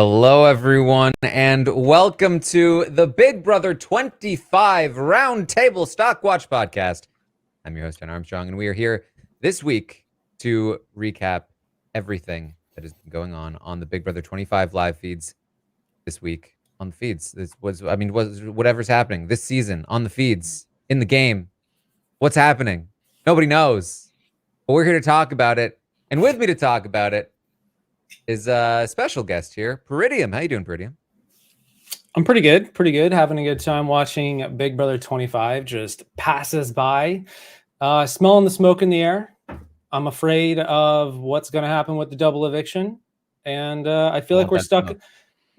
Hello, everyone, and welcome to the Big Brother 25 Roundtable Stockwatch podcast. I'm your host, Taran Armstrong, and we are here this week to recap everything that has been going on the Big Brother 25 live feeds this week on the feeds. This was whatever's happening this season on the feeds, in the game. What's happening? Nobody knows, but we're here to talk about it, and with me to talk about it is a special guest here, Peridiam. How you doing, Peridiam? I'm pretty good. Having a good time watching Big Brother 25 just passes by. Smelling the smoke in the air. I'm afraid of what's going to happen with the double eviction, and I feel like we're stuck. Smoke.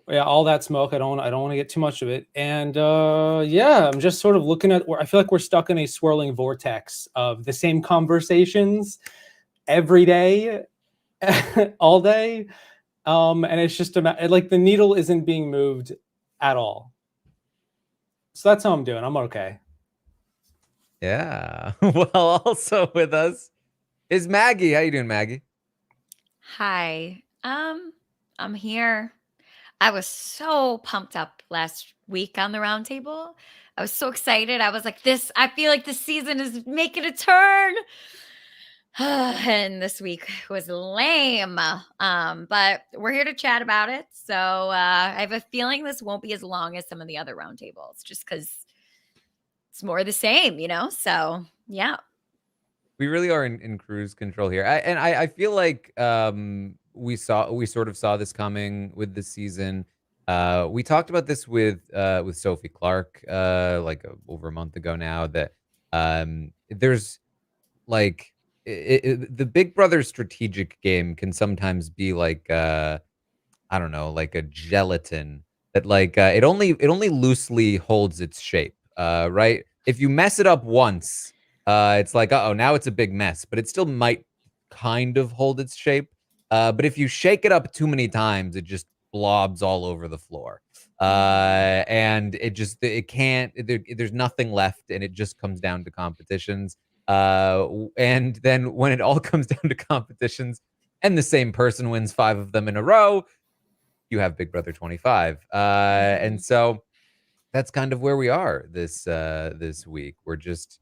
Yeah, all that smoke. I don't want to get too much of it. And yeah, I'm just sort of looking at where I feel like we're stuck in a swirling vortex of the same conversations every day. all day, and it's just like the needle isn't being moved at all. So that's how I'm doing. I'm okay. Yeah. Well, also with us is Maggie. How you doing, Maggie? Hi. I'm here. I was so pumped up last week on the roundtable. I was so excited. I was like, I feel like this season is making a turn. And this week was lame. But we're here to chat about it. So I have a feeling this won't be as long as some of the other roundtables, just because it's more of the same, So yeah. We really are in cruise control here. I feel like we sort of saw this coming with this season. We talked about this with Sophie Clark over a month ago now, that there's like the Big Brother strategic game can sometimes be like I don't know, like a gelatin that it only loosely holds its shape, right? If you mess it up once, it's like, uh-oh, now it's a big mess, but it still might kind of hold its shape. But if you shake it up too many times, it just blobs all over the floor. And it can't, there's nothing left, and it just comes down to competitions. And then when it all comes down to competitions and the same person wins 5 of them in a row, you have Big Brother 25. And so that's kind of where we are this week. We're just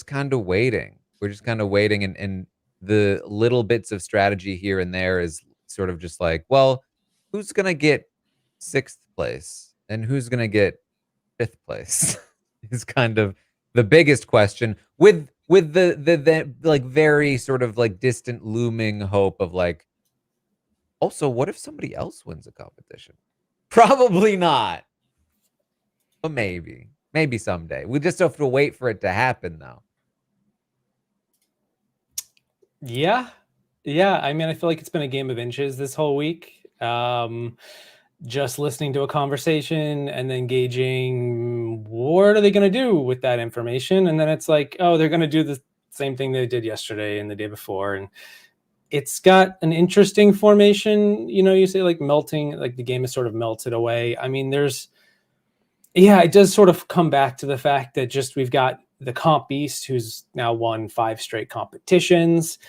kind of waiting. We're just kind of waiting, and the little bits of strategy here and there is sort of just like, well, who's gonna get 6th place and who's gonna get 5th place is kind of the biggest question, with the like very sort of like distant looming hope of like, also, what if somebody else wins a competition? Probably not. But maybe someday. We just have to wait for it to happen, though. Yeah. I mean, I feel like it's been a game of inches this whole week. Just listening to a conversation and then gauging what are they going to do with that information, and then it's like, oh, they're going to do the same thing they did yesterday and the day before, and it's got an interesting formation. You say like melting, like the game is sort of melted away. I mean, it does sort of come back to the fact that just we've got the comp beast who's now won 5 straight competitions.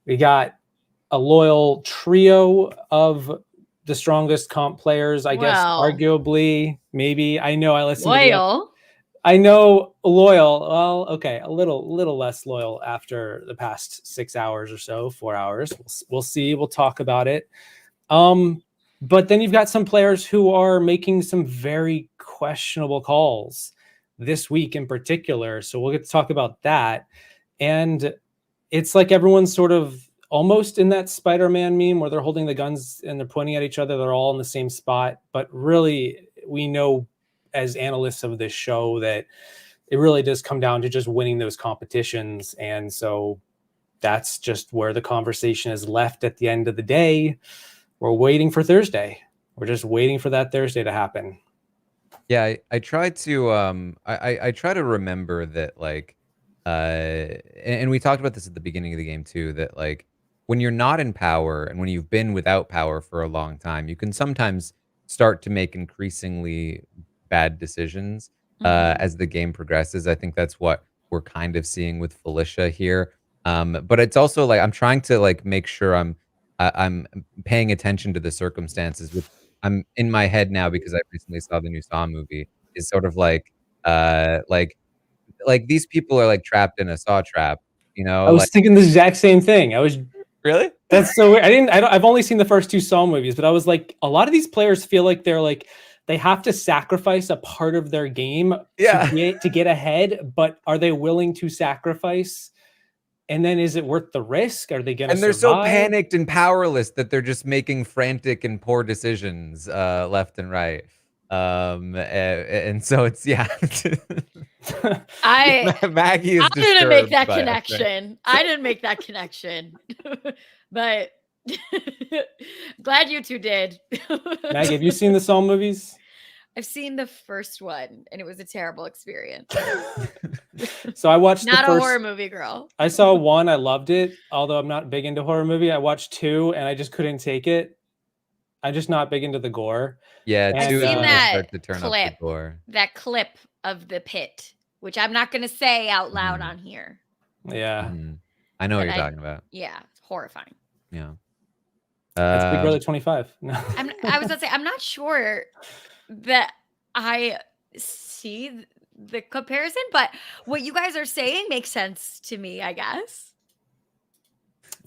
We got a loyal trio of the strongest comp players, I guess, arguably, maybe. I know I listened loyal. I know loyal. Well, okay, a little less loyal after the past 6 hours or so, 4 hours. We'll see. We'll talk about it. But then you've got some players who are making some very questionable calls this week in particular. So we'll get to talk about that. And it's like everyone's sort of almost in that Spider-Man meme where they're holding the guns and they're pointing at each other. They're all in the same spot. But really, we know as analysts of this show that it really does come down to just winning those competitions. And so that's just where the conversation is left at the end of the day. We're waiting for Thursday. We're just waiting for that Thursday to happen. Yeah, I try to I try to remember that, like, and we talked about this at the beginning of the game too, that like when you're not in power and when you've been without power for a long time, you can sometimes start to make increasingly bad decisions as the game progresses. I think that's what we're kind of seeing with Felicia here. But it's also like I'm trying to like make sure I'm paying attention to the circumstances with I'm in my head now because I recently saw the new Saw movie, is sort of like these people are like trapped in a Saw trap, you I know, was thinking the exact same thing. really? That's so weird. I've only seen the first two Saw movies, but I was like, a lot of these players feel like they have to sacrifice a part of their game Yeah. to get ahead, but are they willing to sacrifice? And then is it worth the risk? Are they going to And they're so survive? panicked and powerless that they're just making frantic and poor decisions left and right. And so it's Maggie is I didn't make disturbed that by us, right? connection. I didn't make that connection. But glad you two did. Maggie, have you seen the Saw movies? I've seen the first one, and it was a terrible experience. So I watched Not the a first horror movie girl. I saw one, I loved it, although I'm not big into horror movie. I watched two and I just couldn't take it. I'm just not big into the gore. Yeah, And, two is I've seen when they that start to turn up the clip. gore. That clip of the pit, which I'm not going to say out loud Mhm. on here. Yeah. Mhm. I know what But you're talking about. Yeah, it's horrifying. Yeah. That's Big Brother 25. No. I was gonna say, I'm not sure that I see the comparison, but what you guys are saying makes sense to me, I guess.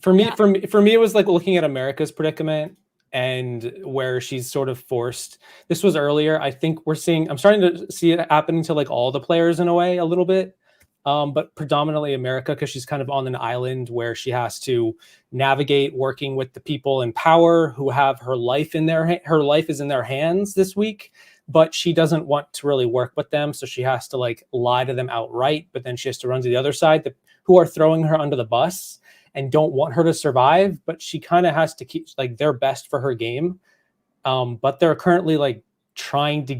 For me, Yeah. for me, it was like looking at America's predicament and where she's sort of forced. This was earlier. I think I'm starting to see it happening to like all the players in a way, a little bit. But predominantly America, because she's kind of on an island where she has to navigate working with the people in power who have her life is in their hands this week, but she doesn't want to really work with them, so she has to like lie to them outright. But then she has to run to the other side, who are throwing her under the bus and don't want her to survive. But she kind of has to keep like their best for her game. But they're currently like trying to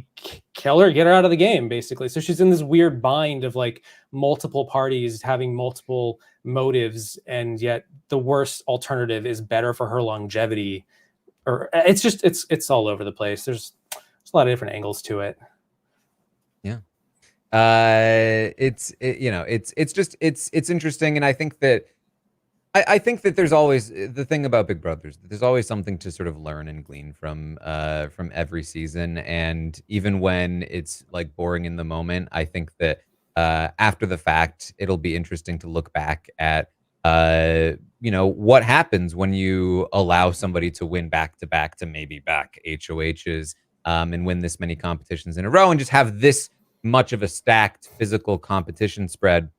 kill her, get her out of the game, basically. So she's in this weird bind of like multiple parties having multiple motives, and yet the worst alternative is better for her longevity. Or it's all over the place. There's a lot of different angles to it. Yeah. It's interesting, and I think that there's always the thing about Big Brothers. There's always something to sort of learn and glean from every season, and even when it's like boring in the moment, I think that after the fact, it'll be interesting to look back at what happens when you allow somebody to win back to back to maybe back HOHs and win this many competitions in a row, and just have this much of a stacked physical competition spread.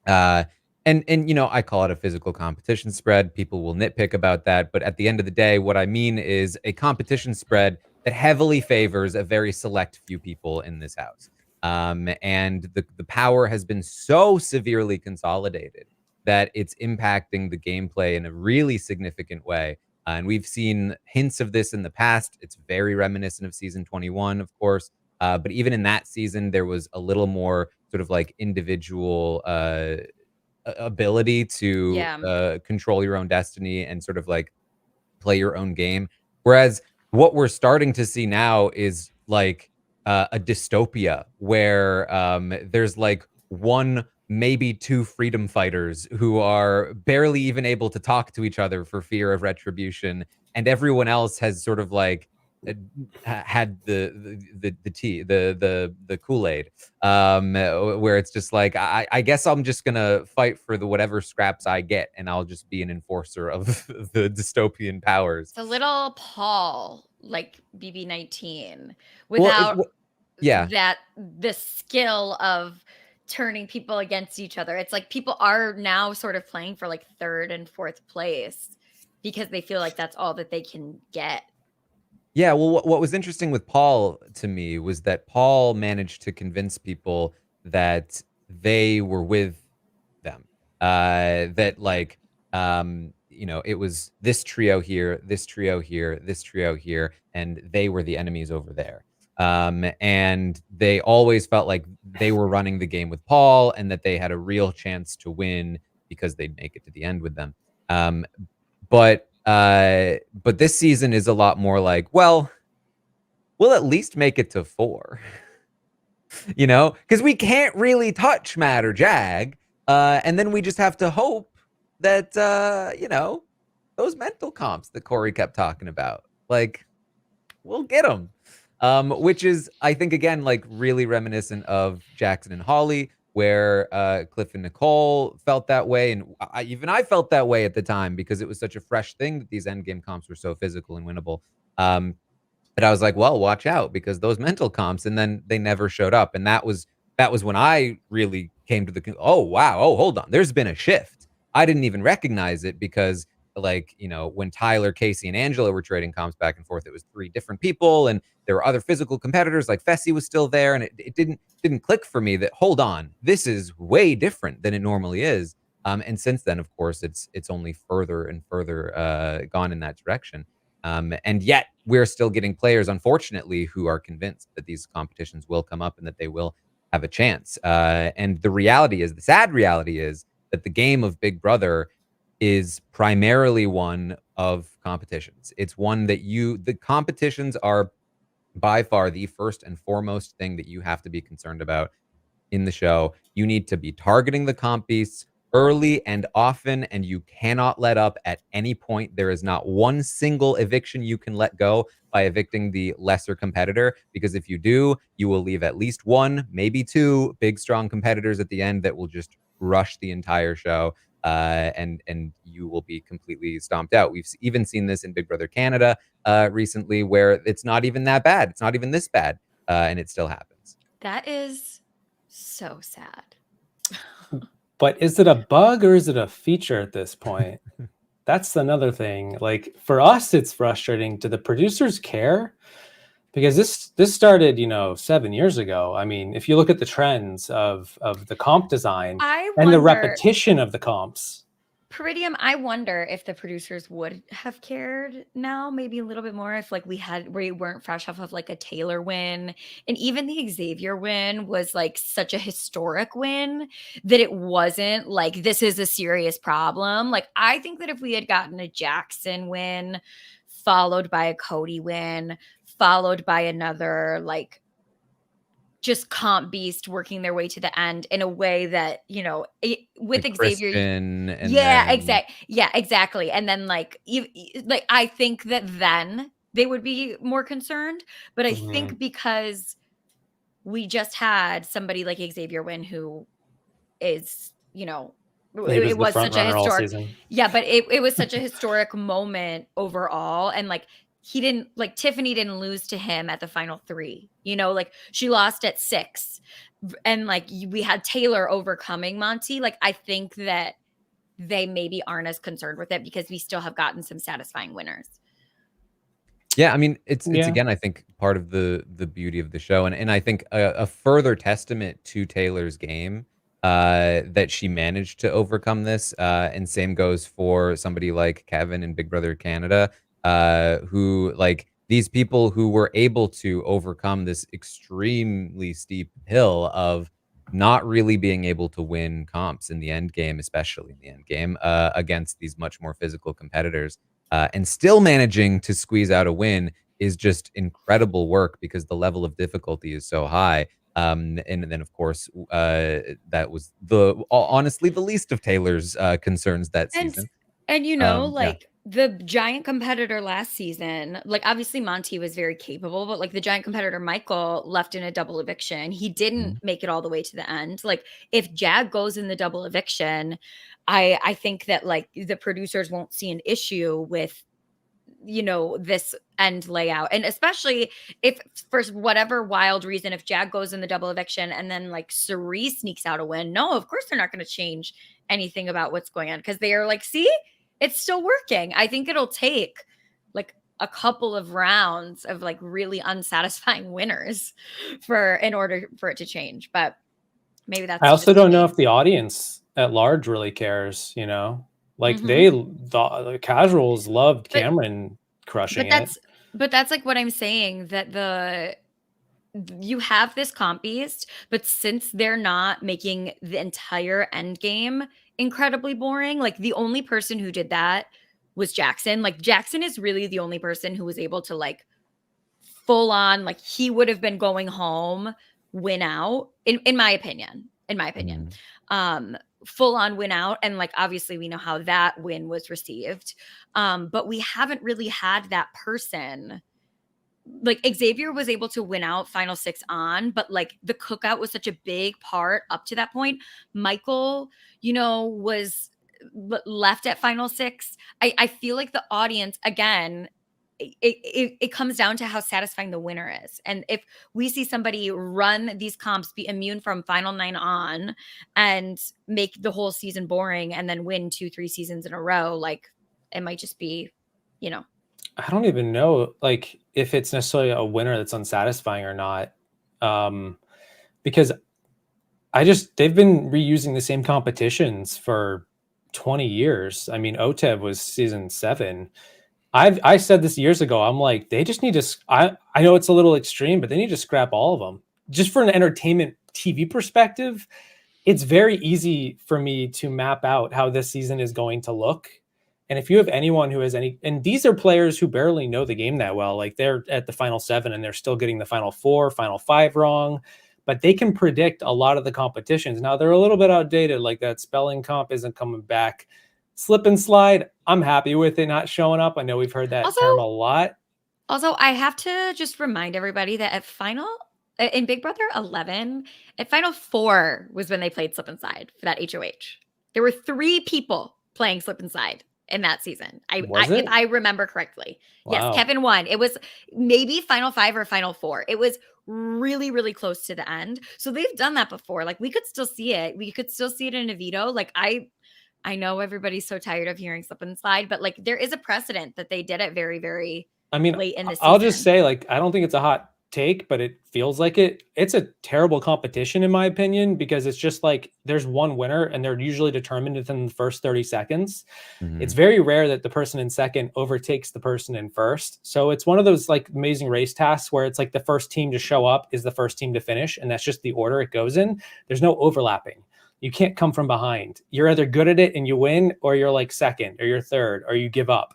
And I call it a physical competition spread. People will nitpick about that, but at the end of the day, what I mean is a competition spread that heavily favors a very select few people in this house. And the power has been so severely consolidated that it's impacting the gameplay in a really significant way. And we've seen hints of this in the past. It's very reminiscent of season 21, of course. But even in that season, there was a little more sort of like individual ability to control your own destiny and sort of like play your own game. Whereas what we're starting to see now is like a dystopia where there's like one, maybe two freedom fighters who are barely even able to talk to each other for fear of retribution, and everyone else has sort of like had the tea, the Kool-Aid, where it's just like I guess I'm just gonna fight for the whatever scraps I get, and I'll just be an enforcer of the dystopian powers. It's a little Paul, like BB19, without the skill of turning people against each other. It's like people are now sort of playing for like third and fourth place because they feel like that's all that they can get. Yeah, well, what was interesting with Paul to me was that Paul managed to convince people that they were with them. That like, it was this trio here, this trio here, this trio here, and they were the enemies over there. And they always felt like they were running the game with Paul and that they had a real chance to win because they'd make it to the end with them. But this season is a lot more like, well, we'll at least make it to 4. Because we can't really touch Matt or Jag. And then we just have to hope that those mental comps that Corey kept talking about. Like, we'll get them. Which is, I think, again, like really reminiscent of Jackson and Holly, where Cliff and Nicole felt that way, and even I felt that way at the time because it was such a fresh thing that these endgame comps were so physical and winnable. But I was like, well, watch out because those mental comps, and then they never showed up, and that was when I really came to oh wow, oh hold on, there's been a shift. I didn't even recognize it because like when Tyler, Casey, and Angela were trading comps back and forth, it was 3 different people, and there were other physical competitors like Fessy was still there, and it didn't click for me that hold on, this is way different than it normally is. And since then, of course, it's only further and further gone in that direction. And yet we're still getting players, unfortunately, who are convinced that these competitions will come up and that they will have a chance. And the sad reality is that the game of Big Brother is primarily one of competitions. It's one that the competitions are by far the first and foremost thing that you have to be concerned about in the show. You need to be targeting the comp beasts early and often, and you cannot let up at any point. There is not one single eviction you can let go by evicting the lesser competitor, because if you do, you will leave at least 1, maybe 2 big, strong competitors at the end that will just rush the entire show. And you will be completely stomped out. We've even seen this in Big Brother Canada recently, where it's not even that bad. It's not even this bad, and it still happens. That is so sad. But is it a bug or is it a feature at this point? That's another thing. Like for us, it's frustrating. Do the producers care? Because this started, 7 years ago. I mean, if you look at the trends of the comp design and the repetition of the comps. Peridiam, I wonder if the producers would have cared now, maybe a little bit more if like we weren't fresh off of like a Taylor win, and even the Xavier win was like such a historic win that it wasn't like this is a serious problem. Like I think that if we had gotten a Jackson win followed by a Cody win, followed by another like just comp beast working their way to the end in a way that, with Like Xavier. Exactly. And then like I think that then they would be more concerned, but I think because we just had somebody like Xavier win who is, it was such a historic but it was such a historic moment overall, and like Tiffany didn't lose to him at the final 3, like she lost at 6, and like we had Taylor overcoming Monty. Like I think that they maybe aren't as concerned with it because we still have gotten some satisfying winners. Yeah, I mean, it's again, I think part of the beauty of the show, and I think a further testament to Taylor's game that she managed to overcome this, and same goes for somebody like Kevin in Big Brother Canada, who like these people who were able to overcome this extremely steep hill of not really being able to win comps in the end game, especially in the end game, against these much more physical competitors. And still managing to squeeze out a win is just incredible work because the level of difficulty is so high. And then, of course, that was honestly the least of Taylor's concerns that season. And the giant competitor last season, like obviously Monty was very capable, but like the giant competitor Michael left in a double eviction. He didn't make it all the way to the end. Like if Jag goes in the double eviction, I think that like the producers won't see an issue with this end layout, and especially if for whatever wild reason, if Jag goes in the double eviction and then like Siri sneaks out a win, no, of course they're not going to change anything about what's going on because they are like, see, it's still working. I think it'll take like a couple of rounds of like really unsatisfying winners in order for it to change, but maybe that's. I also don't know if the audience at large really cares, like the casuals loved Cameron crushing it. But that's like what I'm saying, that you have this comp beast, but since they're not making the entire end game incredibly boring, like the only person who did that was Jackson. Like Jackson is really the only person who was able to like full on, like he would have been going home, win out in my opinion. Full on win out. And like, obviously we know how that win was received. But we haven't really had that person like Xavier was able to win out final 6 on, but like the cookout was such a big part up to that point. Michael, was left at final 6. I feel like the audience, again, it comes down to how satisfying the winner is. And if we see somebody run these comps, be immune from final 9 on, and make the whole season boring and then win 2-3 seasons in a row, like it might just be, I don't even know like if it's necessarily a winner that's unsatisfying or not. Because they've been reusing the same competitions for 20 years. I mean, OTEV was season 7. I said this years ago. I'm like, they just need to, I know it's a little extreme, but they need to scrap all of them. Just for an entertainment TV perspective, it's very easy for me to map out how this season is going to look. And if you have anyone who has and these are players who barely know the game that well, like they're at the final 7 and they're still getting the final 4, final 5 wrong, but they can predict a lot of the competitions. Now they're a little bit outdated, like that spelling comp isn't coming back. Slip and slide, I'm happy with it not showing up. I know we've heard that term a lot. Also, I have to just remind everybody that in Big Brother 11, at final 4 was when they played Slip and Slide for that HOH. There were 3 people playing Slip and Slide in that season. If I remember correctly. Wow. Yes, Kevin won. It was maybe final 5 or final 4. It was really, really close to the end. So they've done that before. Like we could still see it. We could still see it in a veto. Like I know everybody's so tired of hearing Slip and Slide, but like there is a precedent that they did it very, very late in the season. I'll just say, like, I don't think it's a hot take, but it feels like it. It's a terrible competition in my opinion, because it's just like there's one winner and they're usually determined within the first 30 seconds. Mm-hmm. It's very rare that the person in second overtakes the person in first. So it's one of those like Amazing Race tasks where it's like the first team to show up is the first team to finish, and that's just the order it goes in. There's no overlapping. You can't come from behind. You're either good at it and you win, or you're like second, or you're third, or you give up.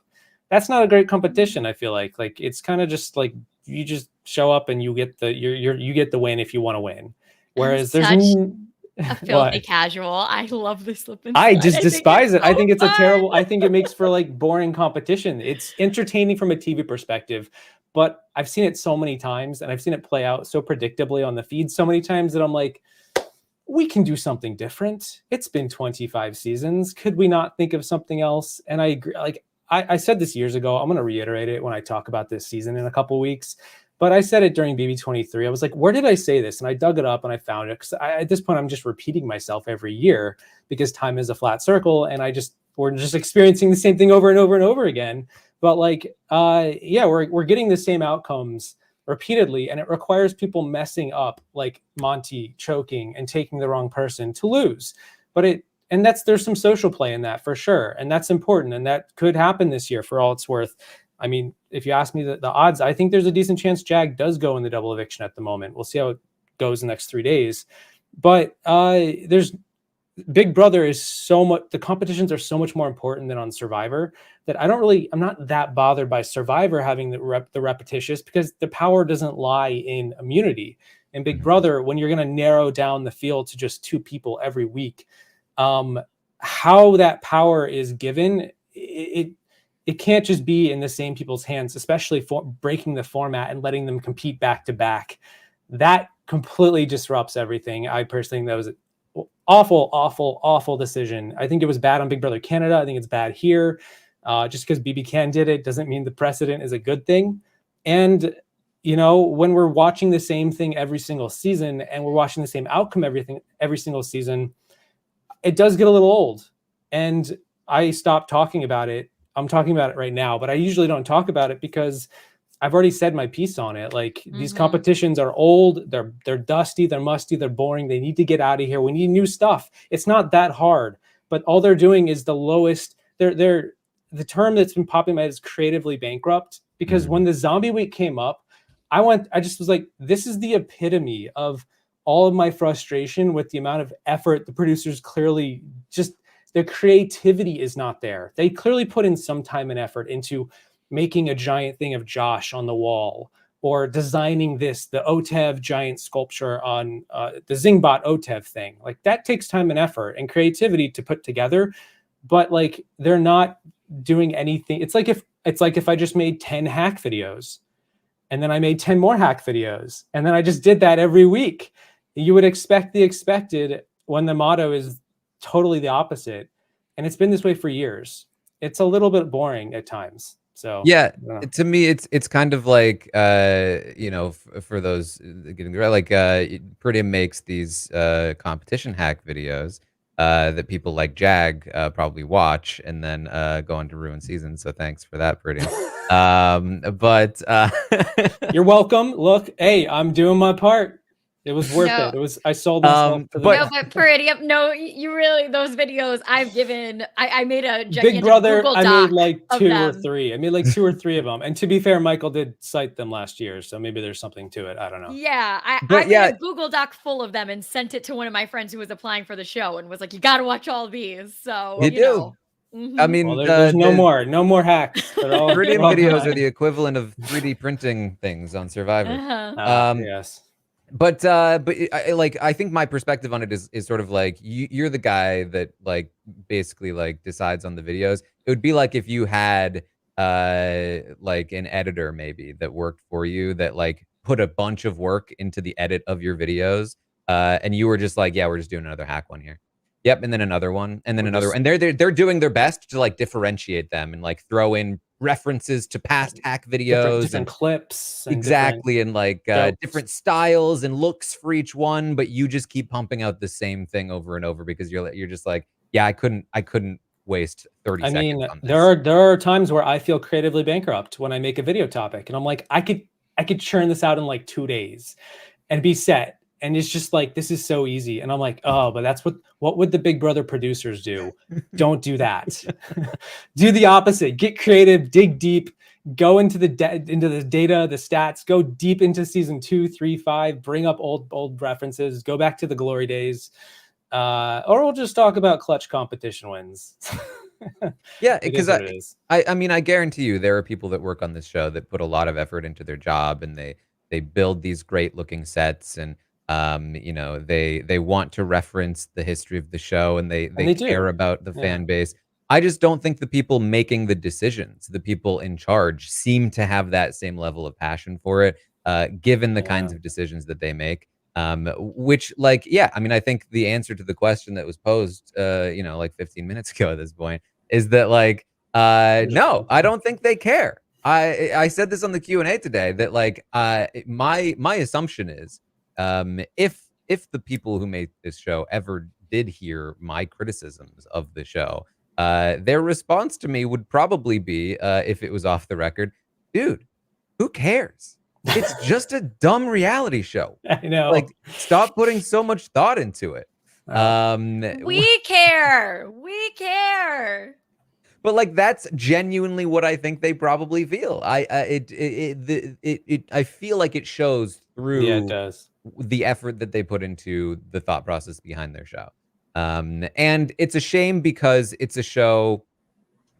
That's not a great competition. I feel like it's kind of just like you just show up and you get you get the win if you want to win. Whereas there's a filthy casual. I love this Slip and Slide. I just despise it. I think it's a terrible. I think it makes for like boring competition. It's entertaining from a TV perspective, but I've seen it so many times and I've seen it play out so predictably on the feed so many times that I'm like, we can do something different. It's been 25 seasons. Could we not think of something else? And I agree. Like I said this years ago, I'm going to reiterate it when I talk about this season in a couple of weeks, but I said it during BB23. I was like, where did I say this? And I dug it up and I found it. Cause at this point, I'm just repeating myself every year because time is a flat circle. And we're just experiencing the same thing over and over and over again. But like, we're getting the same outcomes repeatedly, and it requires people messing up, like Monty choking and taking the wrong person to lose. But there's some social play in that for sure, and that's important, and that could happen this year for all it's worth. I mean, if you ask me the odds, I think there's a decent chance Jag does go in the double eviction at the moment. We'll see how it goes the next 3 days. But there's Big Brother is so much, the competitions are so much more important than on Survivor that I'm not that bothered by Survivor having the repetitious, because the power doesn't lie in immunity. In Big Brother, when you're going to narrow down the field to just 2 people every week, how that power is given, it can't just be in the same people's hands, especially for breaking the format and letting them compete back to back. That completely disrupts everything. I personally think that was an awful decision. I think it was bad on Big Brother Canada. I think it's bad here. Just because BB Can did it doesn't mean the precedent is a good thing. And, when we're watching the same thing every single season and we're watching the same outcome every single season, it does get a little old. And I stopped talking about it. I'm talking about it right now, but I usually don't talk about it because I've already said my piece on it. Like these competitions are old, they're dusty, they're musty, they're boring. They need to get out of here. We need new stuff. It's not that hard, but all they're doing is the lowest. The term that's been popping in my head is creatively bankrupt, because when the zombie week came up, I just was like, this is the epitome of all of my frustration with the amount of effort the producers clearly just, their creativity is not there. They clearly put in some time and effort into making a giant thing of Josh on the wall, or designing the OTEV giant sculpture on the Zingbot OTEV thing. Like that takes time and effort and creativity to put together, but like they're not doing anything. It's like if I just made 10 hack videos, and then I made 10 more hack videos, and then I just did that every week. You would expect the expected when the motto is totally the opposite, and it's been this way for years. It's a little bit boring at times. So yeah, to me, it's kind of like you know, for those getting like Peridiam makes these competition hack videos that people like Jag probably watch and then go on to ruin seasons. So thanks for that, Peridiam. But you're welcome. Look, hey, I'm doing my part. It was worth No. it. It was. I sold myself to the No, but Peridiam, no, you really, those videos I've given, I made a gigantic Big Brother. Google I Doc made like of 2 them. or 3. I made like 2 or 3 of them. And to be fair, Michael did cite them last year, so maybe there's something to it. I don't know. Yeah, I But made yeah. a Google Doc full of them and sent it to one of my friends who was applying for the show and was like, "You got to watch all these." So You do. know. I mean, Well, there's no more hacks. They're all Peridiam all videos done. are the equivalent of 3D printing things on Survivor. Yes. But I think my perspective on it is sort of like you're the guy that like basically like decides on the videos. It would be like if you had like an editor maybe that worked for you that like put a bunch of work into the edit of your videos, and you were just like, yeah, we're just doing another hack one here. Yep, and then another one, and then another one. And they're doing their best to like differentiate them and like throw in references to past hack videos, different clips, and exactly, and like different styles and looks for each one. But you just keep pumping out the same thing over and over because you're just like, yeah, I couldn't waste 30 seconds on this. There are times where I feel creatively bankrupt when I make a video topic, and I'm like, I could churn this out in like 2 days and be set. And it's just like, this is so easy. And I'm like, oh, but that's what would the Big Brother producers do? Don't do that. Do the opposite. Get creative, dig deep, go into the data, the stats, go deep into season 2, 3, 5, bring up old references, go back to the glory days. Or we'll just talk about clutch competition wins. Yeah, because I mean, I guarantee you there are people that work on this show that put a lot of effort into their job, and they build these great looking sets, and you know, they want to reference the history of the show, and they care about the fan base. I just don't think the people making the decisions, the people in charge, seem to have that same level of passion for it, given the kinds of decisions that they make. Which, like, yeah, I mean, I think the answer to the question that was posed, you know, like 15 minutes ago at this point, is that like, no, I don't think they care. I said this on the Q&A today that like, my assumption is, if the people who made this show ever did hear my criticisms of the show, their response to me would probably be, if it was off the record, dude, who cares? It's just a dumb reality show. I know. Like, stop putting so much thought into it. We care. We care. But like, that's genuinely what I think they probably feel. I feel like it shows through. Yeah, it does. The effort that they put into the thought process behind their show. And it's a shame because it's a show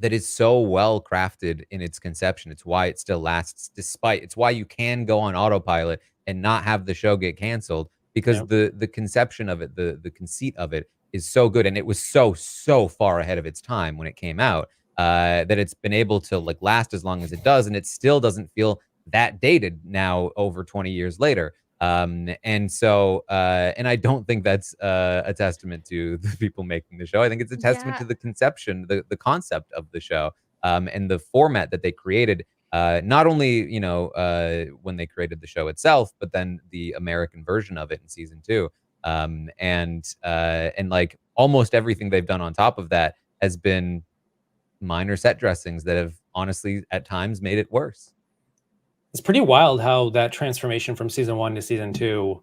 that is so well crafted in its conception. It's why it still lasts it's why you can go on autopilot and not have the show get canceled, because the conception of it, the conceit of it is so good. And it was so far ahead of its time when it came out, that it's been able to like last as long as it does. And it still doesn't feel that dated now over 20 years later. And so, and I don't think that's a testament to the people making the show. I think it's a testament to the conception, the concept of the show, and the format that they created. Not only, you know, when they created the show itself, but then the American version of it in season 2. And like almost everything they've done on top of that has been minor set dressings that have honestly at times made it worse. It's pretty wild how that transformation from season 1 to season 2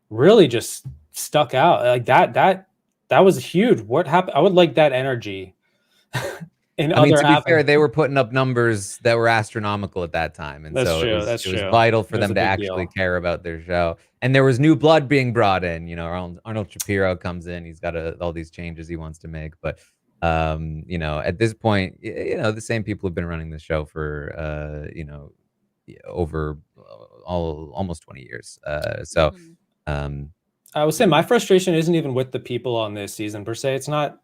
really just stuck out. Like that was huge. What happened? I would like that energy. I mean, to be fair, they were putting up numbers that were astronomical at that time, and that's so true. it was vital for them to actually care about their show. And there was new blood being brought in. You know, Arnold Shapiro comes in. He's got all these changes he wants to make, but you know, at this point, you know, the same people have been running the show for you know, over almost 20 years. So I would say my frustration isn't even with the people on this season per se. It's not,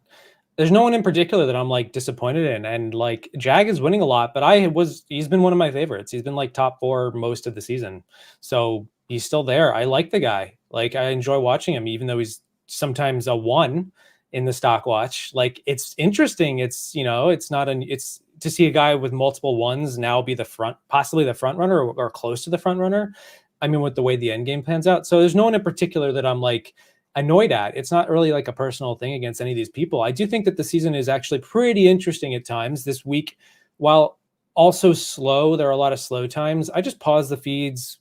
there's no one in particular that I'm like disappointed in, and like Jag is winning a lot, but he's been one of my favorites. He's been like top 4 most of the season, so he's still there. I like the guy. Like I enjoy watching him, even though he's sometimes a 1 in the Stockwatch. Like it's interesting. It's it's not an it's to see a guy with multiple 1s now be possibly the front runner or close to the front runner. I mean, with the way the endgame plans out. So there's no one in particular that I'm like annoyed at. It's not really like a personal thing against any of these people. I do think that the season is actually pretty interesting at times this week. While also slow, there are a lot of slow times. I just pause the feeds,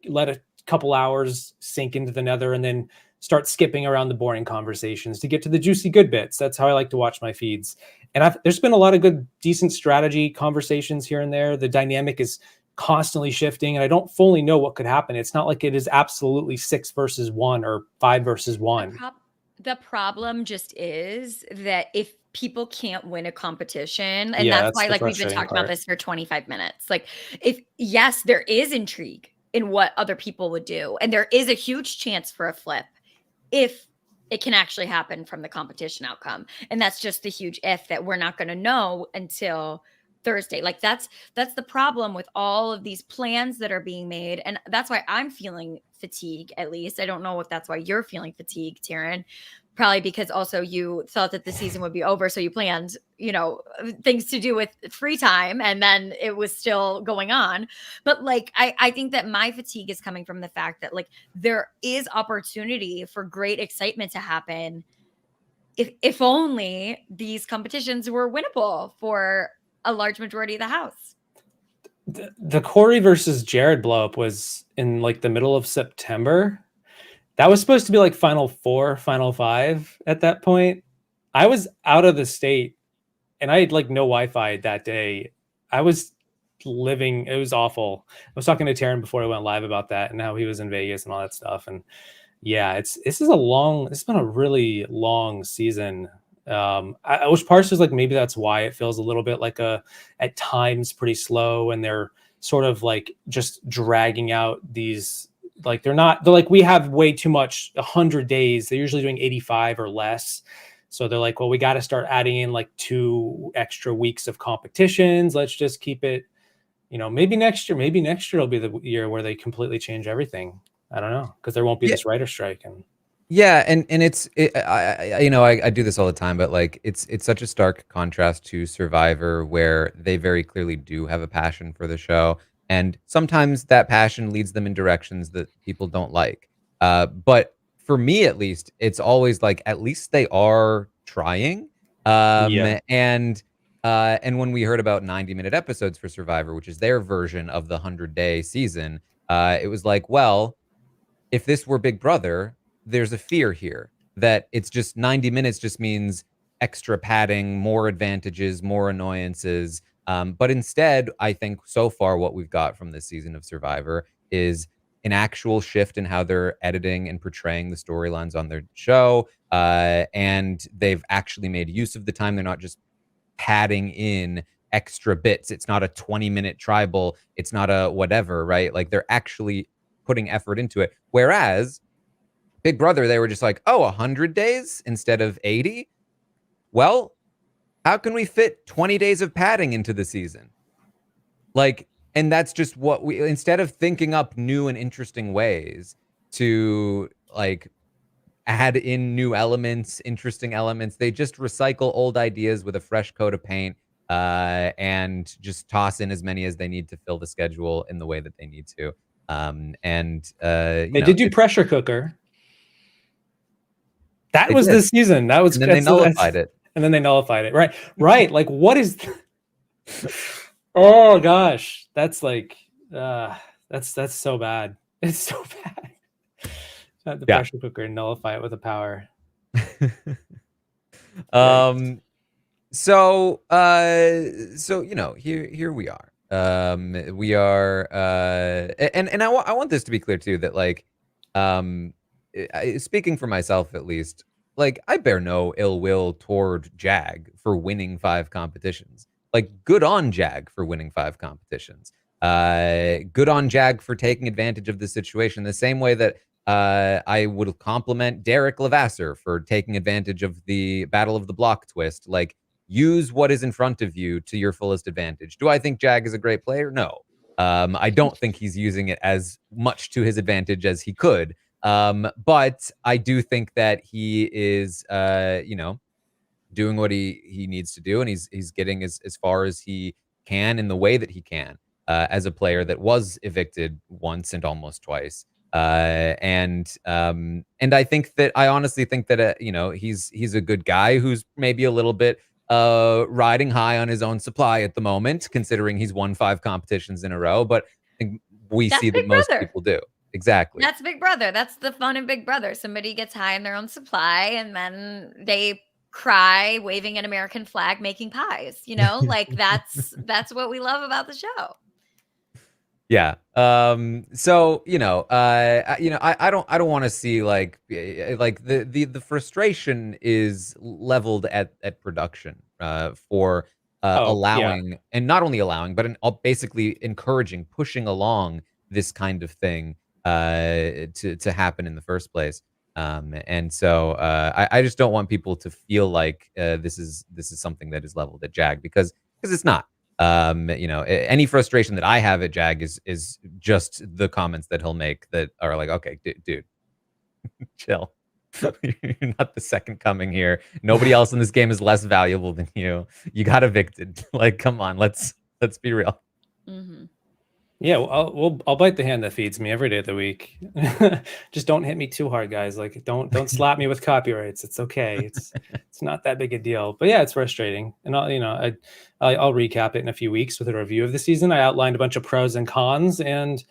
let a couple hours sink into the nether, and then start skipping around the boring conversations to get to the juicy good bits. That's how I like to watch my feeds. And there's been a lot of good, decent strategy conversations here and there. The dynamic is constantly shifting, and I don't fully know what could happen. It's not like it is absolutely 6 versus 1 or 5 versus 1. The problem just is that if people can't win a competition, and Yeah, that's why like we've been talking about this for 25 minutes. Like yes, there is intrigue in what other people would do, and there is a huge chance for a flip if it can actually happen from the competition outcome. And that's just the huge if that we're not going to know until Thursday. Like that's the problem with all of these plans that are being made. And that's why I'm feeling fatigue, at least. I don't know if that's why you're feeling fatigue, Taran. Probably because also you thought that the season would be over. So you planned, things to do with free time, and then it was still going on. But like, I think that my fatigue is coming from the fact that like there is opportunity for great excitement to happen if only these competitions were winnable for a large majority of the house. The Corey versus Jared blow up was in like the middle of September. That was supposed to be like Final 4, Final 5 at that point. I was out of the state and I had like no Wi-Fi that day. I was living, it was awful. I was talking to Taran before I went live about that and how he was in Vegas and all that stuff. And yeah, it's been a really long season. Which parts is like maybe that's why it feels a little bit like at times pretty slow, and they're sort of like just dragging out these, like they're like, we have way too much 100 days. They're usually doing 85 or less. So they're like, well, we got to start adding in like 2 extra weeks of competitions. Let's just keep it, maybe next year will be the year where they completely change everything. I don't know, because there won't be this writer strike. And yeah, and I do this all the time, but like it's such a stark contrast to Survivor, where they very clearly do have a passion for the show, and sometimes that passion leads them in directions that people don't like. But for me, at least, it's always like at least they are trying. And when we heard about 90-minute episodes for Survivor, which is their version of the 100-day season, it was like, well, if this were Big Brother, there's a fear here that it's just 90 minutes just means extra padding, more advantages, more annoyances. But instead, I think so far what we've got from this season of Survivor is an actual shift in how they're editing and portraying the storylines on their show. And they've actually made use of the time. They're not just padding in extra bits. It's not a 20-minute tribal. It's not a whatever, right? Like they're actually putting effort into it. Whereas Big Brother, they were just like, oh, 100 days instead of 80? Well, how can we fit 20 days of padding into the season? Like, and that's just what instead of thinking up new and interesting ways to like add in new elements, interesting elements, they just recycle old ideas with a fresh coat of paint and just toss in as many as they need to fill the schedule in the way that they need to. They did do pressure cooker. That was this season. That was, and then they nullified it. And then they nullified it. Right. Like, what is? Oh gosh, that's like, that's so bad. It's so bad. The pressure cooker and nullify it with a power. So here we are. We are, and I want this to be clear too, that like, speaking for myself at least, like I bear no ill will toward Jag for winning 5 competitions. Like, good on Jag for winning 5 competitions. Good on Jag for taking advantage of the situation. The same way that I would compliment Derek Levasseur for taking advantage of the Battle of the Block twist. Like, use what is in front of you to your fullest advantage. Do I think Jag is a great player? No. I don't think he's using it as much to his advantage as he could. But I do think that he is, doing what he needs to do, and he's getting as far as he can in the way that he can, as a player that was evicted once and almost twice. And I think that I honestly think that he's a good guy who's maybe a little bit riding high on his own supply at the moment, considering he's won 5 competitions in a row. But I think we That's see that Big most Brother. people do. Exactly. That's Big Brother. That's the fun in Big Brother. Somebody gets high in their own supply, and then they cry waving an American flag making pies. Like that's what we love about the show. Yeah. So I don't want to see like the frustration is leveled at production for allowing, and not only allowing, but basically encouraging, pushing along this kind of thing to happen in the first place. And so I just don't want people to feel like this is something that is leveled at Jag, because it's not. Any frustration that I have at Jag is just the comments that he'll make that are like, okay, dude, chill. You're not the second coming here. Nobody else in this game is less valuable than you. You got evicted. Like, come on, let's be real. Mm-hmm. Yeah, I'll bite the hand that feeds me every day of the week. Just don't hit me too hard, guys. Like, don't slap me with copyrights. It's okay. It's not that big a deal. But yeah, it's frustrating. And I'll recap it in a few weeks with a review of the season. I outlined a bunch of pros and cons, and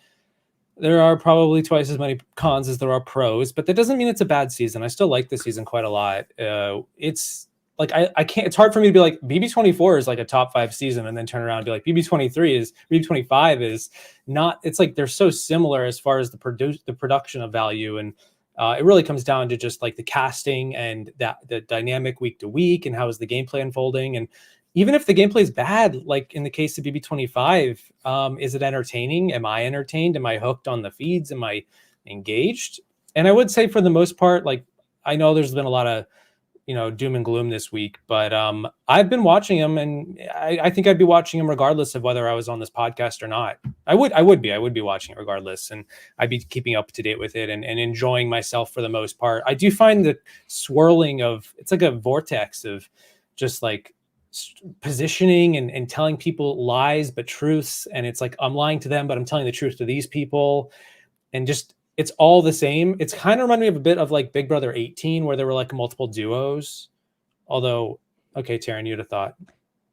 there are probably twice as many cons as there are pros. But that doesn't mean it's a bad season. I still like the season quite a lot. It's like I can't. It's hard for me to be like BB24 is like a top 5 season, and then turn around and be like BB25 is not. It's like they're so similar as far as the production of value, and it really comes down to just like the casting and the dynamic week to week, and how is the gameplay unfolding. And even if the gameplay is bad, like in the case of BB25, is it entertaining? Am I entertained? Am I hooked on the feeds? Am I engaged? And I would say for the most part, like I know there's been a lot of doom and gloom this week, but I've been watching him, and I think I'd be watching him regardless of whether I was on this podcast or not. I would be watching it regardless, and I'd be keeping up to date with it and enjoying myself for the most part. I do find the swirling of, it's like a vortex of just like positioning and telling people lies but truths, and it's like I'm lying to them but I'm telling the truth to these people, and just it's all the same. It's kind of reminded me of a bit of like Big Brother 18, where there were like multiple duos. Although, okay, Taran, you had a thought.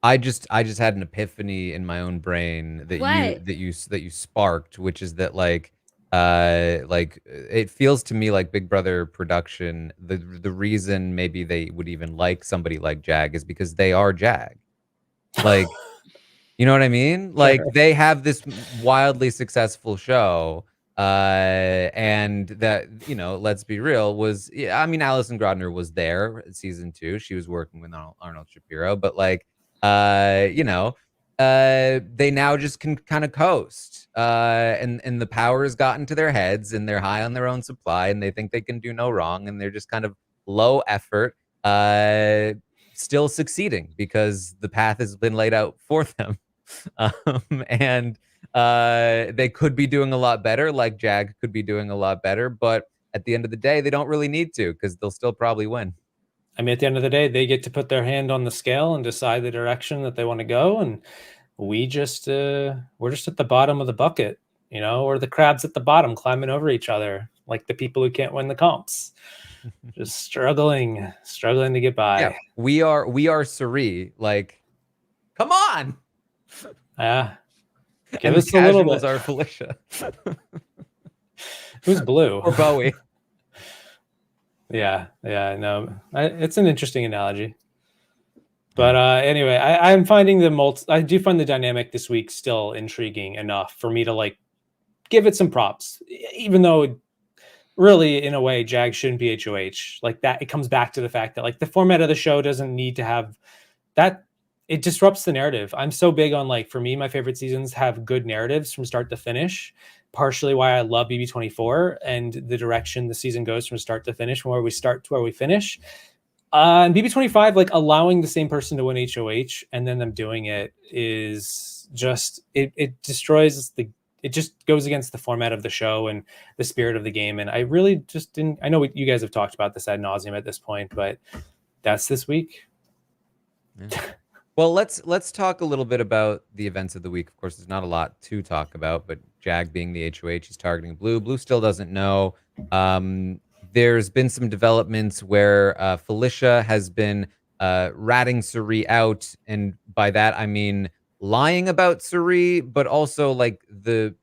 I just had an epiphany in my own brain that you sparked, which is that like it feels to me like Big Brother production, the reason maybe they would even like somebody like Jag is because they are Jag. Like, you know what I mean? Like, they have this wildly successful show. And that, let's be real, Alison Grodner was there at season 2. She was working with Arnold Shapiro, but like, they now just can kind of coast, and the power has gotten to their heads, and they're high on their own supply, and they think they can do no wrong, and they're just kind of low effort, still succeeding because the path has been laid out for them. And they could be doing a lot better, like Jag could be doing a lot better, but at the end of the day, they don't really need to, because they'll still probably win. I mean, at the end of the day, they get to put their hand on the scale and decide the direction that they want to go, and we're just at the bottom of the bucket, or the crabs at the bottom climbing over each other, like the people who can't win the comps, just struggling to get by. Yeah, we are Siri. Like, come on. Yeah. Give us a little bit. Are Felicia. Who's blue? Or Bowie. Yeah, no, it's an interesting analogy. But anyway, I'm finding I do find the dynamic this week still intriguing enough for me to like give it some props, even though really in a way Jag shouldn't be HOH. Like that, it comes back to the fact that like the format of the show doesn't need to have that. It disrupts the narrative. I'm so big on, like, for me, my favorite seasons have good narratives from start to finish. partially why I love BB24 and the direction the season goes from start to finish, from where we start to where we finish. And BB25, like allowing the same person to win HOH and then them doing it is just, it destroys it just goes against the format of the show and the spirit of the game. And I really just didn't, I know you guys have talked about this ad nauseum at this point, but that's this week. Yeah. Well, let's talk a little bit about the events of the week. Of course, there's not a lot to talk about, but Jag being the HOH, he's targeting Blue. Blue still doesn't know. There's been some developments where Felicia has been ratting Siri out, and by that I mean lying about Siri, but also like the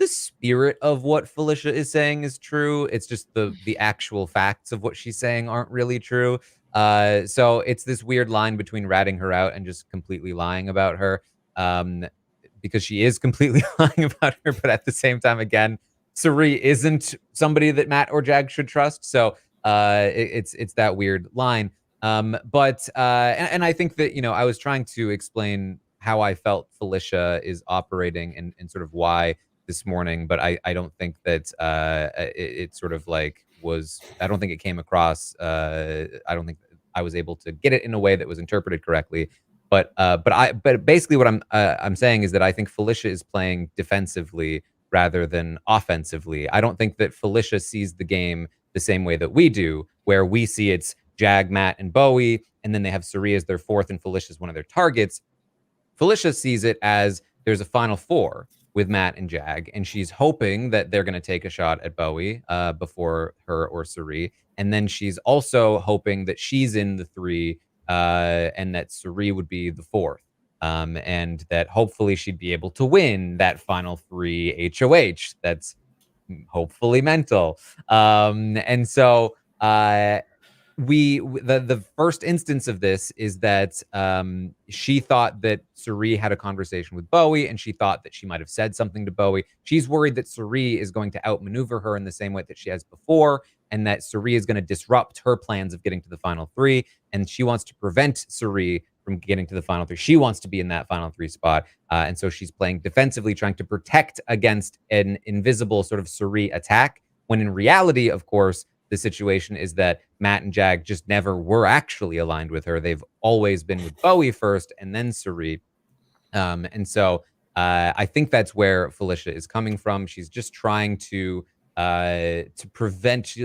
spirit of what Felicia is saying is true. It's just the actual facts of what she's saying aren't really true. So it's this weird line between ratting her out and just completely lying about her, because she is completely lying about her, but at the same time, again, Siri isn't somebody that Matt or Jag should trust. So it's that weird line. But I think that, you know, I was trying to explain how I felt Felicia is operating and sort of why this morning, but I don't think that it sort of like was, I don't think it came across. I don't think I was able to get it in a way that was interpreted correctly. But basically what I'm saying is that I think Felicia is playing defensively rather than offensively. I don't think that Felicia sees the game the same way that we do, where we see it's Jag, Matt, and Bowie, and then they have Siri as their fourth and Felicia as one of their targets. Felicia sees it as there's a final four with Matt and Jag, and she's hoping that they're going to take a shot at Bowie before her or Siri. And then she's also hoping that she's in the three and that Siri would be the fourth. And that hopefully she'd be able to win that final three HOH. That's hopefully mental. And so the first instance of this is that she thought that Siri had a conversation with Bowie, and she thought that she might have said something to Bowie. She's worried that Siri is going to outmaneuver her in the same way that she has before, and that Siri is going to disrupt her plans of getting to the final three, and she wants to prevent Siri from getting to the final three. She wants to be in that final three spot, and so she's playing defensively, trying to protect against an invisible sort of Siri attack, when in reality, of course, the situation is that Matt and Jag just never were actually aligned with her. They've always been with Bowie first and then Siri. And so I think that's where Felicia is coming from. She's just trying to prevent,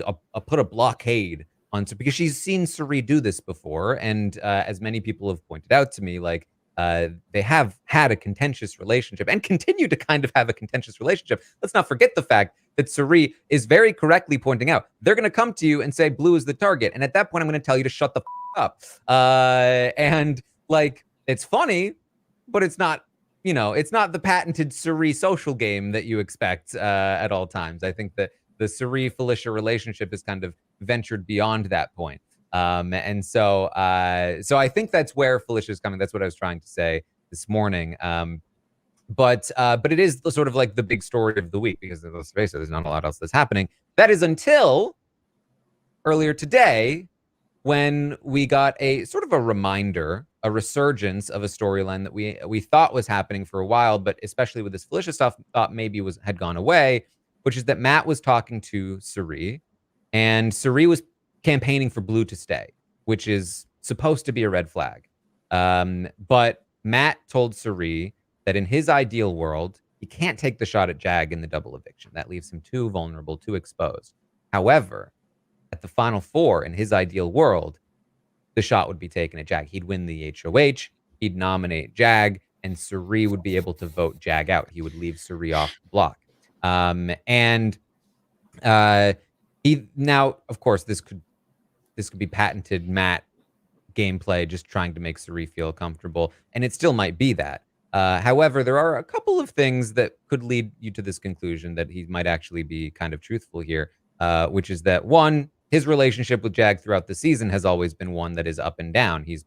put a blockade on, because she's seen Siri do this before. And as many people have pointed out to me, like, they have had a contentious relationship and continue to kind of have a contentious relationship. Let's not forget the fact that Siri is very correctly pointing out they're going to come to you and say Blue is the target. And at that point, I'm going to tell you to shut the up. And like, it's funny, but it's not, you know, it's not the patented Siri social game that you expect at all times. I think that the Siri-Felicia relationship has kind of ventured beyond that point. And so I think that's where Felicia is coming. That's what I was trying to say this morning. But it is sort of like the big story of the week, because let's face it, there's not a lot else that's happening. That is until earlier today, when we got a sort of a reminder, a resurgence of a storyline that we thought was happening for a while, but especially with this Felicia stuff, thought maybe had gone away, which is that Matt was talking to Siri, and Siri was campaigning for Blue to stay, which is supposed to be a red flag. But Matt told Siri that in his ideal world, he can't take the shot at Jag in the double eviction. That leaves him too vulnerable, too exposed. However, at the final four, in his ideal world, the shot would be taken at Jag. He'd win the HOH, he'd nominate Jag, and Siri would be able to vote Jag out. He would leave Siri off the block. He now, of course, this could be patented Matt gameplay, just trying to make Siri feel comfortable, and it still might be that. However, there are a couple of things that could lead you to this conclusion that he might actually be kind of truthful here, which is that, one, his relationship with Jag throughout the season has always been one that is up and down. He's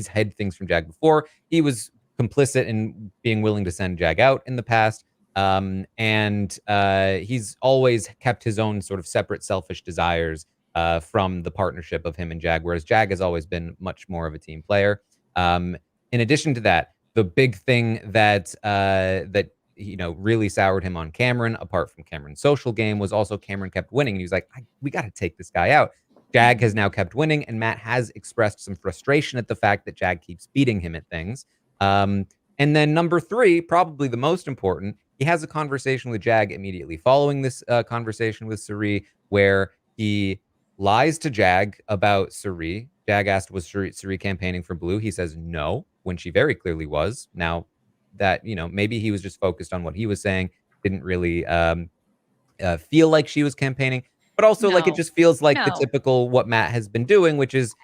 hid things from Jag before. He was complicit in being willing to send Jag out in the past. And he's always kept his own sort of separate selfish desires from the partnership of him and Jag, whereas Jag has always been much more of a team player. In addition to that, the big thing that really soured him on Cameron, apart from Cameron's social game, was also Cameron kept winning. And he was like, we got to take this guy out. Jag has now kept winning, and Matt has expressed some frustration at the fact that Jag keeps beating him at things. And then number 3, probably the most important, he has a conversation with Jag immediately following this conversation with Siri, where he lies to Jag about Siri. Jag asked, was Siri campaigning for blue? He says no, when she very clearly was. Now that, maybe he was just focused on what he was saying, didn't really feel like she was campaigning, but also like it just feels like the typical what Matt has been doing, which is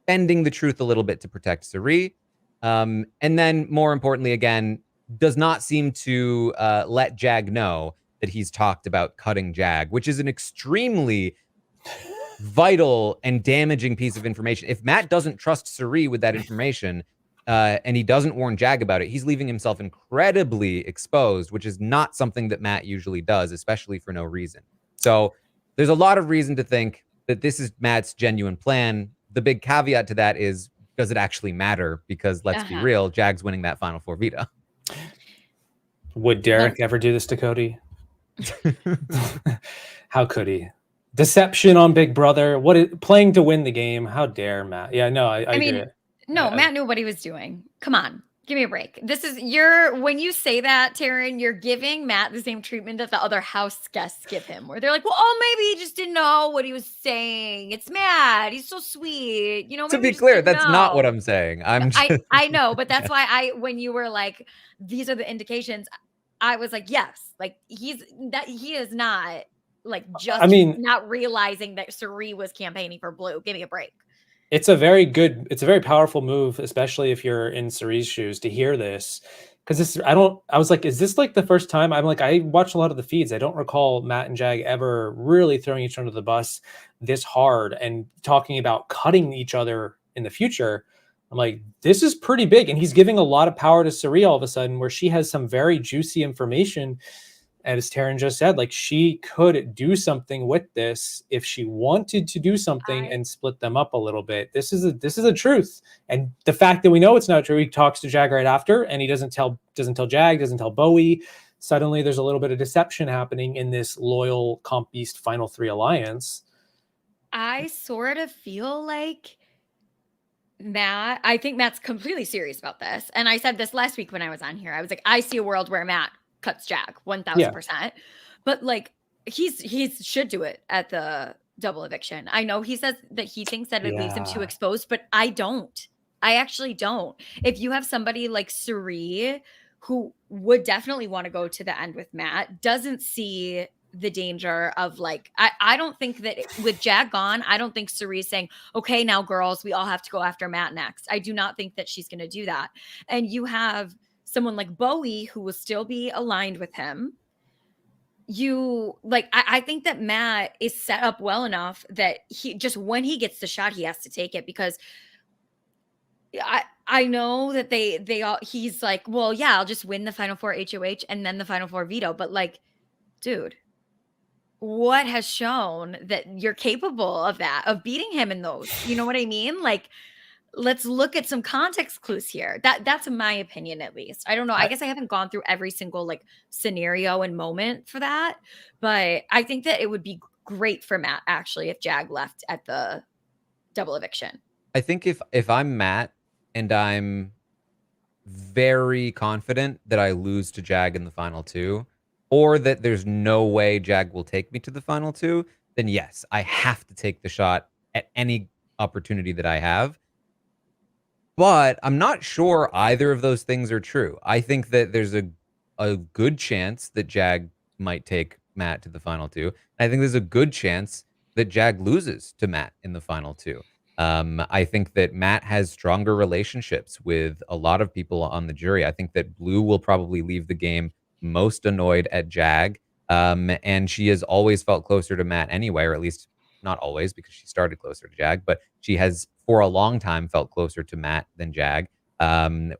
bending the truth a little bit to protect Siri. And then more importantly, again, does not seem to let Jag know that he's talked about cutting Jag, which is an extremely vital and damaging piece of information. If Matt doesn't trust Siri with that information, and he doesn't warn Jag about it, he's leaving himself incredibly exposed, which is not something that Matt usually does, especially for no reason. So there's a lot of reason to think that this is Matt's genuine plan. The big caveat to that is, does it actually matter? Because let's be real, Jag's winning that Final Four veto. Would Derek ever do this to Cody? How could he? Deception on Big Brother. Playing to win the game? How dare Matt? Yeah, no, I mean, agree. No, Matt knew what he was doing. Come on, give me a break. When you say that, Taran, you're giving Matt the same treatment that the other house guests give him, where they're like, well, maybe he just didn't know what he was saying. It's Matt. He's so sweet. To be clear, that's not what I'm saying. I know, but that's why when you were like, these are the indications, I was like, yes, like he is not like just not realizing that Siri was campaigning for blue. Give me a break. It's a very powerful move, especially if you're in Ceri's shoes, to hear this. Because I was like, is this like the first time? I'm like, I watch a lot of the feeds. I don't recall Matt and Jag ever really throwing each other under the bus this hard and talking about cutting each other in the future. I'm like, this is pretty big. And he's giving a lot of power to Siri all of a sudden, where she has some very juicy information. As Taran just said, like, she could do something with this if she wanted to do something and split them up a little bit. This is a truth. And the fact that we know it's not true, he talks to Jag right after, and he doesn't tell Jag, doesn't tell Bowie. Suddenly there's a little bit of deception happening in this loyal Comp Beast Final 3 alliance. I sort of feel like I think Matt's completely serious about this. And I said this last week when I was on here. I was like, I see a world where Matt cuts Jag 1000%, but like he should do it at the double eviction. I know he says that he thinks that it leaves him too exposed, but I actually don't. If you have somebody like Siri, who would definitely want to go to the end with Matt, doesn't see the danger of like, I don't think that with Jag gone, I don't think Siri's saying, okay, now girls, we all have to go after Matt next. I do not think that she's going to do that. And you have someone like Bowie who will still be aligned with him. I think that Matt is set up well enough that he just, when he gets the shot, he has to take it, because I know that he's like, well, yeah, I'll just win the Final Four HOH and then the Final Four veto. But like, dude, what has shown that you're capable of that, of beating him in those? You know what I mean? Like, let's look at some context clues here. That's my opinion, at least. I don't know. I guess I haven't gone through every single like scenario and moment for that, but I think that it would be great for Matt actually if Jag left at the double eviction. I think if I'm Matt and I'm very confident that I lose to Jag in the final 2, or that there's no way Jag will take me to the final 2, then yes, I have to take the shot at any opportunity that I have. But I'm not sure either of those things are true. I think that there's a good chance that Jag might take Matt to the final 2. I think there's a good chance that Jag loses to Matt in the final 2. I think that Matt has stronger relationships with a lot of people on the jury. I think that Blue will probably leave the game most annoyed at Jag. And she has always felt closer to Matt anyway, or at least not always, because she started closer to Jag, but she has for a long time felt closer to Matt than Jag.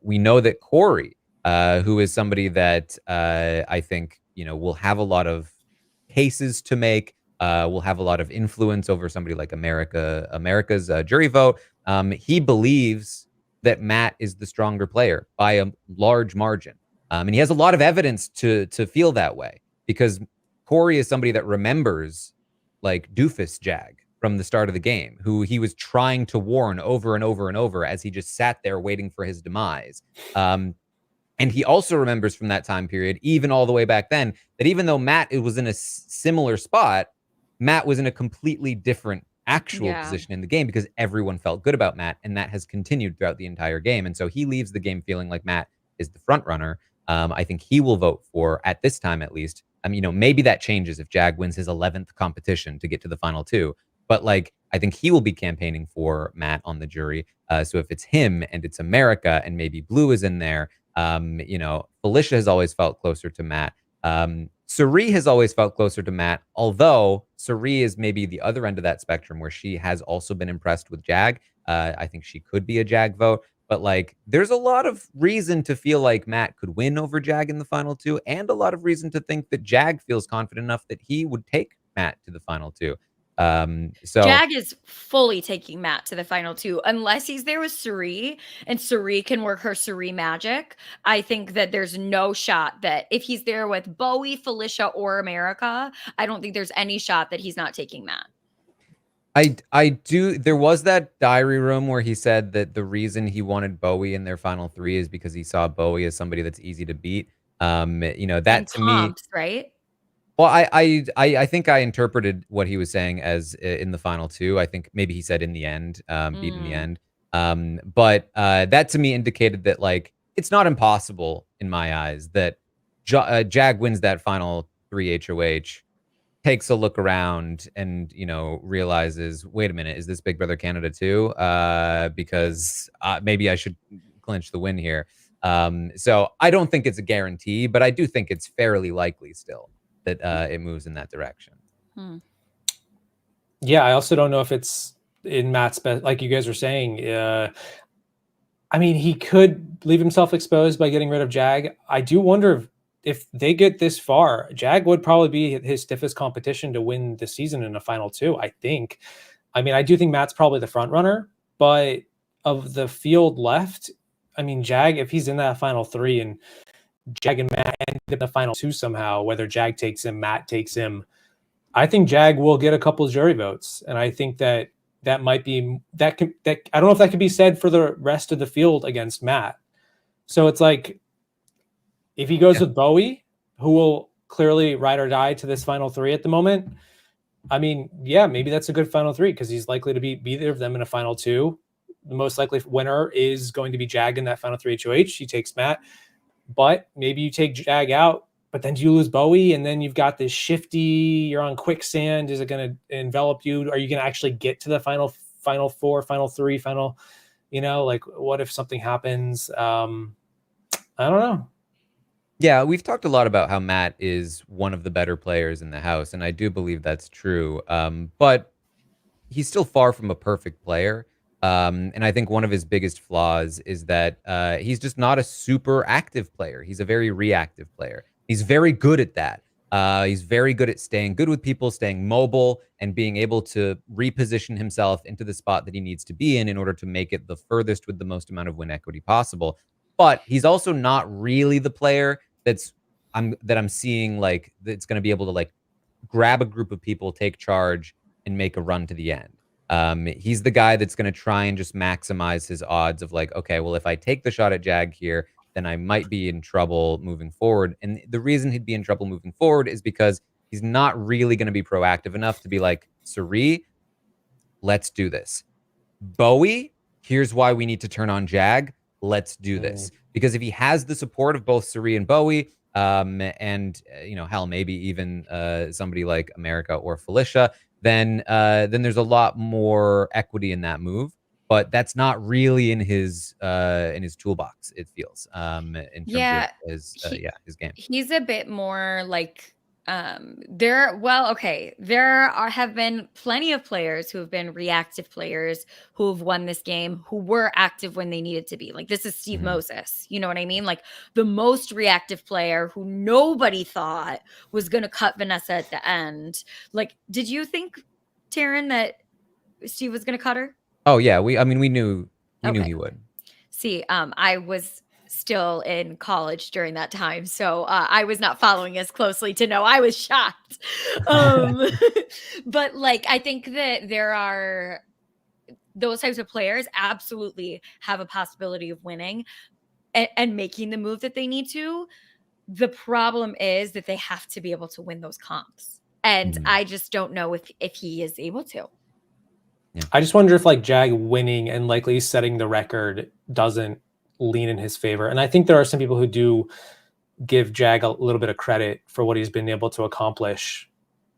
We know that Corey, who is somebody that I think, will have a lot of cases to make, will have a lot of influence over somebody like America's jury vote. He believes that Matt is the stronger player by a large margin. And he has a lot of evidence to feel that way, because Corey is somebody that remembers like doofus Jag from the start of the game, who he was trying to warn over and over and over as he just sat there waiting for his demise. And he also remembers from that time period, even all the way back then, that even though Matt was in a similar spot, Matt was in a completely different actual position in the game because everyone felt good about Matt, and that has continued throughout the entire game. And so he leaves the game feeling like Matt is the front runner. I think he will vote for, at this time at least. I mean, maybe that changes if Jag wins his 11th competition to get to the final two. But like, I think he will be campaigning for Matt on the jury. So if it's him and it's America and maybe Blue is in there, Felicia has always felt closer to Matt. Siri has always felt closer to Matt, although Siri is maybe the other end of that spectrum where she has also been impressed with Jag. I think she could be a Jag vote. But like, there's a lot of reason to feel like Matt could win over Jag in the final two, and a lot of reason to think that Jag feels confident enough that he would take Matt to the final two. So Jag is fully taking Matt to the final two, unless he's there with Siri and Siri can work her Siri magic. I think that there's no shot that if he's there with Bowie, Felicia, or America, I don't think there's any shot that he's not taking Matt. I do. There was that diary room where he said that the reason he wanted Bowie in their final three is because he saw Bowie as somebody that's easy to beat. That and to comps, me, right? well, I think I interpreted what he was saying as in the final two. I think maybe he said in the end, beat in the end. But that to me indicated that like it's not impossible in my eyes that Jag wins that final 3 HOH, takes a look around and realizes, wait a minute, is this Big Brother Canada too? Because maybe I should clinch the win here. So I don't think it's a guarantee, but I do think it's fairly likely still that it moves in that direction. Yeah, I also don't know if it's in Matt's best, like you guys were saying. I mean, he could leave himself exposed by getting rid of Jag. I do wonder if they get this far, Jag would probably be his stiffest competition to win the season in a final two, I think. I mean, I do think Matt's probably the front runner, but of the field left, I mean, Jag, if he's in that final three and Jag and Matt end up in the final two somehow, whether Jag takes him, Matt takes him, I think Jag will get a couple jury votes. And I think that might be, I don't know if that could be said for the rest of the field against Matt. So it's like, if he goes with Bowie, who will clearly ride or die to this final three at the moment, I mean, yeah, maybe that's a good final three because he's likely to be either of them in a final two. The most likely winner is going to be Jag in that final three HOH. He takes Matt, but maybe you take Jag out, but then do you lose Bowie? And then you've got this shifty, you're on quicksand. Is it going to envelop you? Are you going to actually get to the final four, final three, like what if something happens? I don't know. Yeah, we've talked a lot about how Matt is one of the better players in the house, and I do believe that's true. But he's still far from a perfect player. And I think one of his biggest flaws is that he's just not a super active player. He's a very reactive player. He's very good at that. He's very good at staying good with people, staying mobile, and being able to reposition himself into the spot that he needs to be in order to make it the furthest with the most amount of win equity possible. But he's also not really the player that I'm seeing like that's going to be able to like grab a group of people, take charge, and make a run to the end. He's the guy that's going to try and just maximize his odds of like, okay, well, if I take the shot at Jag here, then I might be in trouble moving forward. And the reason he'd be in trouble moving forward is because he's not really going to be proactive enough to be like, Siri, let's do this. Bowie, here's why we need to turn on Jag. Let's do this. Because if he has the support of both Siri and Bowie, and hell, maybe even somebody like America or Felicia, then there's a lot more equity in that move. But that's not really in his toolbox, it feels. In terms of his game. He's a bit more like there have been plenty of players who have been reactive players who have won this game who were active when they needed to be. Like this is Steve Moses, you know what I mean? Like the most reactive player who nobody thought was going to cut Vanessa at the end. Like, did you think, Taran, that Steve was going to cut her? Oh yeah, we knew he would. See, I was still in college during that time, so I was not following as closely to know. I was shocked. But like, I think that there are those types of players absolutely have a possibility of winning and making the move that they need to. The problem is that they have to be able to win those comps. And I just don't know if he is able to. Yeah. I just wonder if like Jag winning and likely setting the record doesn't lean in his favor. And I think there are some people who do give Jag a little bit of credit for what he's been able to accomplish.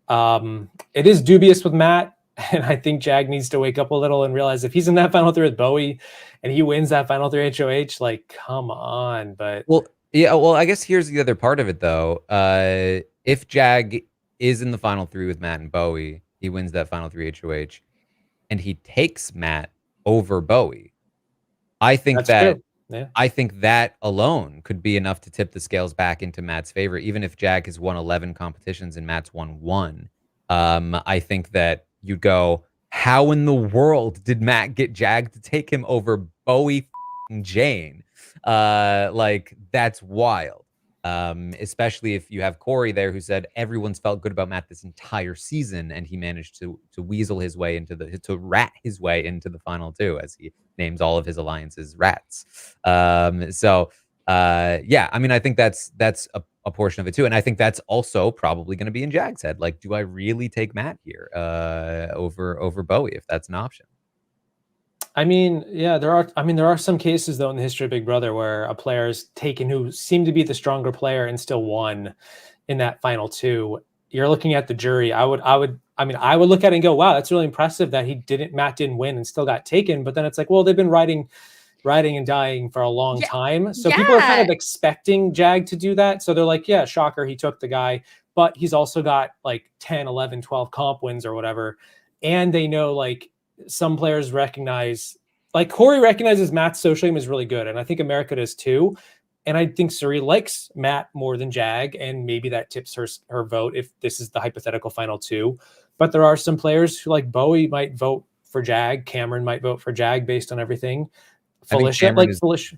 It is dubious with Matt. And I think Jag needs to wake up a little and realize if he's in that final 3 with Bowie and he wins that final 3 HOH, like, come on. But yeah, well, I guess here's the other part of it, though. If Jag is in the final 3 with Matt and Bowie, he wins that final 3 HOH, and he takes Matt over Bowie. I think I think that alone could be enough to tip the scales back into Matt's favor, even if Jag has won 11 competitions and Matt's won 1. I think that you'd go, how in the world did Matt get Jag to take him over Bowie Jane? Like, that's wild. Especially if you have Corey there who said everyone's felt good about Matt this entire season, and he managed to weasel his way to rat his way into the final 2, as he names all of his alliances rats. So yeah, I mean, I think that's a portion of it too, and I think that's also probably going to be in Jag's head. Like, do I really take Matt here over Bowie if that's an option? I mean, yeah, there are some cases though in the history of Big Brother where a player is taken who seemed to be the stronger player and still won in that final 2. You're looking at the jury. I would look at it and go, wow, that's really impressive that Matt didn't win and still got taken. But then it's like, well, they've been riding and dying for a long time. So people are kind of expecting Jag to do that. So they're like, yeah, shocker, he took the guy, but he's also got like 10, 11, 12 comp wins or whatever. And they know, like, some players recognize, like Corey recognizes Matt's social game is really good. And I think America does too. And I think Siri likes Matt more than Jag. And maybe that tips her vote if this is the hypothetical final 2. But there are some players who, like Bowie, might vote for Jag. Cameron might vote for Jag based on everything. Felicia, Felicia.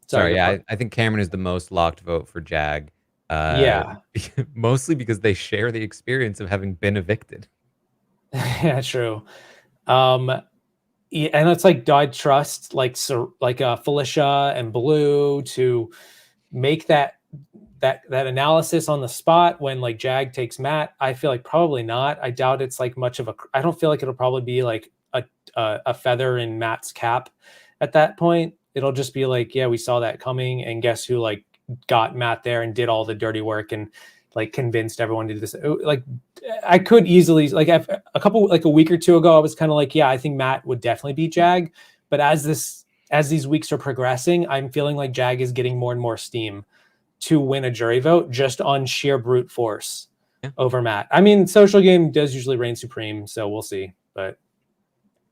Sorry, yeah, I think Cameron is the most locked vote for Jag. Yeah. Mostly because they share the experience of having been evicted. Yeah, true. And it's like, do I trust Felicia and Blue to make that analysis on the spot when like Jag takes Matt? I feel like probably not. I doubt it's like much of I don't feel like it'll probably be like a feather in Matt's cap at that point. It'll just be like, yeah, we saw that coming, and guess who like got Matt there and did all the dirty work and like convinced everyone to do this. Like, I could easily, like, a week or 2 ago, I was kind of like, yeah, I think Matt would definitely beat Jag. But as these weeks are progressing, I'm feeling like Jag is getting more and more steam to win a jury vote just on sheer brute force over Matt. I mean, social game does usually reign supreme, so we'll see. But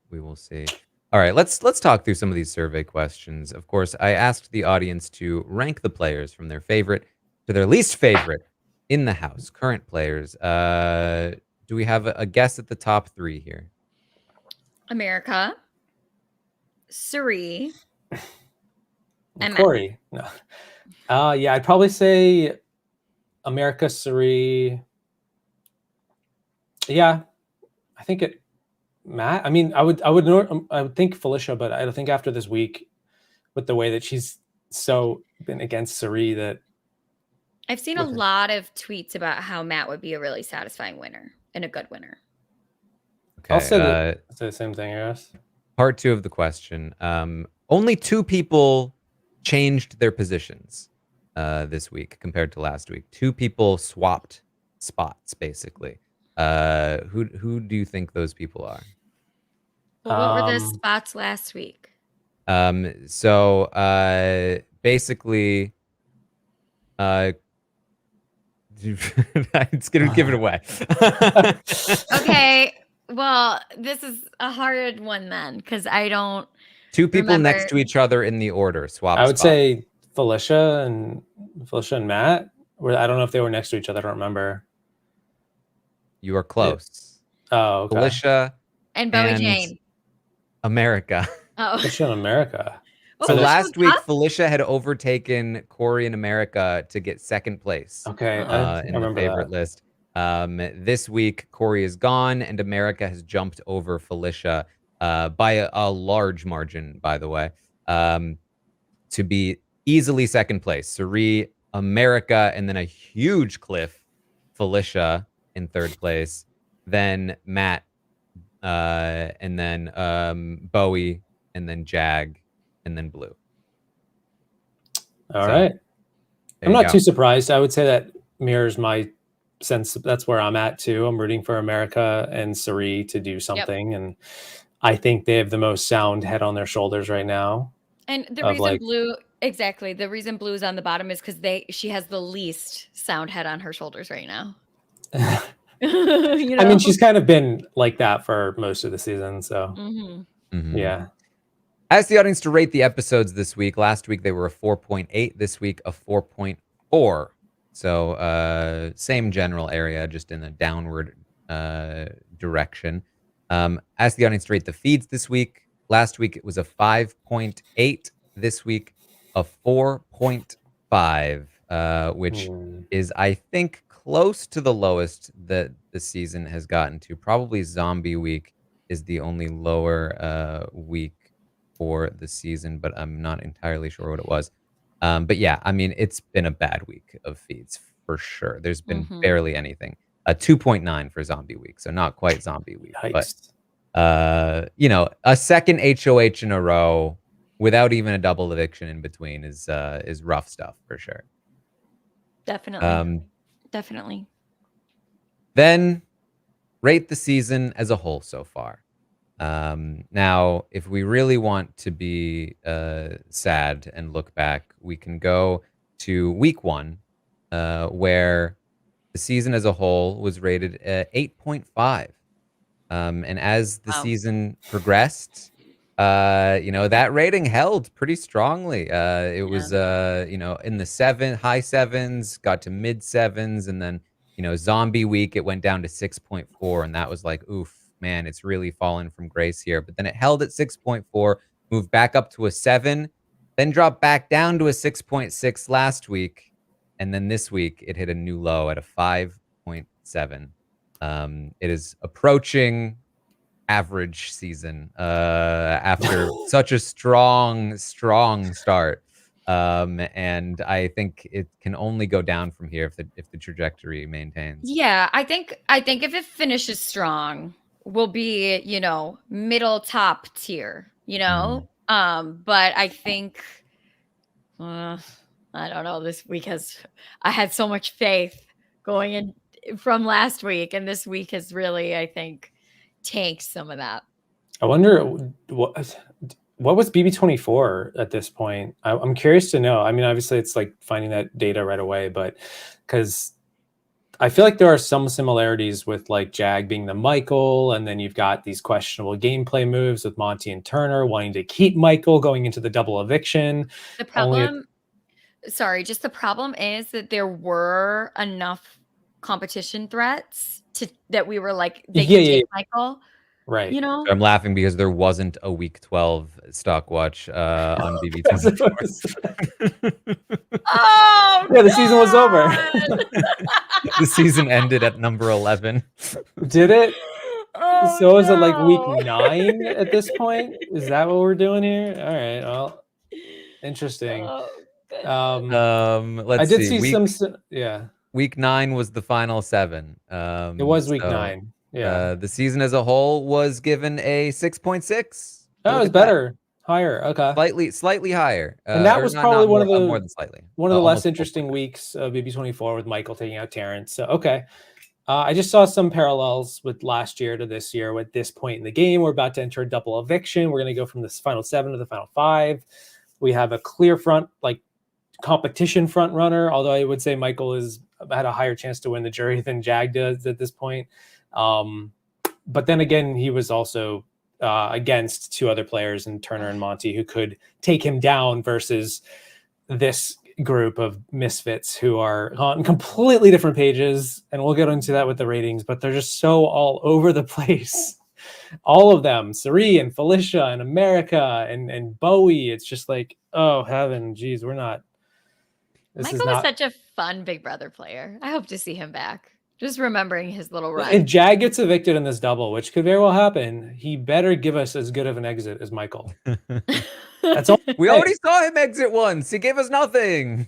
we will see. All right, let's talk through some of these survey questions. Of course, I asked the audience to rank the players from their favorite to their least favorite in the house. Current players. Do we have a guess at the top 3 here? America, Siri, and Corey. No. Yeah, I'd probably say America, Siri. Yeah, I think Matt. I mean, I would think Felicia, but I think after this week, with the way that she's so been against Siri, that I've seen a lot of tweets about how Matt would be a really satisfying winner and a good winner. Okay, I'll say the same thing, I guess. Part 2 of the question. Only 2 people changed their positions this week compared to last week. 2 people swapped spots, basically. Who do you think those people are? Well, what were the spots last week? So basically, it's gonna give it away. Okay, well, this is a hard one then, because I don't. 2 people next to each other in the order. Swap. I would say Felicia and Matt. I don't know if they were next to each other. I don't remember. You are close. Oh, okay. Felicia and Bowie Jane. America. Oh, Felicia and America. Oh, So Are there- last week, tough? Felicia had overtaken Corey and America to get second place Okay, I in the remember favorite that. list. This week, Corey is gone, and America has jumped over Felicia by a large margin, by the way, to be easily second place. Siri, America, and then a huge cliff, Felicia in third place. Then Matt, and then Bowie, and then Jag, and then Blue. All So, right. there I'm you not go. too surprised. I would say that mirrors my sense. That's where I'm at too. I'm rooting for America and Siri to do something, and I think they have the most sound head on their shoulders right now. And the Of, reason like- Blue, exactly, the reason Blue is on the bottom is because she has the least sound head on her shoulders right now. You know? I mean, she's kind of been like that for most of the season. So Mhm. Mhm. yeah. I asked the audience to rate the episodes this week. Last week they were a 4.8. This week a 4.4. So same general area, just in a downward direction. Asked the audience to rate the feeds this week. Last week it was a 5.8. This week a 4.5, which is, I think, close to the lowest that the season has gotten to. Probably Zombie Week is the only lower week for the season, but I'm not entirely sure what it was. But yeah, I mean, it's been a bad week of feeds for sure. There's been Mhm. barely anything. A 2.9 for Zombie Week, so not quite Zombie Week, Yikes. but you know, a second HOH in a row without even a double eviction in between is rough stuff for sure. Definitely. Definitely. Then rate the season as a whole so far. Now, if we really want to be sad and look back, we can go to week 1, where the season as a whole was rated 8.5. And as the Wow. season progressed, you know, that rating held pretty strongly. It was, you know, in the high sevens, got to mid sevens, and then, you know, Zombie Week, it went down to 6.4, and that was like, oof, man, it's really fallen from grace here. But then it held at 6.4, moved back up to a 7, then dropped back down to a 6.6 last week, and then this week it hit a new low at a 5.7. It is approaching average season after such a strong start. And I think it can only go down from here if the trajectory maintains. Yeah, I think if it finishes strong, we'll be, you know, middle top tier, you know? But I think I don't know, this week I had so much faith going in from last week, and this week has really, I think, tanked some of that. I wonder what was BB24 at this point. I'm curious to know. I mean, obviously it's like finding that data right away, but because I feel like there are some similarities with like Jag being the Michael, and then you've got these questionable gameplay moves with Monty and Turner wanting to keep Michael going into the double eviction. The problem, just the problem is that there were enough competition threats that we were like, they can take Michael. Right. You know? I'm laughing because there wasn't a week 12 Stockwatch on BB25. Oh, yeah, the season was over. The season ended at number 11. Did it? Oh, So is it like week 9 at this point? Is that what we're doing here? All right. Well, interesting. Let's I did see. yeah. Week 9 was the final 7. It was week 9. Yeah. The season as a whole was given a 6.6. Oh, it was better. Higher. Okay. Slightly higher. And that was probably more than slightly. One of the less interesting weeks of BB24 with Michael taking out Terrence. So, okay. I just saw some parallels with last year to this year. At this point in the game, we're about to enter a double eviction. We're going to go from this final 7 to the final 5. We have a clear competition front runner, although I would say Michael had a higher chance to win the jury than Jag does at this point. But then again, he was also against 2 other players in Turner and Monty who could take him down versus this group of misfits who are on completely different pages. And we'll get into that with the ratings, but they're just so all over the place all of them, Siri and Felicia and America and Bowie. It's just like, oh heaven, geez, we're not. Michael was such a fun Big Brother player. I hope to see him back. Just remembering his little run. If Jag gets evicted in this double, which could very well happen, he better give us as good of an exit as Michael. That's all. We already saw him exit once. He gave us nothing.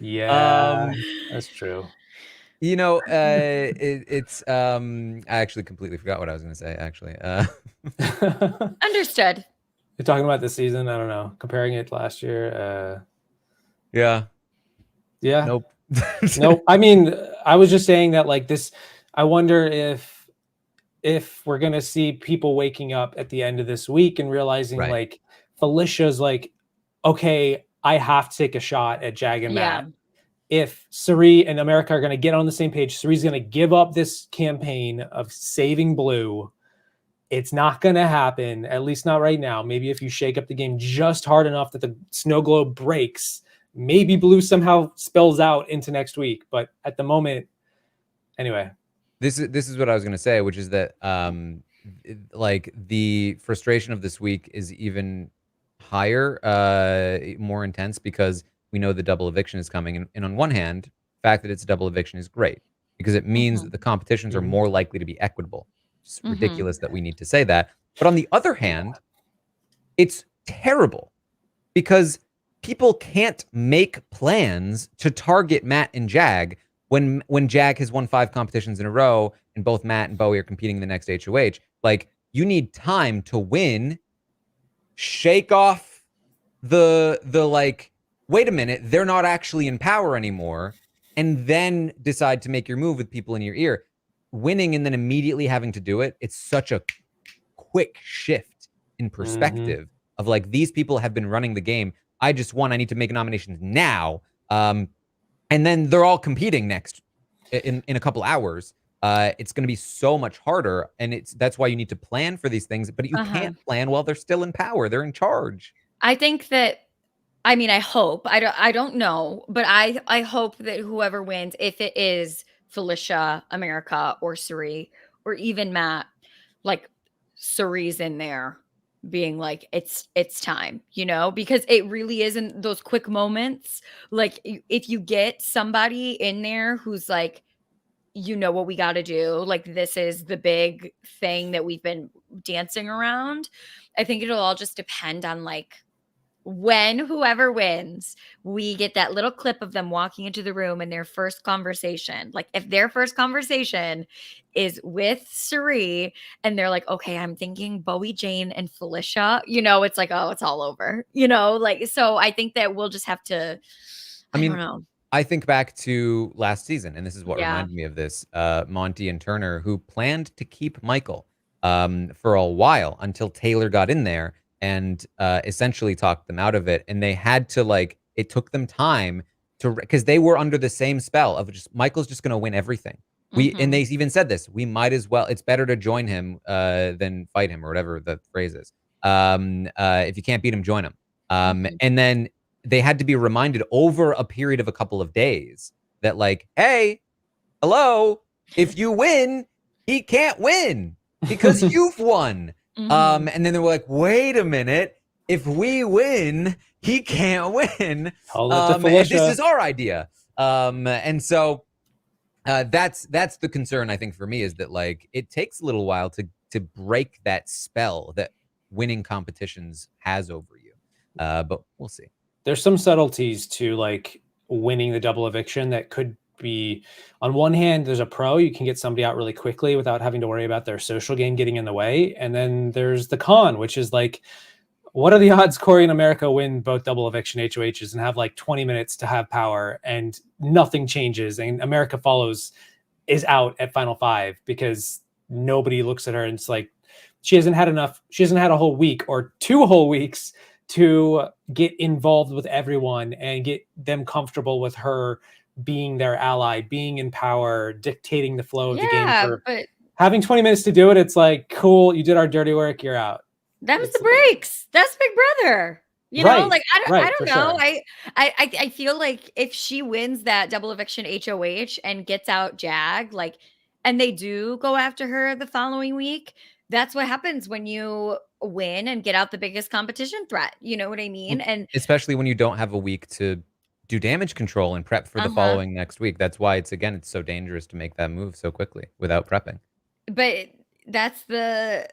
Yeah, that's true. You know, it's I actually completely forgot what I was going to say, actually. Understood. You're talking about this season? I don't know. Comparing it to last year. Yeah. Nope. Nope. I mean, I was just saying that like this, I wonder if we're going to see people waking up at the end of this week and realizing like Felicia's like, okay, I have to take a shot at Jag and Matt. If Siri and America are going to get on the same page, Siri's going to give up this campaign of saving Blue. It's not going to happen, at least not right now. Maybe if you shake up the game just hard enough that the snow globe breaks, maybe Blue somehow spills out into next week. But at the moment, anyway. This is what I was going to say, which is that like the frustration of this week is even higher, more intense, because we know the double eviction is coming. And on one hand, the fact that it's a double eviction is great because it means that the competitions are more likely to be equitable. It's ridiculous that we need to say that. But on the other hand, it's terrible because people can't make plans to target Matt and Jag when Jag has won 5 competitions in a row and both Matt and Bowie are competing in the next HOH. Like, you need time to win, shake off the like, wait a minute, they're not actually in power anymore, and then decide to make your move with people in your ear. Winning and then immediately having to do it, it's such a quick shift in perspective of like, these people have been running the game. I just won. I need to make nominations now. And then they're all competing next in a couple hours. It's going to be so much harder. And that's why you need to plan for these things, but you can't plan while they're still in power. They're in charge. I think that, I mean, I hope, I don't know, but I hope that whoever wins, if it is Felicia, America, or Siri, or even Matt, like Siri's in there being like, it's time, you know, because it really is in those quick moments. Like, if you get somebody in there who's like, you know what we got to do, like, this is the big thing that we've been dancing around. I think it'll all just depend on like, when whoever wins, we get that little clip of them walking into the room and their first conversation. Like, if their first conversation is with Siri and they're like, okay, I'm thinking Bowie Jane and Felicia, you know, it's like, oh, it's all over, you know, like, so I think that we'll just have to, I don't know. I think back to last season, and this is what reminded me of this. Monty and Turner, who planned to keep Michael for a while until Taylor got in there and essentially talked them out of it. And they had to, like, it took them time to, because they were under the same spell of just, Michael's just going to win everything. And they even said this, we might as well, it's better to join him than fight him, or whatever the phrase is. If you can't beat him, join him. And then they had to be reminded over a period of a couple of days that, like, hey, hello, if you win, he can't win because you've won. And then they were like, wait a minute, if we win, he can't win. And this is our idea. And so that's the concern, I think, for me, is that, like, it takes a little while to break that spell that winning competitions has over you. But we'll see. There's some subtleties to, like, winning the double eviction that could be, on one hand, there's a pro, you can get somebody out really quickly without having to worry about their social game getting in the way. And then there's the con, which is like, what are the odds Corey and America win both double eviction HOHs and have like 20 minutes to have power and nothing changes, and America is out at final 5 because nobody looks at her and it's like, she hasn't had a whole week or 2 whole weeks to get involved with everyone and get them comfortable with her being their ally, being in power, dictating the flow of the game. But having 20 minutes to do it, it's like, cool, you did our dirty work, you're out. That's the breaks. That's Big Brother. You know, like, I don't know. Sure. I feel like if she wins that double eviction HOH and gets out Jag, like, and they do go after her the following week, that's what happens when you win and get out the biggest competition threat. You know what I mean? And especially when you don't have a week to do damage control and prep for the following next week. That's why it's so dangerous to make that move so quickly without prepping. But that's the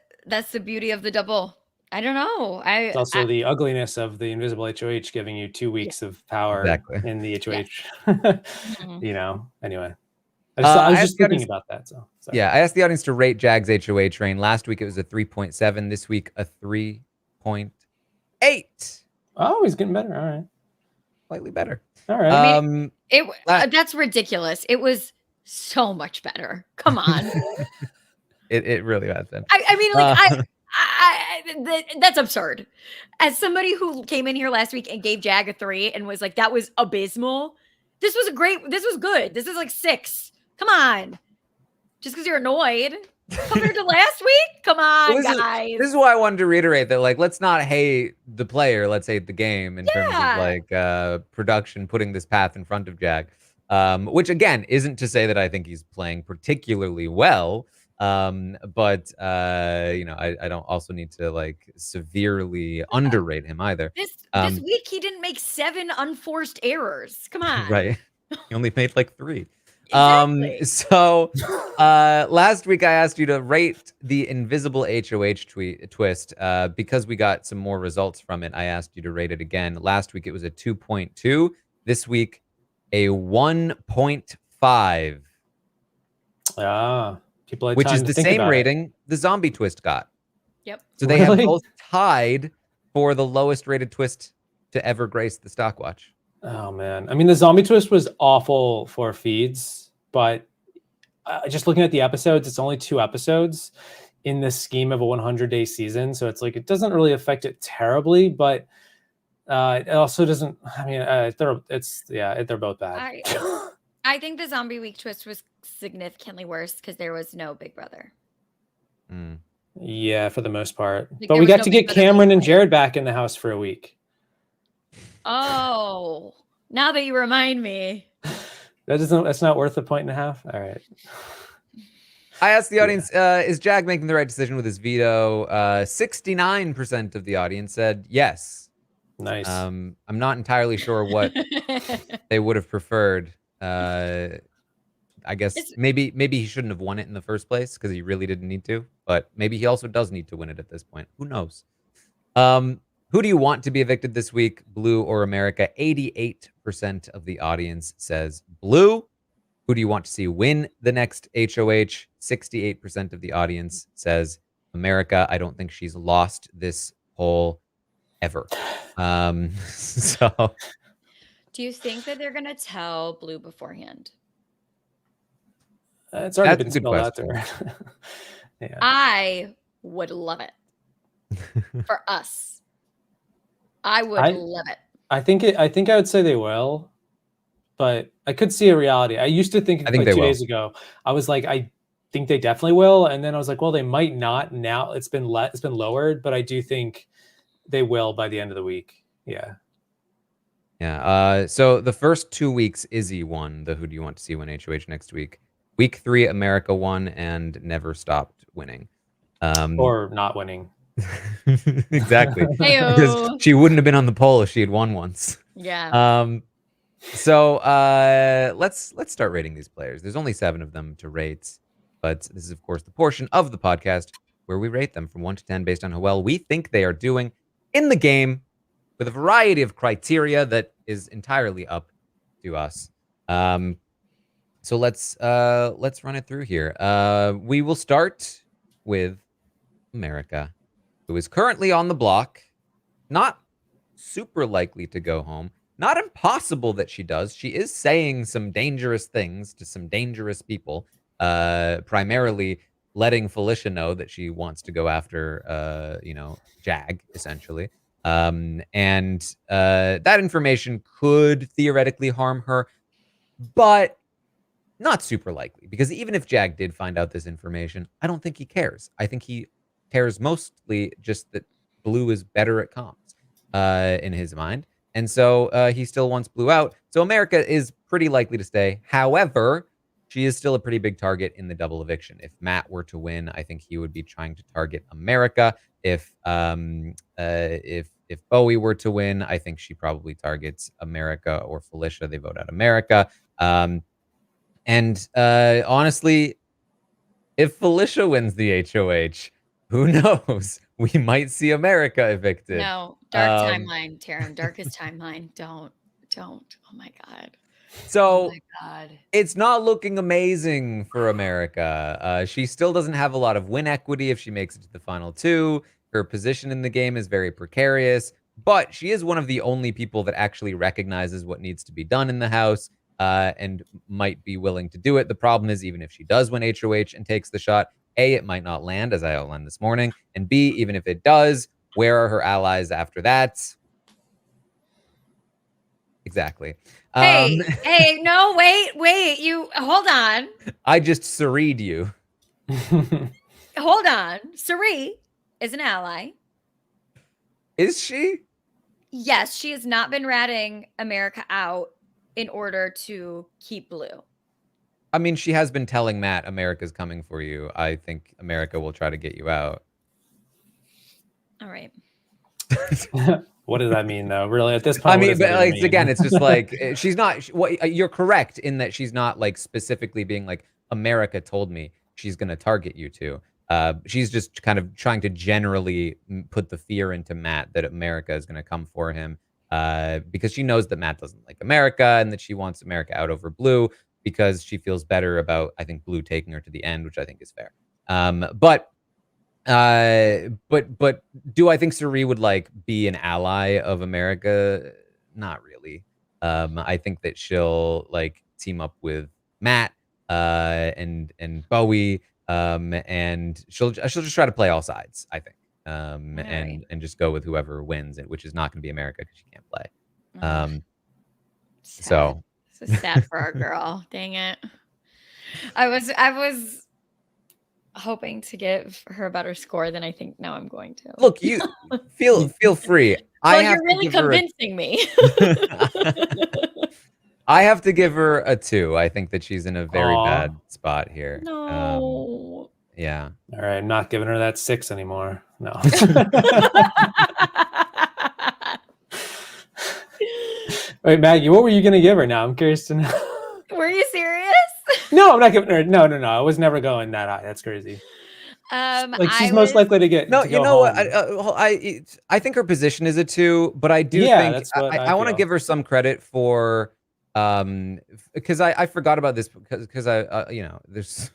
beauty of the double. I don't know. It's also the ugliness of the invisible HOH giving you 2 weeks of power in the HOH. You know, anyway. I was just thinking about that. So sorry. Yeah, I asked the audience to rate Jag's HOH train. Last week it was a 3.7. This week a 3.8. Oh, he's getting better. All right. Slightly better. All right. I mean, that's ridiculous. It was so much better. Come on. It really has been. I mean, like, that's absurd. As somebody who came in here last week and gave Jag a 3 and was like, that was abysmal. This was good. This is like 6. Come on. Just because you're annoyed compared to last week? Come on, guys. This is why I wanted to reiterate that, like, let's not hate the player. Let's hate the game in terms of, like, production putting this path in front of Jag. Which, again, isn't to say that I think he's playing particularly well. But you know, I don't also need to, like, severely underrate him either. This week he didn't make 7 unforced errors. Come on. Right. He only made like 3. Exactly. So last week I asked you to rate the invisible HOH twist because we got some more results from it. I asked you to rate it again. Last week it was a 2.2. This week a 1.5. Which is the same rating the zombie twist got. Yep. So they have both tied for the lowest rated twist to ever grace the Stockwatch. Oh man, I mean the zombie twist was awful for feeds, but just looking at the episodes, it's only 2 episodes in the scheme of a 100-day season, so it's like it doesn't really affect it terribly, but it also doesn't. I mean, they're both bad. I think the zombie week twist was significantly worse because there was no Big Brother. Yeah, for the most part. But we got to get Cameron and Jared back in the house for a week. Oh, now that you remind me. That's not worth $1.5. All right. I asked the audience, is Jag making the right decision with his veto? 69% of the audience said yes. Nice. I'm not entirely sure what they would have preferred. I guess maybe he shouldn't have won it in the first place because he really didn't need to, but maybe he also does need to win it at this point. Who knows? Who do you want to be evicted this week, Blue or America? 88% of the audience says Blue. Who do you want to see win the next HOH? 68% of the audience says America. I don't think she's lost this poll ever. So do you think that they're going to tell Blue beforehand? It's already been spelled out there. Yeah. I would love it for us. I would love it. I think I would say they will, but I could see a reality. I used to think like 2 days ago, I was like, I think they definitely will, and then I was like, well, they might not. Now it's been lowered, but I do think they will by the end of the week. Yeah. Yeah. So the first 2 weeks, Izzy won the Who Do You Want to See Win HOH next week. Week 3, America won and never stopped winning. Or not winning. Exactly. Because she wouldn't have been on the poll if she had won once. Yeah. So let's start rating these players. There's only 7 of them to rate, but this is of course the portion of the podcast where we rate them from 1 to 10 based on how well we think they are doing in the game, with a variety of criteria that is entirely up to us. So let's run it through here. We will start with America, who is currently on the block, not super likely to go home. Not impossible that she does. She is saying some dangerous things to some dangerous people, primarily letting Felicia know that she wants to go after, Jag, essentially. And that information could theoretically harm her, but not super likely, because even if Jag did find out this information, I don't think he cares. I think he cares mostly just that Blue is better at comms in his mind. And so he still wants Blue out. So America is pretty likely to stay. However, she is still a pretty big target in the double eviction. If Matt were to win, I think he would be trying to target America. If Bowie were to win, I think she probably targets America or Felicia. They vote out America. Honestly, if Felicia wins the HOH, who knows? We might see America evicted. No, dark timeline, Taran. Darkest timeline. Don't. Oh my God. So oh my God. It's not looking amazing for America. She still doesn't have a lot of win equity if she makes it to the final two. Her position in the game is very precarious, but she is one of the only people that actually recognizes what needs to be done in the House and might be willing to do it. The problem is, even if she does win HOH and takes the shot, A, it might not land, as I outlined this morning, and B, even if it does, where are her allies after that? Exactly. Hey, no, wait, you hold on. I just Siri'd you. Hold on. Siri is an ally. Is she? Yes, she has not been ratting America out in order to keep blue. I mean, she has been telling Matt, America's coming for you. I think America will try to get you out. All right. What does that mean, though? Really, at this point, I mean, but like, again, it's just like she's not. You're correct in that she's not like specifically being like America told me she's going to target you two. She's just kind of trying to generally put the fear into Matt that America is going to come for him because she knows that Matt doesn't like America and that she wants America out over blue because she feels better about, I think, blue taking her to the end, which I think is fair. But do I think Siri would like be an ally of America? Not really. I think that she'll like team up with Matt and Bowie and she'll just try to play all sides, I think. And just go with whoever wins, which is not going to be America because she can't play. So sad for our girl. Dang it. I was hoping to give her a better score than I think now I'm going to. Look, you feel free. Well, you're really convincing me. I have to give her a 2. I think that she's in a very bad spot here. No. Yeah. All right, I'm not giving her that 6 anymore. No. Wait, Maggie, what were you going to give her now? I'm curious to know. Were you serious? No, I'm not giving her. No. I was never going that high. That's crazy. Like she's most likely to get. No, to you know what? I think her position is a 2, but I do think I want to give her some credit for because I forgot about this because I you know it's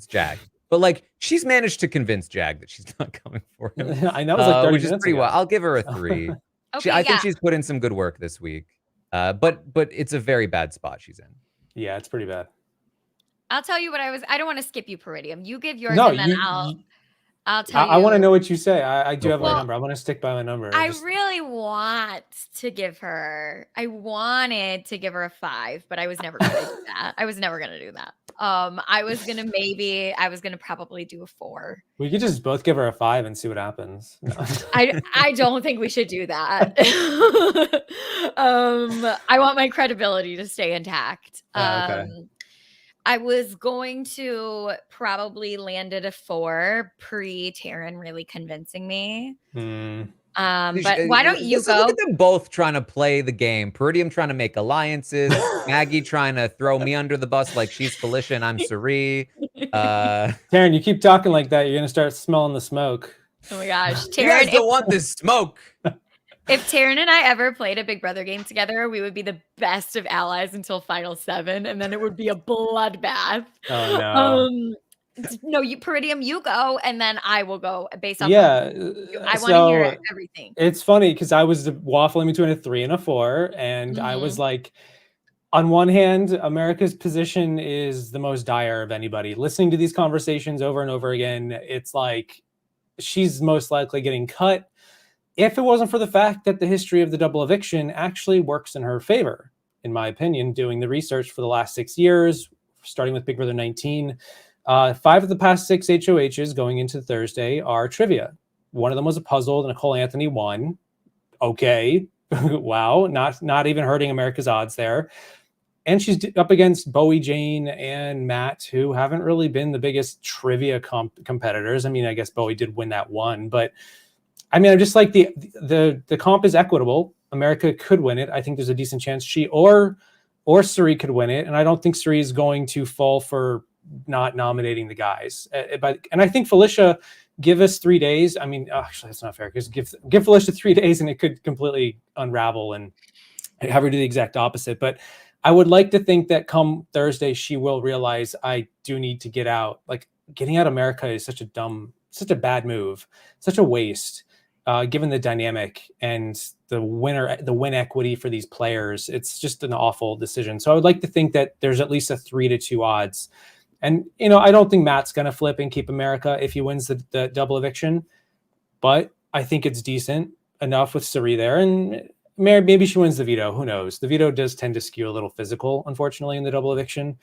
Jag, but like she's managed to convince Jag that she's not coming for him. I know, it was like 30 which is minutes pretty ago. well. I'll give her a 3. Okay, I think she's put in some good work this week, but it's a very bad spot she's in. Yeah, it's pretty bad. I'll tell you what I don't want to skip you, Peridiam. You give yours and then I'll tell you. I want to know what you say. I do have my Well, number. I'm going to stick by my number. I really want to give her. I wanted to give her a 5, but I was never going to do that. I was going to probably do a 4. We could just both give her a 5 and see what happens. No. I don't think we should do that. I want my credibility to stay intact. Okay. I was going to probably land at a 4 pre-Taran really convincing me. But why don't you go? Look at them both trying to play the game. Peridiam trying to make alliances. Maggie trying to throw me under the bus like she's Felicia and I'm Siri. Taran, you keep talking like that, you're going to start smelling the smoke. Oh my gosh. You guys don't want this smoke. If Taran and I ever played a Big Brother game together, we would be the best of allies until Final 7, and then it would be a bloodbath. Oh no! No, Peridiam, you go, and then I will go based on. Yeah, I want to hear everything. It's funny because I was waffling between a 3 and a 4, and I was like, on one hand, America's position is the most dire of anybody. Listening to these conversations over and over again, it's like she's most likely getting cut. If it wasn't for the fact that the history of the double eviction actually works in her favor, in my opinion, doing the research for the last 6 years, starting with Big Brother 19, 5 of the past 6 HOHs going into Thursday are trivia. One of them was a puzzle. Nicole Anthony won. Okay. Wow. Not even hurting America's odds there. And she's up against Bowie Jane and Matt, who haven't really been the biggest trivia competitors. I mean, I guess Bowie did win that one, but I mean, I'm just like the comp is equitable. America could win it. I think there's a decent chance she or Siri could win it, and I don't think Siri is going to fall for not nominating the guys. And I think Felicia, give us 3 days. I mean, actually, that's not fair because give Felicia 3 days and it could completely unravel and have her do the exact opposite. But I would like to think that come Thursday, she will realize I do need to get out. Like, getting out of America is such a bad move, such a waste, given the dynamic and the win equity for these players. It's just an awful decision. So I would like to think that there's at least a 3-2 odds. And, you know, I don't think Matt's going to flip and keep America if he wins the double eviction, but I think it's decent enough with Siri there. And maybe she wins the veto. Who knows? The veto does tend to skew a little physical, unfortunately, in the double eviction.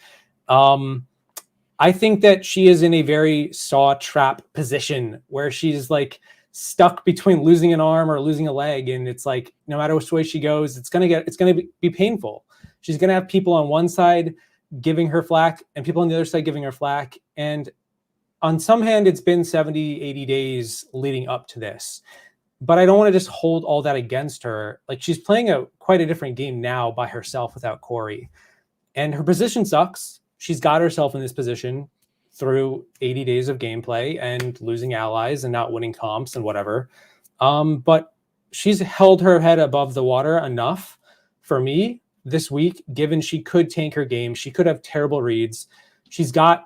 I think that she is in a very saw trap position where she's like stuck between losing an arm or losing a leg. And it's like, no matter which way she goes, it's going to be painful. She's going to have people on one side giving her flack and people on the other side giving her flack. And on some hand, it's been 70, 80 days leading up to this. But I don't want to just hold all that against her. Like, she's playing quite a different game now by herself without Corey. And her position sucks. She's got herself in this position through 80 days of gameplay and losing allies and not winning comps and whatever. But she's held her head above the water enough for me this week, given she could tank her game. She could have terrible reads. She's got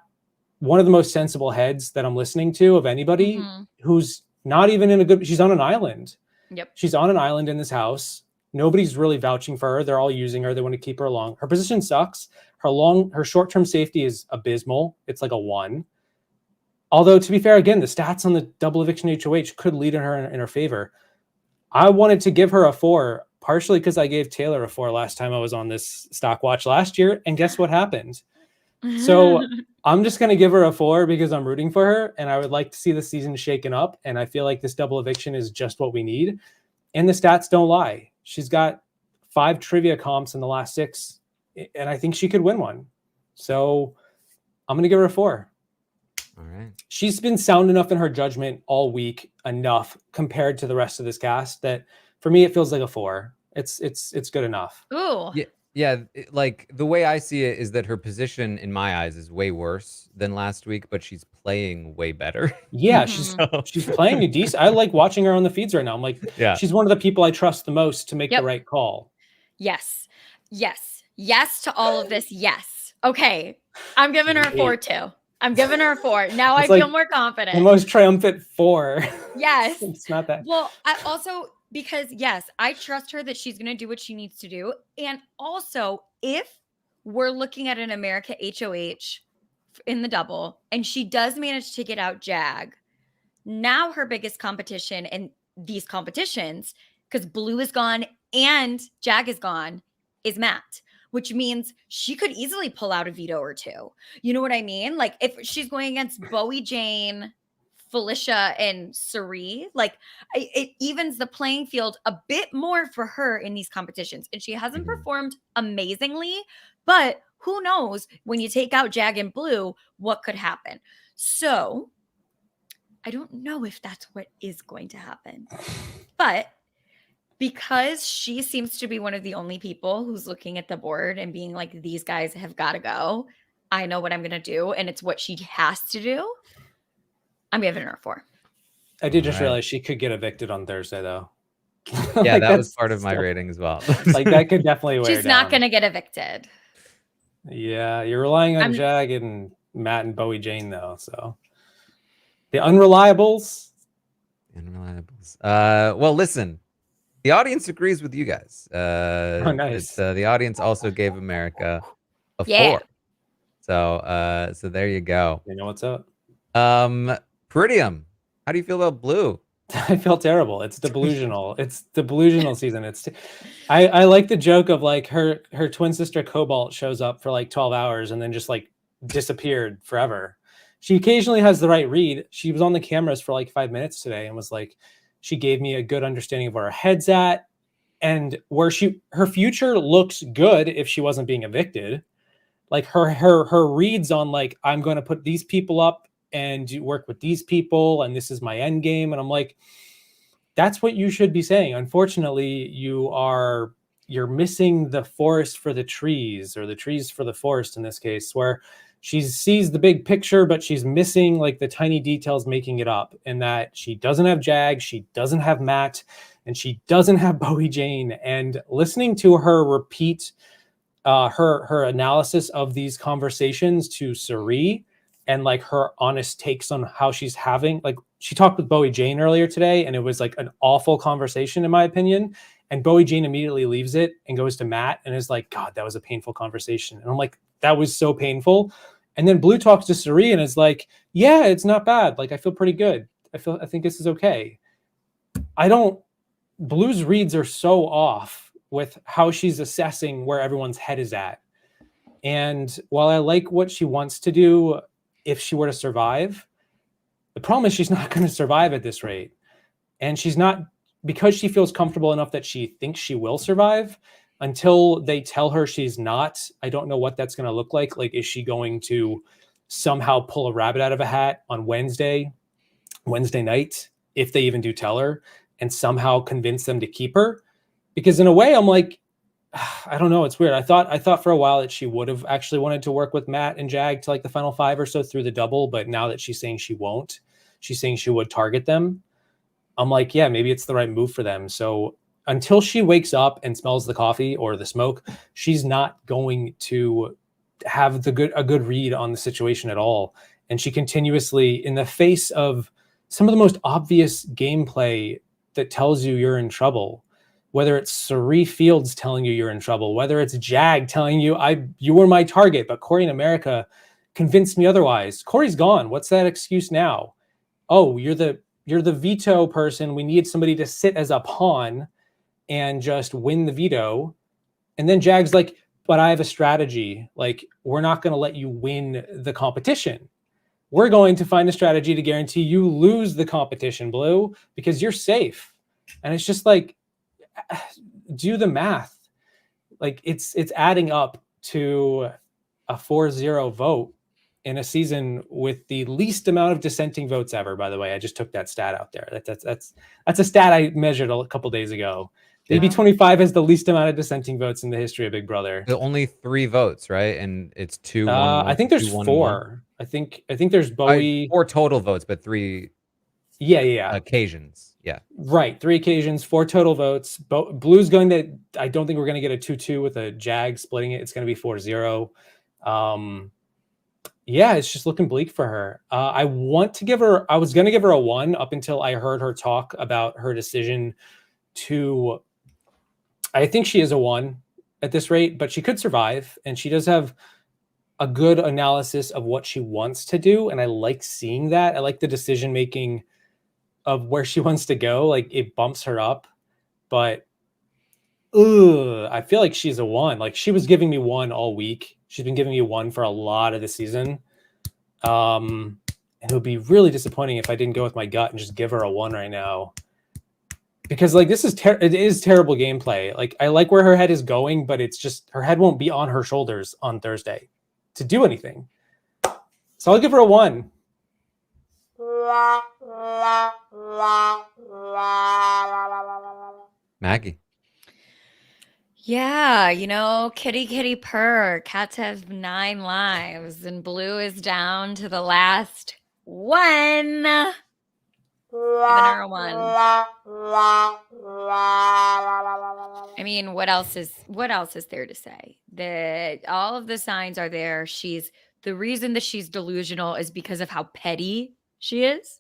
one of the most sensible heads that I'm listening to of anybody who's not even in a good, she's on an island. Yep. She's on an island in this house. Nobody's really vouching for her. They're all using her. They want to keep her along. Her position sucks. Her short-term safety is abysmal. It's like a 1. Although, to be fair, again, the stats on the double eviction HOH could lead in her favor. I wanted to give her a 4, partially because I gave Taylor a 4 last time I was on this Stockwatch last year. And guess what happened? So I'm just going to give her a 4 because I'm rooting for her. And I would like to see the season shaken up. And I feel like this double eviction is just what we need. And the stats don't lie. She's got 5 trivia comps in the last 6. And I think she could win one. So I'm going to give her a 4. All right. She's been sound enough in her judgment all week, enough compared to the rest of this cast, that for me, it feels like a 4. It's good enough. Ooh. Yeah. Like, the way I see it is that her position in my eyes is way worse than last week, but she's playing way better. Yeah, she's playing a decent. I like watching her on the feeds right now. I'm like, yeah, she's one of the people I trust the most to make the right call. Yes to all of this. Yes. Okay, I'm giving her a 4 too. I'm giving her a 4. Now I feel more confident. The most triumphant 4. Yes. It's not that. Well, I also, because yes, I trust her that she's going to do what she needs to do. And also, if we're looking at an America HOH in the double and she does manage to get out Jag, now her biggest competition in these competitions, because Blue is gone and Jag is gone, is Matt, which means she could easily pull out a veto or 2. You know what I mean? Like, if she's going against Bowie Jane, Felicia, and Siri, like, it evens the playing field a bit more for her in these competitions. And she hasn't performed amazingly, but who knows, when you take out Jag and Blue, what could happen? So I don't know if that's what is going to happen, but because she seems to be one of the only people who's looking at the board and being like, these guys have got to go, I know what I'm going to do, and it's what she has to do, I'm giving her a 4. I did just realize she could get evicted on Thursday, though. Yeah, like, that was part of my rating as well. Like, that could definitely wear She's not going to get evicted. Yeah, you're relying on Jag and Matt and Bowie Jane, though. So the unreliables. Well, listen. The audience agrees with you guys. Oh, nice. The audience also gave America a 4. So there you go. You know what's up? Peridiam, how do you feel about Blue? I feel terrible. It's delusional. It's delusional season. I like the joke of like her twin sister Cobalt shows up for like 12 hours and then just like disappeared forever. She occasionally has the right read. She was on the cameras for like 5 minutes today and was like, she gave me a good understanding of where her head's at. and where her future looks good if she wasn't being evicted. Like her reads on like, I'm going to put these people up and work with these people, and this is my end game. And I'm like, that's what you should be saying. Unfortunately, you're missing the forest for the trees, or the trees for the forest in this case, where she sees the big picture, but she's missing like the tiny details making it up. And that she doesn't have Jag, she doesn't have Matt, and she doesn't have Bowie Jane. And listening to her repeat her analysis of these conversations to Siri, and like her honest takes on how she's having, like she talked with Bowie Jane earlier today, and it was like an awful conversation in my opinion. And Bowie Jane immediately leaves it and goes to Matt and is like, God, that was a painful conversation. And I'm like, that was so painful. And then Blue talks to Siri and is like, yeah, it's not bad. Like, I feel pretty good. I think this is okay. Blue's reads are so off with how she's assessing where everyone's head is at. And while I like what she wants to do if she were to survive, the problem is she's not going to survive at this rate. And she's not, because she feels comfortable enough that she thinks she will survive, until they tell her she's not. I don't know what that's going to look like. Like, is she going to somehow pull a rabbit out of a hat on Wednesday night, if they even do tell her, and somehow convince them to keep her? Because in a way, I'm like, I don't know. It's weird. I thought for a while that she would have actually wanted to work with Matt and Jag to like the final 5 or so through the double. But now that she's saying she won't, she's saying she would target them. I'm like, yeah, maybe it's the right move for them. So until she wakes up and smells the coffee or the smoke, she's not going to have a good read on the situation at all. And she continuously, in the face of some of the most obvious gameplay that tells you you're in trouble, whether it's Sari Fields telling you you're in trouble, whether it's Jag telling you you were my target, but Corey in America convinced me otherwise. Corey's gone. What's that excuse now? Oh, you're the veto person. We need somebody to sit as a pawn and just win the veto. And then Jag's like, but I have a strategy. Like, we're not going to let you win the competition. We're going to find a strategy to guarantee you lose the competition, Blue, because you're safe. And it's just like, do the math. Like, it's adding up to a 4-0 vote in a season with the least amount of dissenting votes ever. By the way, I just took that stat out there. That's a stat I measured a couple days ago. BB25 has the least amount of dissenting votes in the history of Big Brother. Only 3 votes, right? And it's 2. I think there's 4. I think there's Bowie. 4 total votes, but 3. Yeah. Occasions. Yeah. Right. 3 occasions, 4 total votes. Blue's going to. I don't think we're going to get a 2-2 with a Jag splitting it. It's going to be 4-0. Yeah, it's just looking bleak for her. I was going to give her a 1 up until I heard her talk about her decision to. I think she is a 1 at this rate, but she could survive, and she does have a good analysis of what she wants to do, and I like seeing that. I like the decision making of where she wants to go. Like, it bumps her up, but I feel like she's a 1. Like, she was giving me 1 all week. She's been giving me 1 for a lot of the season. And it would be really disappointing if I didn't go with my gut and just give her a 1 right now. Because like, it is terrible gameplay. Like, I like where her head is going, but it's just, her head won't be on her shoulders on Thursday to do anything. So I'll give her a 1. Maggie. Yeah, kitty purr. Cats have 9 lives, and Blue is down to the last 1. Giving her a 1. I mean, what else is there to say? All of the signs are there. The reason that she's delusional is because of how petty she is.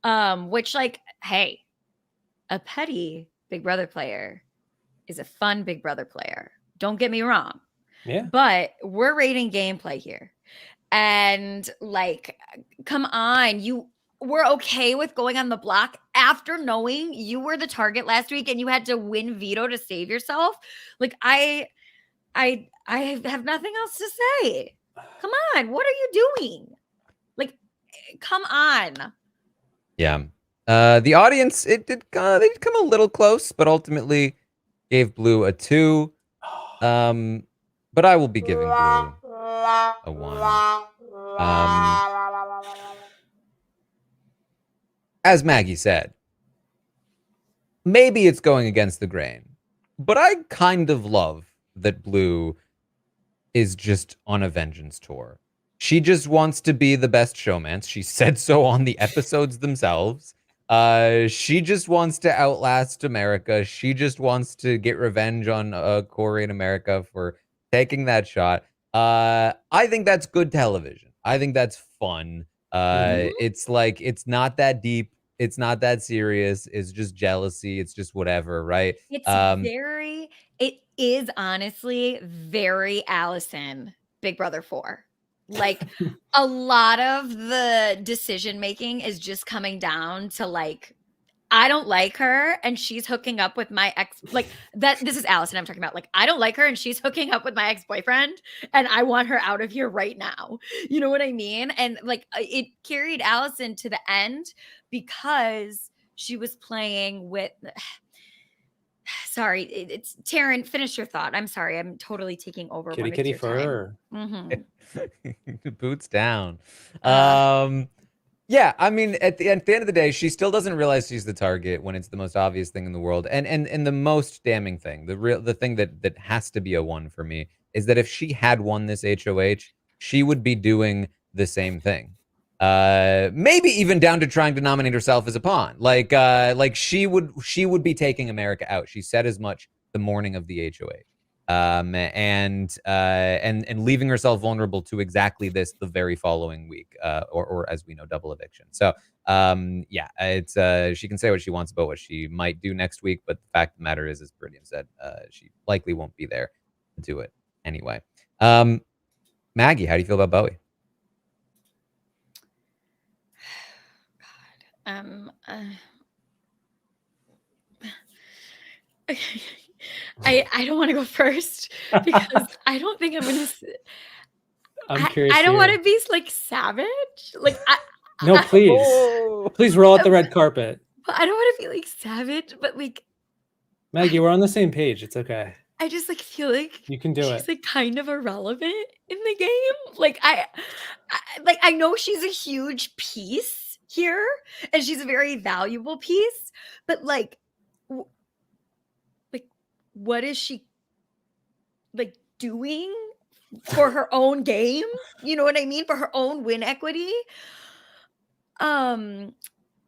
Which, like, hey, a petty Big Brother player is a fun Big Brother player. Don't get me wrong. Yeah. But we're rating gameplay here. And like, come on, we're okay with going on the block after knowing you were the target last week and you had to win veto to save yourself. Like, I have nothing else to say. Come on, what are you doing? Like, come on. Yeah. The audience, they did come a little close, but ultimately gave blue a 2. But I will be giving blue a 1. As Maggie said, maybe it's going against the grain, but I kind of love that blue is just on a vengeance tour. She just wants to be the best showman. She said so on the episodes themselves. She just wants to outlast America. She just wants to get revenge on Corey and America for taking that shot. I think that's good television. I think that's fun. It's like, it's not that deep. It's not that serious. It's just jealousy. It's just whatever, right? It's it is honestly very Allison, Big Brother 4. Like, a lot of the decision making is just coming down to like, I don't like her and she's hooking up with my ex. Like, that, this is Allison I'm talking about. Like, I don't like her and she's hooking up with my ex-boyfriend and I want her out of here right now. You know what I mean? And like, it carried Allison to the end because she was playing with sorry, it's Taran, finish your thought. I'm sorry, I'm totally taking over. Kitty kitty fur. Boots down. Yeah, I mean, at the end of the day, she still doesn't realize she's the target when it's the most obvious thing in the world. And the most damning thing, the thing that has to be a 1 for me is that if she had won this HOH, she would be doing the same thing. Maybe even down to trying to nominate herself as a pawn. Like she would be taking America out. She said as much the morning of the HOH. And leaving herself vulnerable to exactly this the very following week, or as we know, double eviction. So yeah, it's she can say what she wants about what she might do next week, but the fact of the matter is, as Peridiam said, she likely won't be there to do it anyway. Maggie, how do you feel about Bowie? I don't want to go first because I don't think I'm gonna. I'm curious. I don't want to be like savage. Like, no, please, please roll out the red carpet. I don't want to be like savage, but like, Maggie, we're on the same page. It's okay. I just like feel like you can do it. She's like kind of irrelevant in the game. Like I know she's a huge piece here, and she's a very valuable piece, but like what is she like doing for her own game? You know what I mean? For her own win equity.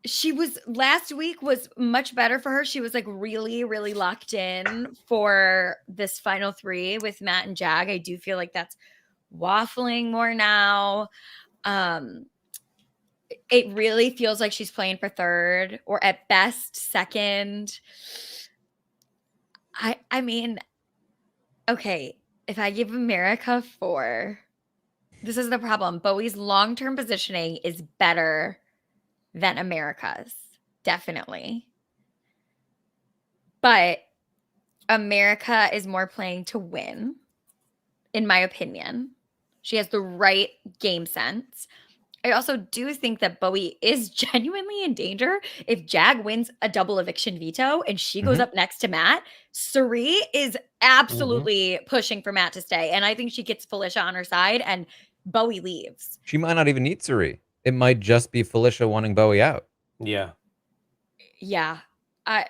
She was last week was much better for her. She was like really, really locked in for this final 3 with Matt and Jag. I do feel like that's waffling more now. It really feels like she's playing for 3rd or at best 2nd. I mean, okay, if I give America 4, this is the problem. Bowie's long-term positioning is better than America's, definitely. But America is more playing to win, in my opinion. She has the right game sense. I also do think that Bowie is genuinely in danger if Jag wins a double eviction veto and she goes up next to Matt. Siri is absolutely pushing for Matt to stay. And I think she gets Felicia on her side and Bowie leaves. She might not even need Siri. It might just be Felicia wanting Bowie out. Yeah. Yeah. I'm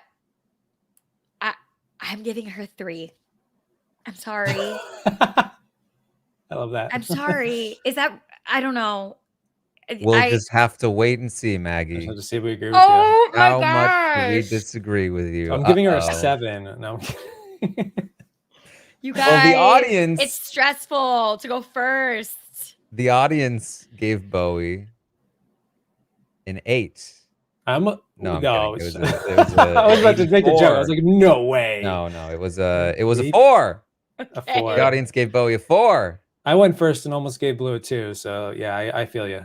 giving her 3. I'm sorry. I love that. I'm sorry. Is that, I don't know. We'll just have to wait and see, Maggie. Just have to see if we agree with you. How much do we disagree with you? I'm giving her a 7. No. You guys, well, the audience, it's stressful to go first. The audience gave Bowie an 8. No. I was about to make a joke. I was like, no way. No, it was a 4. Okay. A 4. The audience gave Bowie a 4. I went first and almost gave Blue a 2. So yeah, I feel you.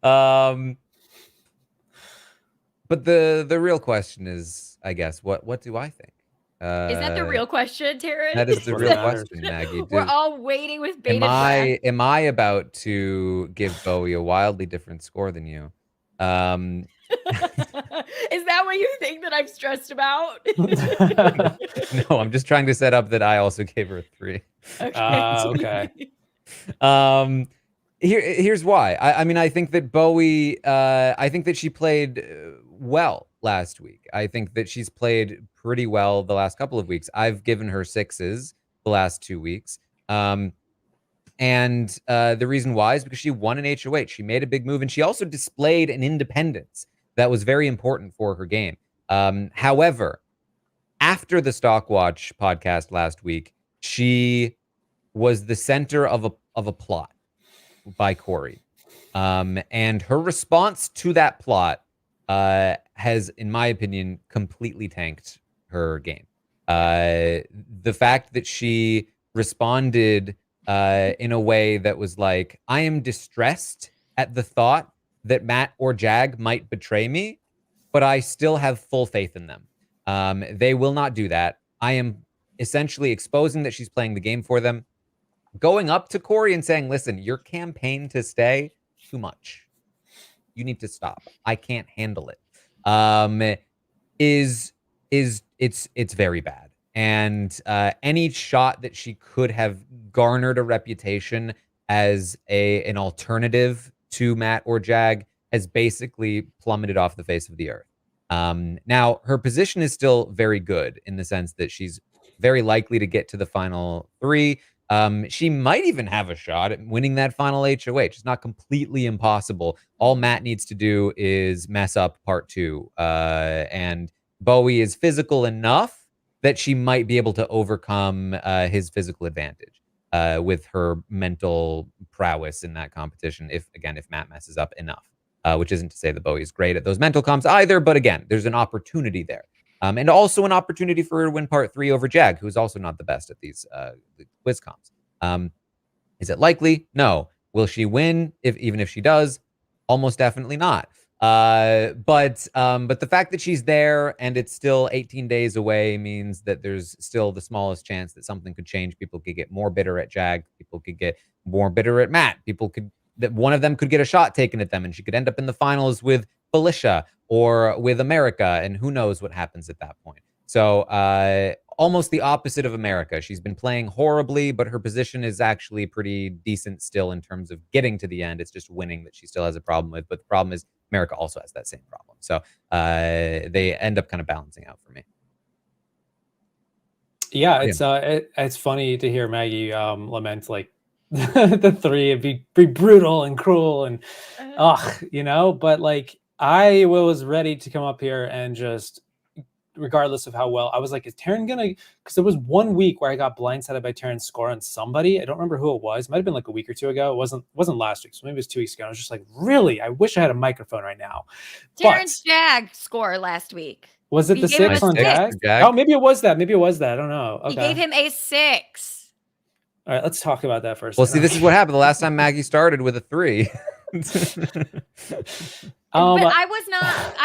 But the real question is, I guess, what do I think? Is that the real question, Taran? That is the real question, Maggie. We're all waiting with bated breath. Am I about to give Bowie a wildly different score than you? Is that what you think that I'm stressed about? No, I'm just trying to set up that I also gave her a 3. Okay. Here's why. I mean, I think that Bowie, I think that she played well last week. I think that she's played pretty well the last couple of weeks. I've given her 6s the last 2 weeks. And the reason why is because she won an HOH. She made a big move, and she also displayed an independence that was very important for her game. However, after the Stockwatch podcast last week, she was the center of a plot by Corey. And her response to that plot has, in my opinion, completely tanked her game. The fact that she responded in a way that was like, I am distressed at the thought that Matt or Jag might betray me, but I still have full faith in them. They will not do that. I am essentially exposing that she's playing the game for them, going up to Corey and saying, listen, your campaign to stay, too much. You need to stop. I can't handle it. It's very bad. And any shot that she could have garnered a reputation as an alternative to Matt or Jag has basically plummeted off the face of the earth. Now, her position is still very good in the sense that she's very likely to get to the final 3. She might even have a shot at winning that final HOH. It's not completely impossible. All Matt needs to do is mess up part 2. And Bowie is physical enough that she might be able to overcome his physical advantage with her mental prowess in that competition. If Matt messes up enough, which isn't to say that Bowie is great at those mental comps either. But again, there's an opportunity there. And also an opportunity for her to win part 3 over Jag, who is also not the best at these quiz comps. Is it likely? No. Will she win? Even if she does, almost definitely not. But the fact that she's there and it's still 18 days away means that there's still the smallest chance that something could change. People could get more bitter at Jag. People could get more bitter at Matt. That one of them could get a shot taken at them, and she could end up in the finals with Felicia or with America, and who knows what happens at that point. So almost the opposite of America. She's been playing horribly, but her position is actually pretty decent still in terms of getting to the end. It's just winning that she still has a problem with. But the problem is America also has that same problem. So they end up kind of balancing out for me. Yeah, it's funny to hear Maggie lament like the 3 would be brutal and cruel and but like I was ready to come up here and just, regardless of how well, I was like, is Taran gonna, because there was 1 week where I got blindsided by Taran's score on somebody. I don't remember who it was. Might have been like a week or 2 ago. It wasn't last week, so maybe it was 2 weeks ago. I was just like, really? I wish I had a microphone right now. Taran's Jag score last week. Was it the 6 on Jag? Oh, maybe it was that. I don't know. Okay. He gave him a 6. All right, let's talk about that first. Well, see, this is what happened the last time Maggie started with a 3. But I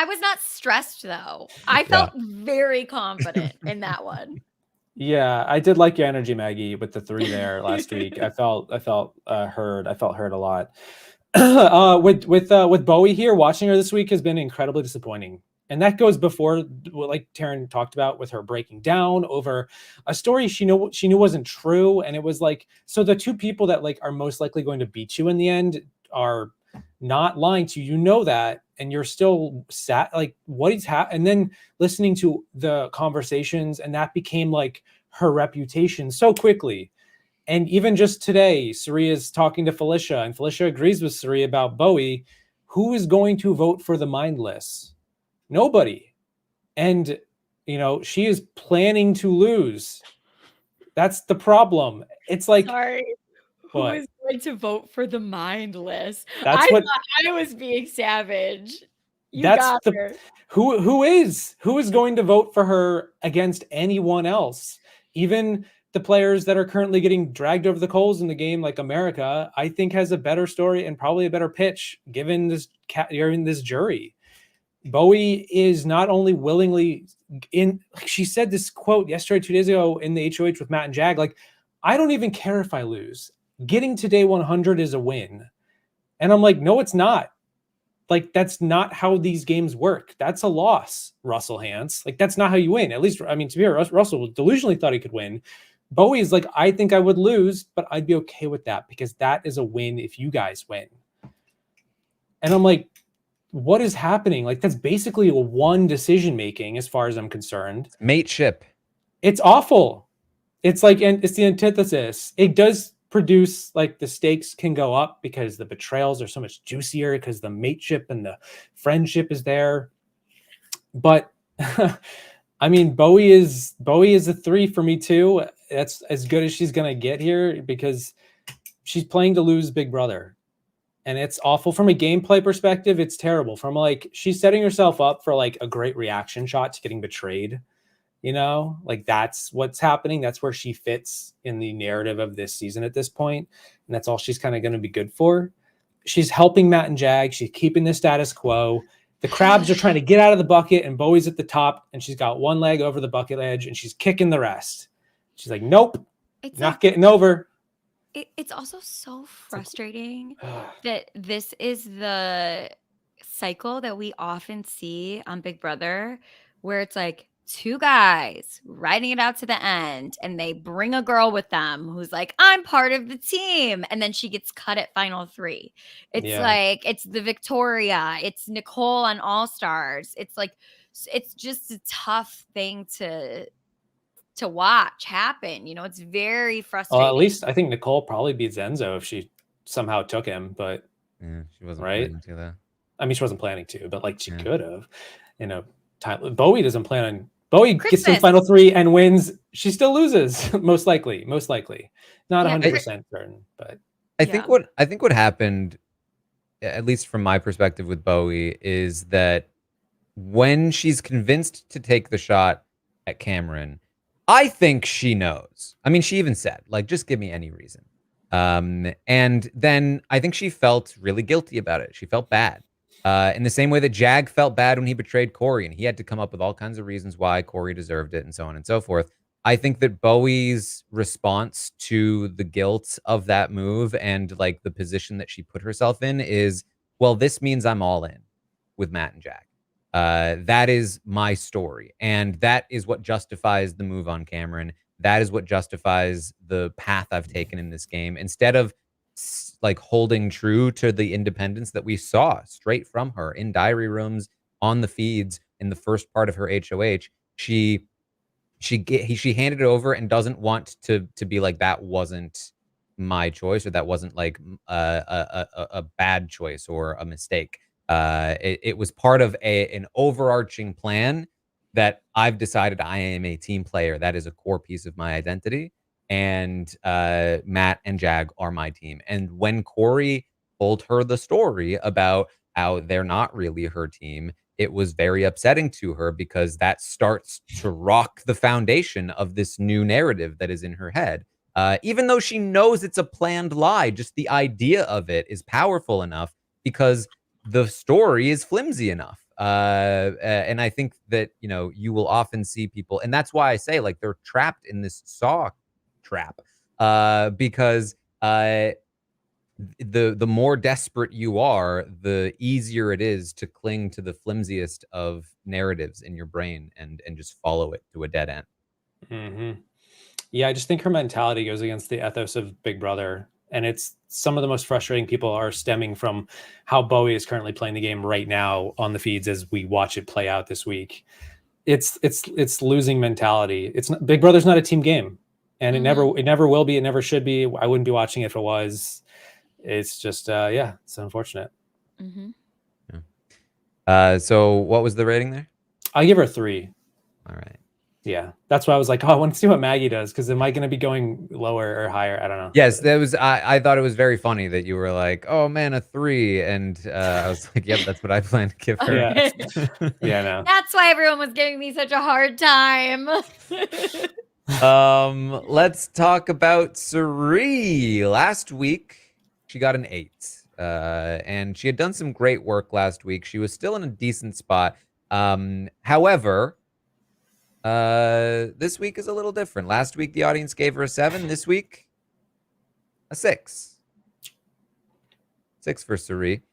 was not stressed though. I felt very confident in that one. Yeah, I did like your energy, Maggie, with the 3 there last week. I felt heard. I felt heard a lot. With Bowie here, watching her this week has been incredibly disappointing. And that goes before, like Taran talked about, with her breaking down over a story she knew wasn't true. And it was like, so the 2 people that like are most likely going to beat you in the end are not lying to you. You know that, and you're still like, what is happening? And then listening to the conversations, and that became like her reputation so quickly. And even just today, Siri is talking to Felicia, and Felicia agrees with Siri about Bowie. Who is going to vote for the mindless? Nobody. And, she is planning to lose. That's the problem. It's like, sorry, who is going to vote for the mindless? That's thought I was being savage. Who is going to vote for her against anyone else? Even the players that are currently getting dragged over the coals in the game, like America, I think has a better story and probably a better pitch given this jury. Bowie is not only willingly she said this quote yesterday, 2 days ago in the HOH with Matt and Jag, like, I don't even care if I lose. Getting to day 100 is a win. And I'm like, no, it's not. Like, that's not how these games work. That's a loss, Russell Hantz. Like, that's not how you win. At least, I mean, to be fair, Russell delusionally thought he could win. Bowie is like, I think I would lose, but I'd be okay with that because that is a win if you guys win. And I'm like, what is happening? Like, that's basically a one decision making as far as I'm concerned. Mateship. It's awful. It's like, and it's the antithesis. It does produce, like, the stakes can go up because the betrayals are so much juicier because the mateship and the friendship is there. But I mean, Bowie is a 3 for me too. That's as good as she's gonna get here because she's playing to lose Big Brother. And it's awful from a gameplay perspective. It's terrible. From, like, she's setting herself up for, like, a great reaction shot to getting betrayed. You know, like, that's what's happening. That's where she fits in the narrative of this season at this point. And that's all she's kind of going to be good for. She's helping Matt and Jag. She's keeping the status quo. The crabs are trying to get out of the bucket and Bowie's at the top and she's got one leg over the bucket edge and she's kicking the rest. She's like, nope, It's not like, getting over. it's also so frustrating that this is the cycle that we often see on Big Brother, where it's like two guys riding it out to the end and they bring a girl with them who's like, I'm part of the team, and then she gets cut at final 3. It's Yeah. like, it's the Victoria, it's Nicole on All Stars. It's like, it's just a tough thing to watch happen. You know, it's very frustrating. Well, at least I think Nicole probably beats Enzo if she somehow took him, but Yeah, she wasn't right? planning to, though. I mean, she wasn't planning to, but, like, she Yeah. could have. You know, Bowie doesn't plan on. Bowie gets to the Christmas. final 3 and wins. She still loses, most likely. Not Yeah, 100% certain, but I think what happened, at least from my perspective with Bowie, is that when she's convinced to take the shot at Cameron, I think she knows. I mean, she even said, like, just give me any reason. And then I think she felt really guilty about it. She felt bad. In the same way that Jag felt bad when he betrayed Corey, and he had to come up with all kinds of reasons why Corey deserved it and so on and so forth. I think that Bowie's response to the guilt of that move and, like, the position that she put herself in is, well, this means I'm all in with Matt and Jag. That is my story. And that is what justifies the move on Cameron. That is what justifies the path I've taken in this game. Instead of, like, holding true to the independence that we saw straight from her in diary rooms, on the feeds, in the first part of her HOH, she handed it over and doesn't want to be like, that wasn't my choice, or that wasn't, like, a bad choice or a mistake. It was part of an overarching plan that I've decided I am a team player. That is a core piece of my identity. And Matt and Jag are my team. And when Corey told her the story about how they're not really her team, it was very upsetting to her because that starts to rock the foundation of this new narrative that is in her head. Even though she knows it's a planned lie, just the idea of it is powerful enough because the story is flimsy enough. And I think that, you know, you will often see people, and that's why I say, like, they're trapped in this Saw trap, because the more desperate you are, the easier it is to cling to the flimsiest of narratives in your brain and just follow it to a dead end. Mm-hmm. Yeah, I just think her mentality goes against the ethos of Big Brother. And it's some of the most frustrating people are stemming from how Bowie is currently playing the game right now on the feeds as we watch it play out this week. It's losing mentality. It's not, Big Brother's not a team game, and it never will be. It never should be. I wouldn't be watching it if it was. It's just it's unfortunate. Mm-hmm. Yeah. So what was the rating there? I give her a 3. All right. Yeah, that's why I was like, oh, I want to see what Maggie does, because am I going to be going lower or higher? I don't know. Yes, that was. I thought it was very funny that you were like, "Oh man, a 3," and I was like, "Yep, that's what I plan to give her." Yeah, yeah, no. That's why everyone was giving me such a hard time. Let's talk about Siri. Last week, she got an 8, and she had done some great work last week. She was still in a decent spot. However, this week is a little different. Last week, the audience gave her a 7. This week, a 6. 6 for Siri.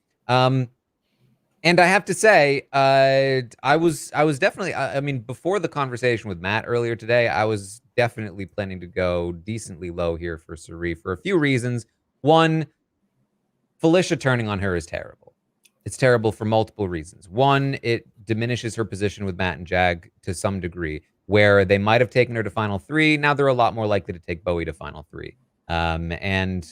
And I have to say, I was definitely, I mean, before the conversation with Matt earlier today, I was definitely planning to go decently low here for Suri for a few reasons. One, Felicia turning on her is terrible. It's terrible for multiple reasons. One, it diminishes her position with Matt and Jag to some degree, where they might have taken her to Final 3. Now they're a lot more likely to take Bowie to Final 3. And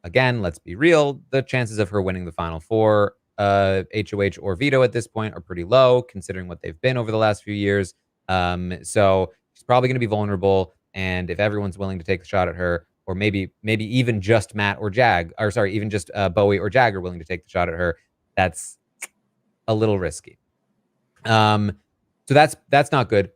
again, let's be real, the chances of her winning the Final 4, HOH or Veto at this point, are pretty low, considering what they've been over the last few years. So she's probably going to be vulnerable. And if everyone's willing to take the shot at her, or maybe even just Matt or Jag, or sorry, even just Bowie or Jag are willing to take the shot at her, that's a little risky. So that's not good.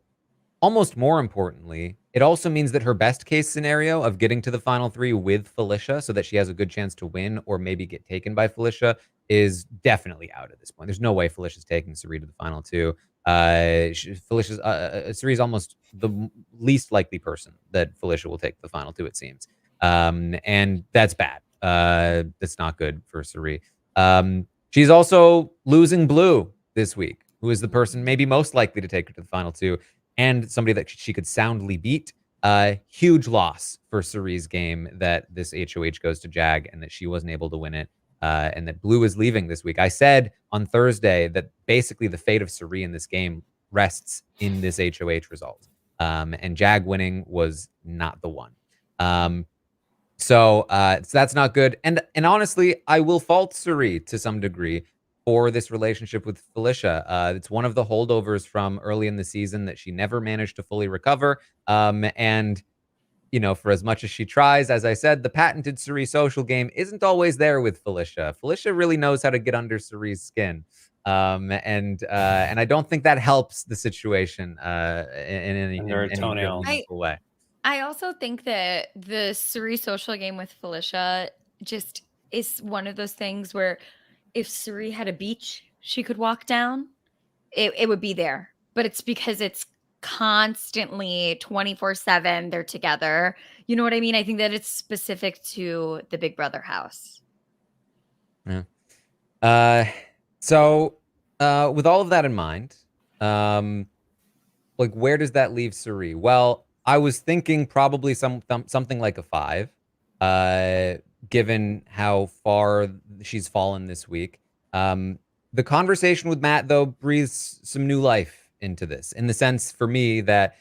Almost more importantly, it also means that her best case scenario of getting to the Final 3 with Felicia so that she has a good chance to win or maybe get taken by Felicia is definitely out at this point. There's no way Felicia's taking Suri to the Final 2. Suri's almost the least likely person that Felicia will take the Final 2, it seems. And that's bad. That's not good for Suri. She's also losing Blue this week, who is the person maybe most likely to take her to the Final 2, and somebody that she could soundly beat. Huge loss for Suri's game that this HOH goes to Jag and that she wasn't able to win it, and that Blue is leaving this week. I said on Thursday that basically the fate of Suri in this game rests in this HOH result, and Jag winning was not the one. So that's not good. And honestly, I will fault Suri to some degree for this relationship with Felicia. It's one of the holdovers from early in the season that she never managed to fully recover. And, you know, for as much as she tries, as I said, the patented Suri social game isn't always there with Felicia. Felicia really knows how to get under Suri's skin. And I don't think that helps the situation in any meaningful way. I also think that the Suri social game with Felicia just is one of those things where if Suri had a beach she could walk down, it would be there. But it's because it's constantly 24/7 they're together. You know what I mean? I think that it's specific to the Big Brother house. Yeah. So with all of that in mind, like, where does that leave Suri? Well, I was thinking probably something like a 5, given how far she's fallen this week. The conversation with Matt, though, breathes some new life into this, in the sense for me that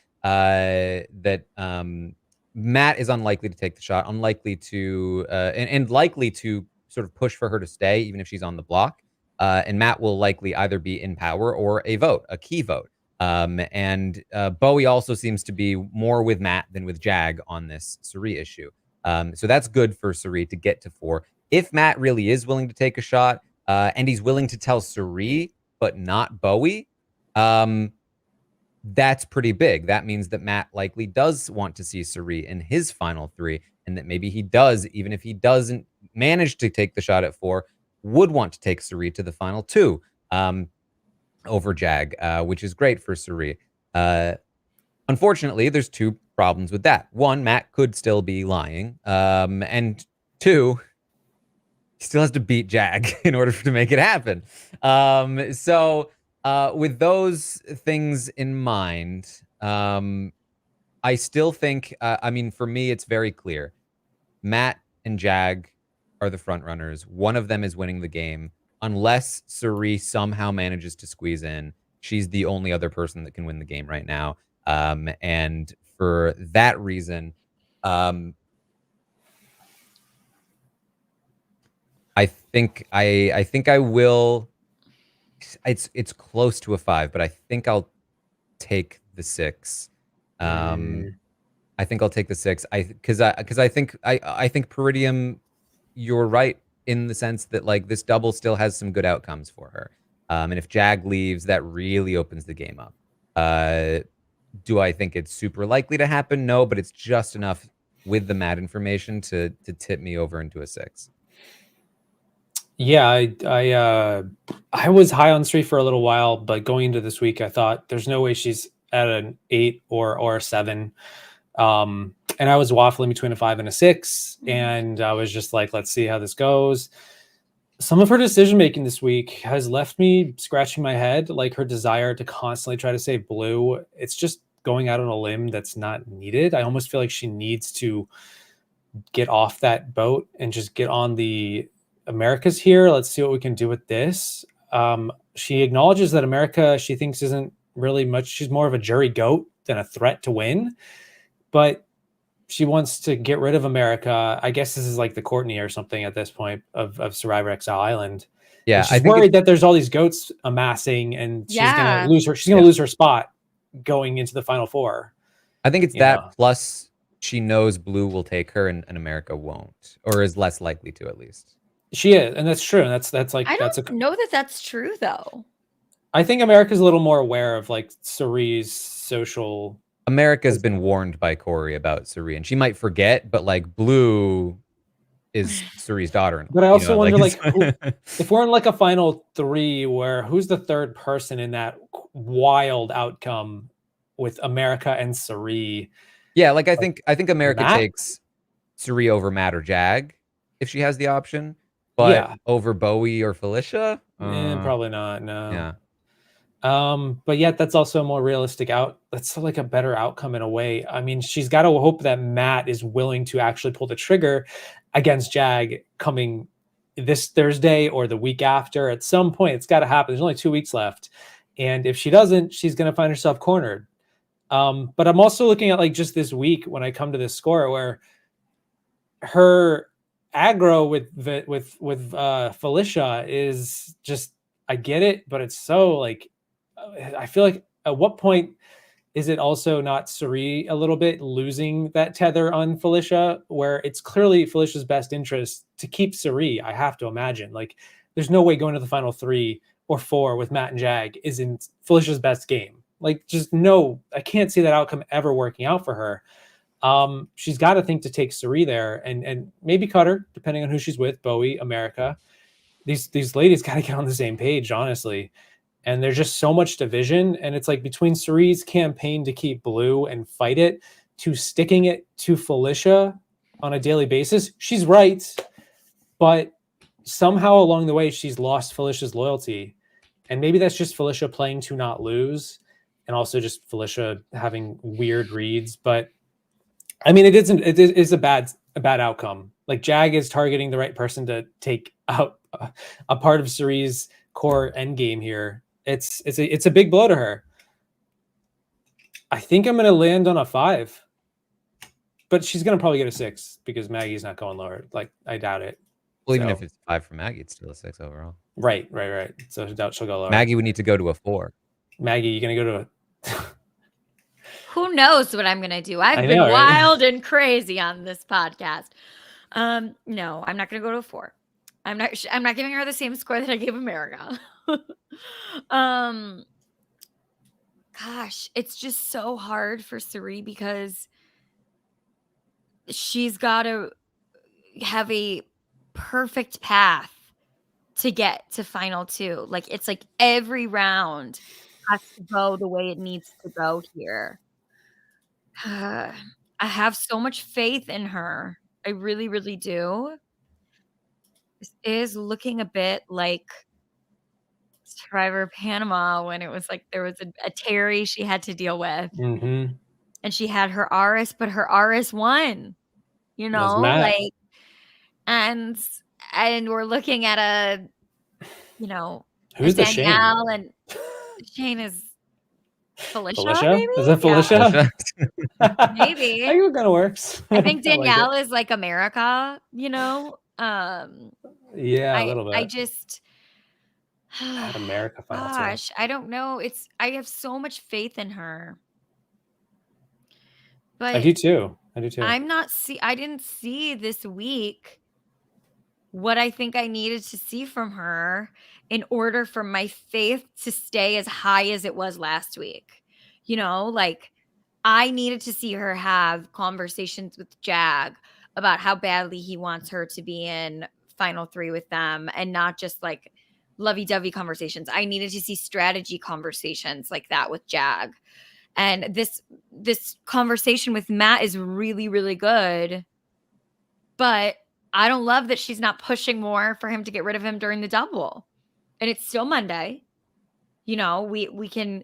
Matt is unlikely to take the shot, unlikely to and likely to sort of push for her to stay, even if she's on the block. And Matt will likely either be in power or a key vote. And Bowie also seems to be more with Matt than with Jag on this Suri issue. So that's good for Suri to get to 4. If Matt really is willing to take a shot, and he's willing to tell Suri, but not Bowie, that's pretty big. That means that Matt likely does want to see Suri in his Final 3, and that maybe he does, even if he doesn't manage to take the shot at 4, would want to take Suri to the Final 2. Over Jag, which is great for Suri. Unfortunately, there's 2 problems with that. 1, Matt could still be lying. And 2, he still has to beat Jag in order to make it happen. So with those things in mind, I still think, I mean, for me, it's very clear. Matt and Jag are the front runners. One of them is winning the game. Unless Suri somehow manages to squeeze in, she's the only other person that can win the game right now. And for that reason, I think I will. It's close to a 5, but I think I'll take the 6. I think I'll take the 6. Because I think Peridiam, you're right, in the sense that, like, this double still has some good outcomes for her. And if Jag leaves, that really opens the game up. Do I think it's super likely to happen? No, but it's just enough with the Matt information to tip me over into a 6. Yeah, I was high on Suri for a little while, but going into this week, I thought there's no way she's at an 8 or a 7. And I was waffling between a 5 and a 6, and I was just like, let's see how this goes. Some of her decision making this week has left me scratching my head, like her desire to constantly try to save Blue. It's just going out on a limb that's not needed. I almost feel like she needs to get off that boat and just get on the America's here. Let's see what we can do with this. She acknowledges that America, she thinks, isn't really much. She's more of a jury goat than a threat to win. But she wants to get rid of America. I guess this is like the Courtney or something at this point of Survivor Exile Island. Yeah, and she's worried that there's all these goats amassing, and she's gonna lose her. She's gonna lose her spot going into the final four. I think it's that plus she knows Blue will take her and America won't, or is less likely to, at least. She is, and that's true. And that's like I don't know that that's true though. I think America's a little more aware of like Ciri's social. America's been warned by Corey about Siri, and she might forget, but like Blue is Ciri's daughter. But I also wonder, like if we're in like a final three, where who's the third person in that wild outcome with America and Siri? Yeah, like I think America takes Siri over Matt or Jag if she has the option, but over Bowie or Felicia, probably not. No. Yeah. But yet that's also a more realistic that's like a better outcome in a way. I mean, she's got to hope that Matt is willing to actually pull the trigger against Jag coming this Thursday or the week after. At some point, it's got to happen. There's only 2 weeks left. And if she doesn't, she's going to find herself cornered. But I'm also looking at like just this week when I come to this score where her aggro with Felicia is just, I get it, but it's so like, I feel like at what point is it also not Siri a little bit losing that tether on Felicia, where it's clearly Felicia's best interest to keep Siri? I have to imagine, like, there's no way going to the final 3 or 4 with Matt and Jag is in Felicia's best game. Like, just no, I can't see that outcome ever working out for her. She's got to think to take Siri there and maybe cut her, depending on who she's with, Bowie, America. These ladies got to get on the same page, honestly. And there's just so much division. And it's like between Ciri's campaign to keep Blue and fight it to sticking it to Felicia on a daily basis, she's right. But somehow along the way, she's lost Felicia's loyalty. And maybe that's just Felicia playing to not lose, and also just Felicia having weird reads. But I mean, it is a bad outcome. Like, Jag is targeting the right person to take out a part of Ciri's core endgame here. It's a big blow to her. I think I'm going to land on a 5, but she's going to probably get a 6 because Maggie's not going lower. Like, I doubt it. Well, even if it's 5 for Maggie, it's still a 6 overall. Right. So I doubt she'll go lower. Maggie would need to go to a 4. Maggie, you're going to go to a... Who knows what I'm going to do? I've been wild and crazy on this podcast. No, I'm not going to go to a 4. I'm not giving her the same score that I gave America. Gosh, it's just so hard for Siri because she's got to have a perfect path to get to final 2. Like, it's like every round has to go the way it needs to go here. I have so much faith in her. I really, really do. This is looking a bit like Survivor Panama when it was like there was a Terry she had to deal with. Mm-hmm. And she had her RS, but her RS won. You know, like, and we're looking at a, you know, who's the Danielle Shane? And Shane is Felicia? Maybe? Is that Felicia? Yeah. Maybe. I think it kind of works. I think Danielle is like America, you know? Yeah, a little bit. I just... America final 2. Gosh, I don't know. I have so much faith in her. But I do too. I didn't see this week what I think I needed to see from her in order for my faith to stay as high as it was last week. You know, like, I needed to see her have conversations with Jag about how badly he wants her to be in final 3 with them, and not just like lovey-dovey conversations. I needed to see strategy conversations like that with Jag. And this conversation with Matt is really, really good. But I don't love that she's not pushing more for him to get rid of him during the double. And it's still Monday. You know, we can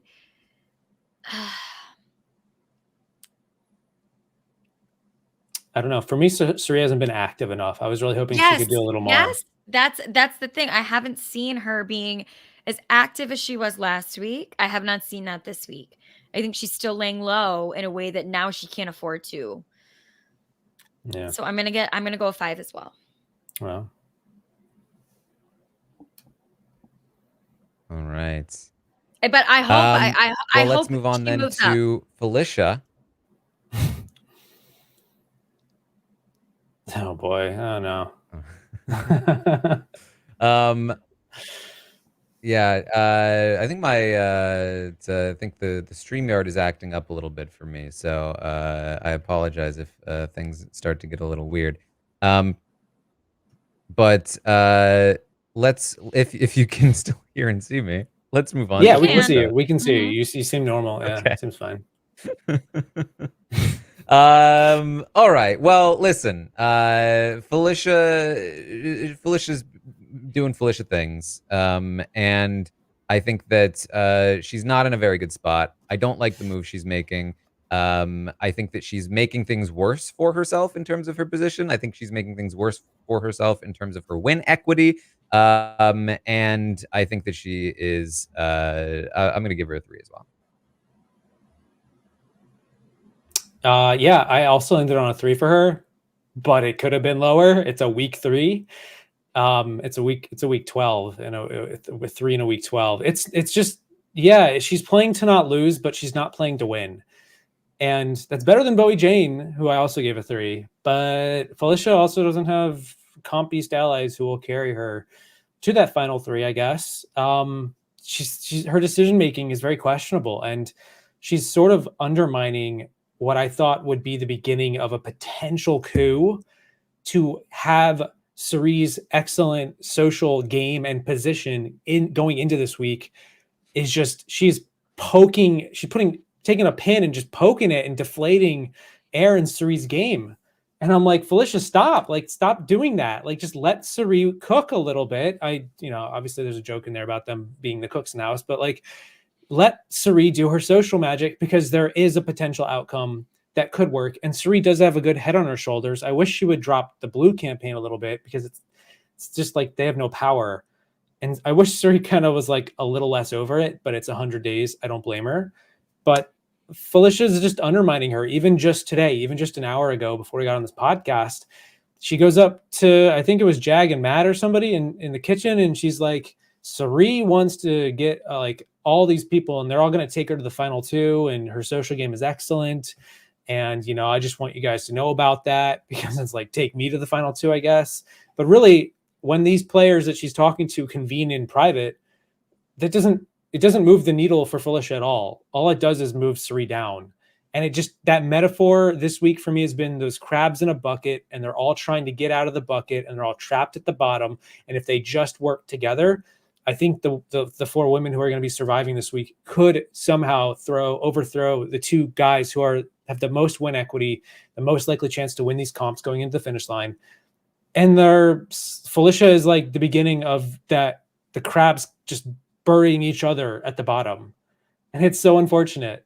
I don't know. For me, Siri hasn't been active enough. I was really hoping she could do a little more. Yes, that's the thing. I haven't seen her being as active as she was last week. I have not seen that this week. I think she's still laying low in a way that now she can't afford to. Yeah. So I'm gonna go 5 as well. Well. All right. But I hope I well, hope let's move on she then moves up. to Felicia. Oh boy. Oh no. Yeah, I think I think the StreamYard is acting up a little bit for me, so I apologize if things start to get a little weird. But let's if you can still hear and see me, let's move on. Yeah, to we can Felicia. see you. We can see you. You seem normal. Yeah, Okay. seems fine. All right. Well, listen. Felicia's doing Felicia things. And I think that she's not in a very good spot. I don't like the move she's making. I think that she's making things worse for herself in terms of her position. I think she's making things worse for herself in terms of her win equity. And I think that she is I'm going to give her a 3 as well. Yeah, I also ended on a 3 for her, but it could have been lower. It's a week 3. It's a week 12, with 3 in a week 12. It's just, yeah, she's playing to not lose, but she's not playing to win. And that's better than Bowie Jane, who I also gave a 3. But Felicia also doesn't have comp beast allies who will carry her to that final 3, I guess. She's her decision making is very questionable, and she's sort of undermining what I thought would be the beginning of a potential coup to have Ciri's excellent social game and position in going into this week. Is just she's taking a pin and just poking it and deflating air in Ciri's game. And I'm like, Felicia, stop doing that. Like, just let Siri cook a little bit. Obviously there's a joke in there about them being the cooks in the house, but like, let Siri do her social magic, because there is a potential outcome that could work. And Siri does have a good head on her shoulders. I wish she would drop the blue campaign a little bit, because it's just like they have no power. And I wish Siri kind of was like a little less over it, but it's 100 days. I don't blame her. But Felicia is just undermining her. Even just today, even just an hour ago before we got on this podcast, she goes up to, I think it was Jag and Matt or somebody in the kitchen, and she's like, Siri wants to get like all these people, and they're all going to take her to the final 2, and her social game is excellent. And, I just want you guys to know about that, because it's like, take me to the final 2, I guess. But really, when these players that she's talking to convene in private, it doesn't move the needle for Felicia at all. All it does is move Siri down. And that metaphor this week for me has been those crabs in a bucket, and they're all trying to get out of the bucket, and they're all trapped at the bottom. And if they just work together, I think the 4 women who are going to be surviving this week could somehow overthrow the 2 guys who have the most win equity, the most likely chance to win these comps going into the finish line. And Felicia is like the beginning of that, the crabs just burying each other at the bottom. And it's so unfortunate.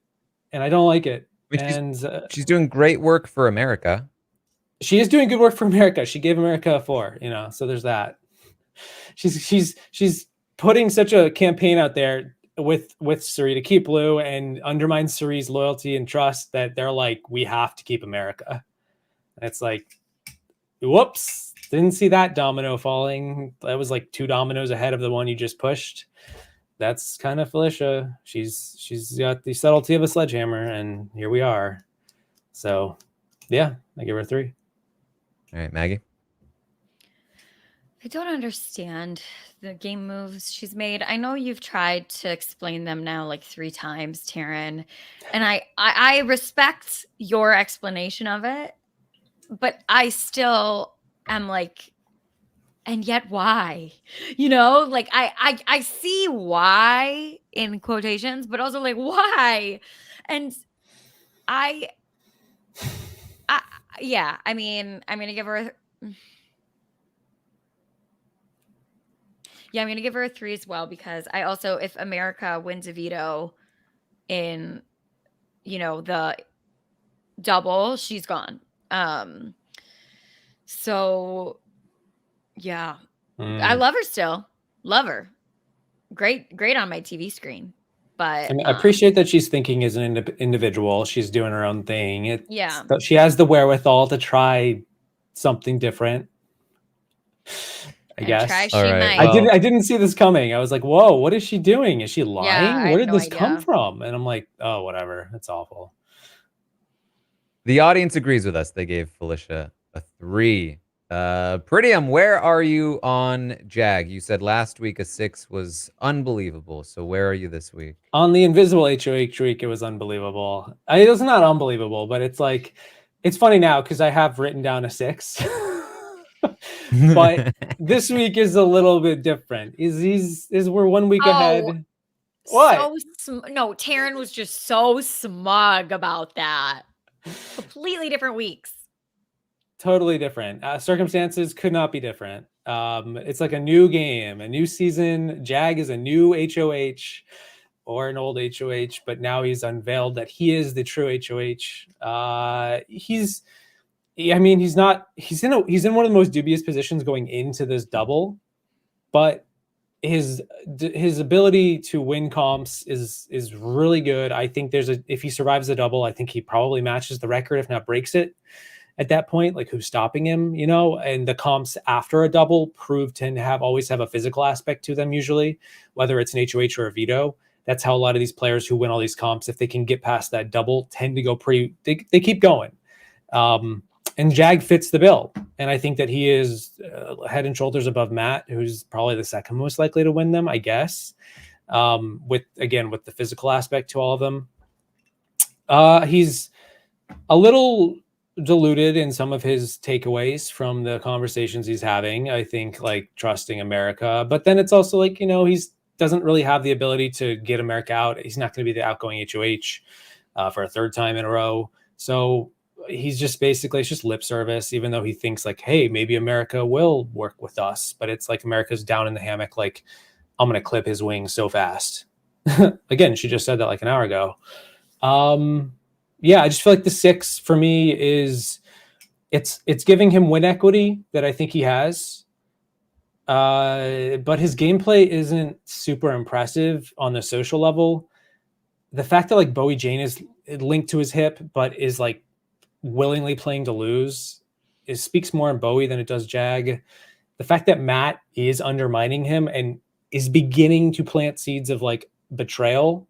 And I don't like it. She's doing great work for America. She is doing good work for America. She gave America a 4, so there's that. She's putting such a campaign out there with Siri to keep blue and undermine Ciri's loyalty and trust, that they're like, we have to keep America. And it's like, whoops, didn't see that domino falling. That was like 2 dominoes ahead of the one you just pushed. That's kind of Felicia. She's got the subtlety of a sledgehammer, and here we are. So yeah, I give her a 3. All right, Maggie. I don't understand the game moves she's made. I know you've tried to explain them now like 3 times, Taran, and I respect your explanation of it, but I still am like, and yet why? Like I see why in quotations, but also like, why? And yeah, I mean, I'm gonna give her Yeah, I'm gonna give her a 3 as well, because I also, if America wins a veto in, the double, she's gone. So yeah, I love her still. Love her. Great on my TV screen. But I mean, I appreciate that she's thinking as an individual. She's doing her own thing. yeah, She has the wherewithal to try something different, I and try guess. All she right. might. Well, I didn't see this coming. I was like, whoa, what is she doing? Is she Yeah, lying? I Where have did no this come idea. from? And I'm like, oh, whatever. It's awful. the audience agrees with us. They gave Felicia a 3. Peridiam, where are you on Jag? You said last week a 6 was unbelievable. So where are you this week? On the invisible HOH week, it was unbelievable. It was not unbelievable, but it's like, it's funny now because I have written down a 6. But this week is a little bit different. We're 1 week Oh, ahead. What? no, Taran was just so smug about that. Completely different weeks. Totally different. Circumstances could not be different. It's like a new game, a new season. Jag is a new HOH or an old HOH, but now he's unveiled that he is the true HOH. He's in one of the most dubious positions going into this double, but his ability to win comps is really good. I think if he survives the double, I think he probably matches the record, if not breaks it at that point. Like, who's stopping him, and the comps after a double tend to always have a physical aspect to them, usually, whether it's an HOH or a veto. That's how a lot of these players who win all these comps, if they can get past that double, tend to go they keep going. And Jag fits the bill. And I think that he is head and shoulders above Matt, who's probably the second most likely to win them, I guess. With the physical aspect to all of them. He's a little diluted in some of his takeaways from the conversations he's having. I think, like, trusting America, but then it's also like, he's doesn't really have the ability to get America out. He's not going to be the outgoing HOH for a third time in a row. So he's just basically, it's just lip service, even though he thinks like, hey, maybe America will work with us. But it's like America's down in the hammock, like, I'm going to clip his wings so fast. Again, she just said that like an hour ago. Yeah, I just feel like the 6 for me is it's giving him win equity that I think he has. But his gameplay isn't super impressive on the social level. The fact that like Bowie Jane is linked to his hip, but is like willingly playing to lose, it speaks more in Bowie than it does Jag. The fact that Matt is undermining him and is beginning to plant seeds of like betrayal,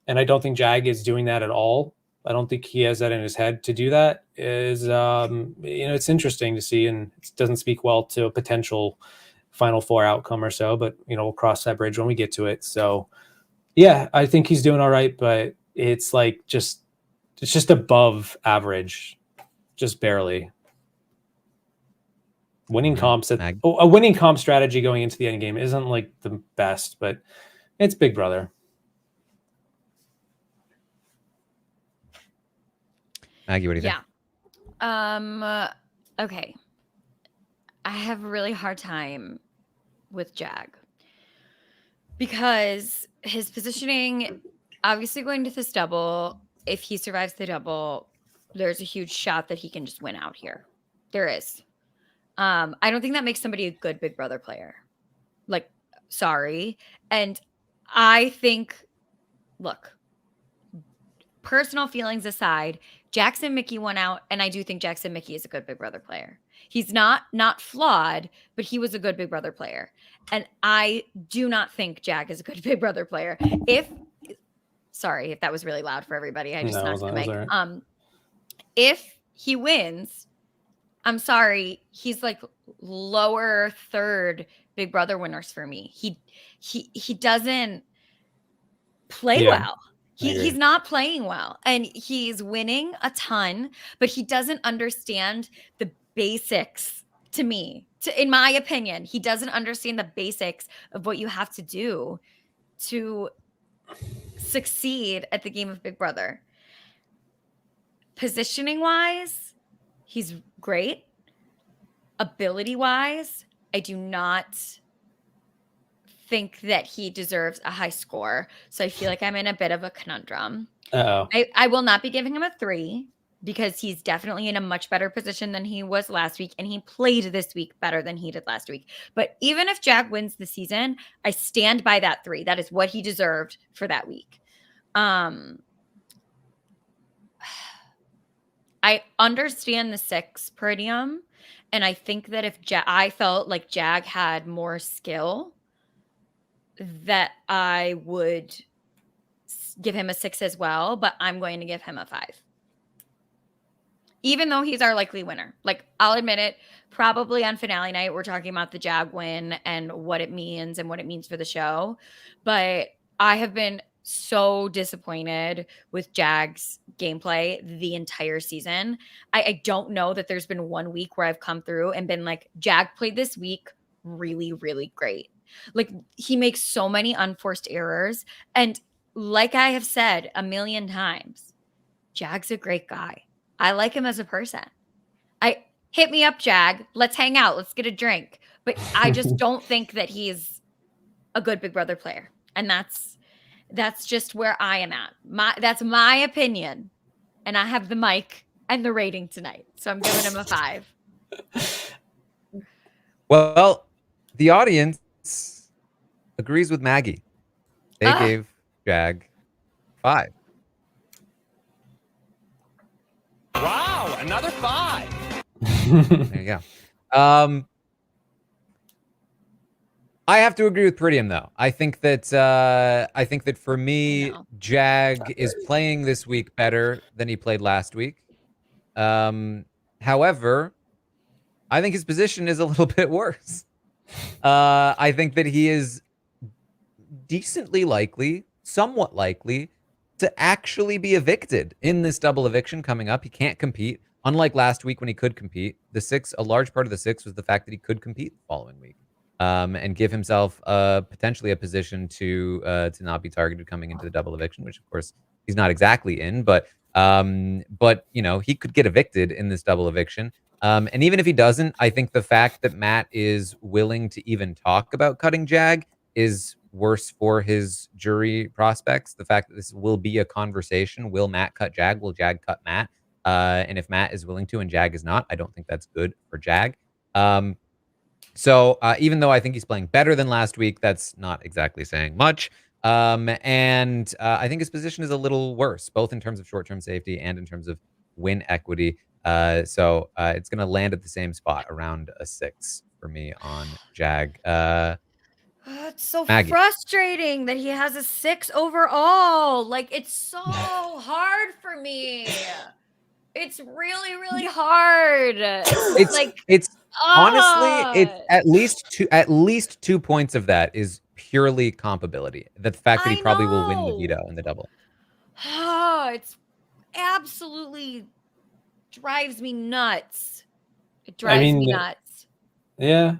and I don't think Jag is doing that at all. I don't think he has that in his head to do that. Is it's interesting to see, and it doesn't speak well to a potential Final Four outcome or so. But we'll cross that bridge when we get to it. So yeah, I think he's doing all right, but it's like it's just above average, just barely. Winning comps a winning comp strategy going into the end game isn't like the best, but it's Big Brother. Maggie, what do you think? Yeah. Okay. I have a really hard time with Jag because his positioning, obviously going to this double, if he survives the double, there's a huge shot that he can just win out here. There is. I don't think that makes somebody a good Big Brother player. Like, sorry. And I think, look, personal feelings aside, Jackson Mickey won out, and I do think Jackson Mickey is a good Big Brother player. He's not flawed, but he was a good Big Brother player. And I do not think Jag is a good Big Brother player. Sorry if that was really loud for everybody. I just knocked the mic. Right. If he wins, I'm sorry, he's like lower third Big Brother winners for me. He doesn't play well. He's not playing well, and he's winning a ton, but he doesn't understand the basics. To me, in my opinion, he doesn't understand the basics of what you have to do to succeed at the game of Big Brother. Positioning wise, he's great. Ability wise, I do not think that he deserves a high score. So I feel like I'm in a bit of a conundrum. Uh-oh. I will not be giving him a 3 because he's definitely in a much better position than he was last week. And he played this week better than he did last week. But even if Jag wins the season, I stand by that 3. That is what he deserved for that week. I understand the 6 Peridiam, and I think that if I felt like Jag had more skill, that I would give him a 6 as well, but I'm going to give him a 5. Even though he's our likely winner. Like, I'll admit it, probably on finale night, we're talking about the Jag win and what it means for the show. But I have been so disappointed with Jag's gameplay the entire season. I don't know that there's been one week where I've come through and been like, Jag played this week really, really great. Like, he makes so many unforced errors. And like I have said a million times, Jag's a great guy. I like him as a person. Hit me up, Jag. Let's hang out. Let's get a drink. But I just don't think that he's a good Big Brother player. And that's just where I am at. That's my opinion. And I have the mic and the rating tonight. So I'm giving him a 5. Well, the audience agrees with Maggie. They gave Jag 5. Wow, another 5. There you go. I have to agree with Peridiam, though. I think that for me, Jag is playing this week better than he played last week. However, I think his position is a little bit worse. I think that he is decently likely, somewhat likely, to actually be evicted in this double eviction coming up. He can't compete. Unlike last week when he could compete, a large part of the 6 was the fact that he could compete the following week, and give himself potentially a position to not be targeted coming into the double eviction, which of course he's not exactly in, but you know, he could get evicted in this double eviction. And even if he doesn't, I think the fact that Matt is willing to even talk about cutting Jag is worse for his jury prospects. The fact that this will be a conversation. Will Matt cut Jag? Will Jag cut Matt? And if Matt is willing to and Jag is not, I don't think that's good for Jag. So even though I think he's playing better than last week, that's not exactly saying much. And I think his position is a little worse, both in terms of short-term safety and in terms of win equity. So it's going to land at the same spot, around a 6 for me on Jag. It's so Maggie. frustrating that he has a 6 overall. Like, it's so hard for me. It's really, really hard. It's honestly, it's at least 2 points of that is purely compability. The fact that he probably will win the veto in the double. It's absolutely drives me nuts. It drives me nuts. Yeah.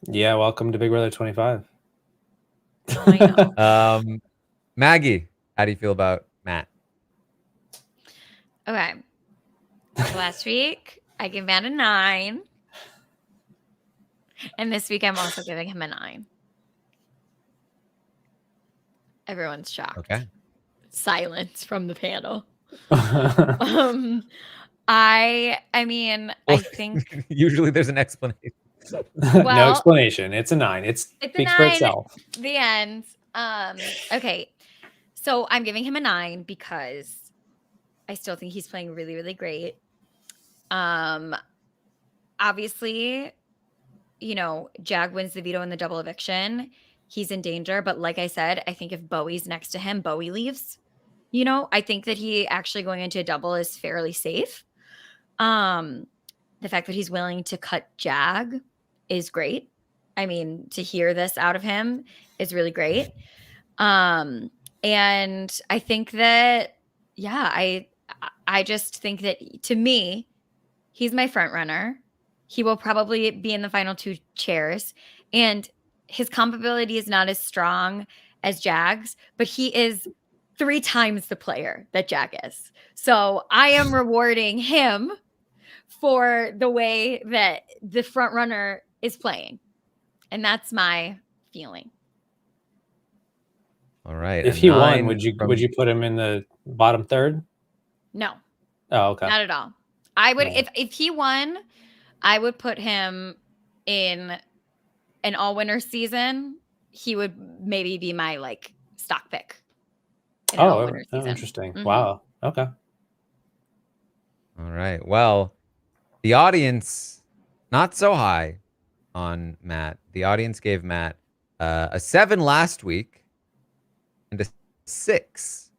Yeah, welcome to Big Brother 25. I know. Maggie, how do you feel about Matt? Okay. Last week, I gave Matt a 9. And this week, I'm also giving him a 9. Everyone's shocked. Okay. Silence from the panel. I mean, I think usually there's an explanation. No explanation. It's a 9. It speaks for itself. The end. Okay. So I'm giving him a 9 because I still think he's playing really, really great. Obviously, you know, Jag wins the veto in the double eviction. He's in danger. But like I said, I think if Bowie's next to him, Bowie leaves. You know, I think that he actually going into a double is fairly safe. The fact that he's willing to cut Jag is great. I mean, to hear this out of him is really great. And I think that, yeah, I just think that, to me, he's my front runner. He will probably be in the final 2 chairs, and his compability is not as strong as Jag's, but he is 3 times the player that Jag is. So I am rewarding him for the way that the front runner is playing. And that's my feeling. All right. If a he won, 9 would you from- put him in the bottom third? No, Oh, okay. not at all. I would No. if he won, I would put him in an all-winner season. He would maybe be my like stock pick in an all-winner season. Interesting. Mhm. Wow. Okay. All right. Well, the audience not so high on Matt. The audience gave Matt a 7 last week and a 6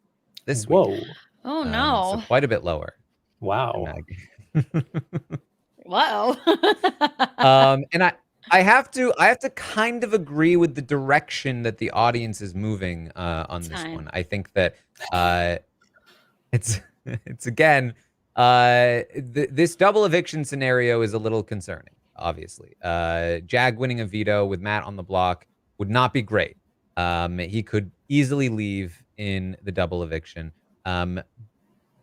this week. Whoa. Oh So no! quite a bit lower. than Wow. Maggie. Whoa! And I have to kind of agree with the direction that the audience is moving on this Fine. one. I think that it's again this double eviction scenario is a little concerning. Obviously, Jag winning a veto with Matt on the block would not be great. He could easily leave in the double eviction,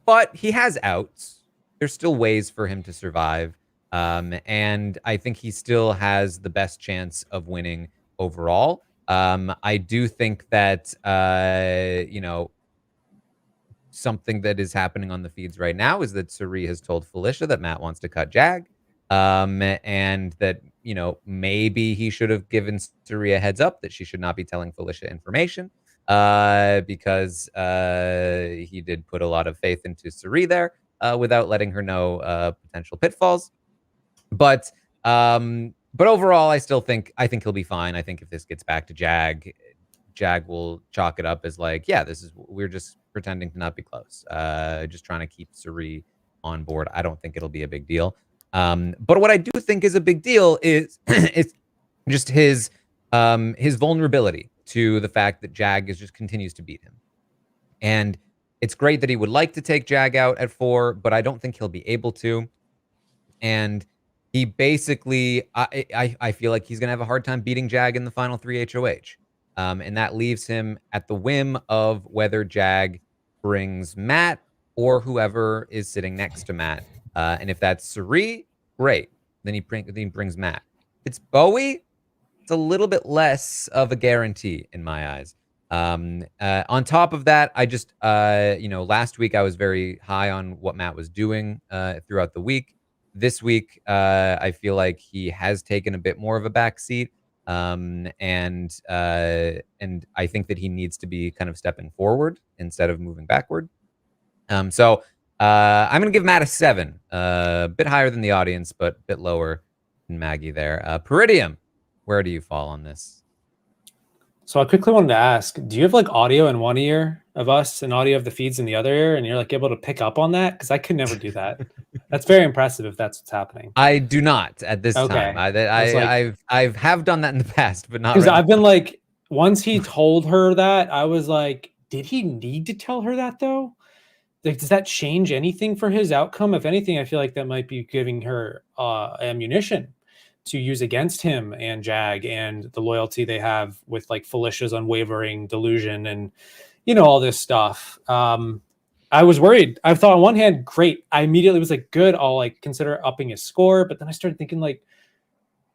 but he has outs. There's still ways for him to survive. And I think he still has the best chance of winning overall. I do think that, something that is happening on the feeds right now is that Siri has told Felicia that Matt wants to cut Jag. And that, maybe he should have given Siri a heads up that she should not be telling Felicia information. Because he did put a lot of faith into Siri there without letting her know potential pitfalls. But overall, I think he'll be fine. I think if this gets back to Jag will chalk it up as like, yeah, we're just pretending to not be close. Just trying to keep Siri on board. I don't think it'll be a big deal. But what I do think is a big deal is it's just his vulnerability to the fact that Jag just continues to beat him. And it's great that he would like to take Jag out at 4, but I don't think he'll be able to. And he basically, I feel like he's going to have a hard time beating Jag in the final 3 HOH. And that leaves him at the whim of whether Jag brings Matt or whoever is sitting next to Matt. And if that's Siri, great. Then he brings Matt. If it's Bowie, it's a little bit less of a guarantee in my eyes. On top of that, I just, last week I was very high on what Matt was doing throughout the week. This week, I feel like he has taken a bit more of a back seat. And I think that he needs to be kind of stepping forward instead of moving backward. So I'm going to give Matt a 7, a bit higher than the audience, but a bit lower than Maggie there. Peridiam, where do you fall on this? So I quickly wanted to ask, do you have like audio in one ear of us and audio of the feeds in the other ear, and you're like able to pick up on that? Because I could never do that. That's very impressive if that's what's happening. I do not at this time. I've have done that in the past, but not. Because right I've been like, once he told her that, I was like, did he need to tell her that though? Like, does that change anything for his outcome? If anything, I feel like that might be giving her ammunition to use against him and Jag and the loyalty they have with like Felicia's unwavering delusion and, all this stuff. I was worried. I thought on one hand, great. I immediately was like, good. I'll like consider upping his score. But then I started thinking like,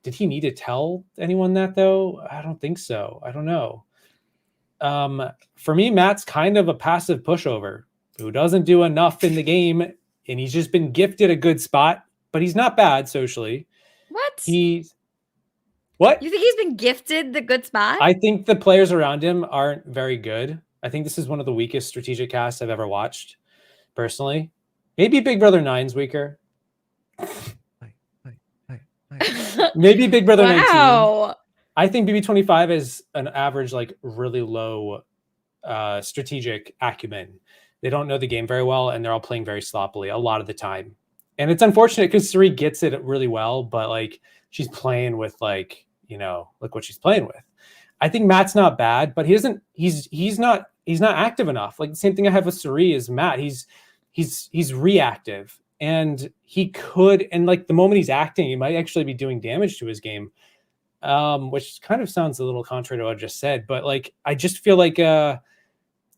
did he need to tell anyone that though? I don't think so. I don't know. For me, Matt's kind of a passive pushover who doesn't do enough in the game. And he's just been gifted a good spot, but he's not bad socially. What? What? You think he's been gifted the good spot? I think the players around him aren't very good. I think this is one of the weakest strategic casts I've ever watched, personally. Maybe Big Brother 9's weaker. Maybe Big Brother 19. I think BB25 is an average, like really low strategic acumen. They don't know the game very well, and they're all playing very sloppily a lot of the time. And it's unfortunate because Siri gets it really well, but like she's playing with like, look what she's playing with. I think Matt's not bad, but he's not active enough. Like the same thing I have with Siri is Matt. He's reactive, and he could, and like the moment he's acting, he might actually be doing damage to his game. Which kind of sounds a little contrary to what I just said, but like I just feel like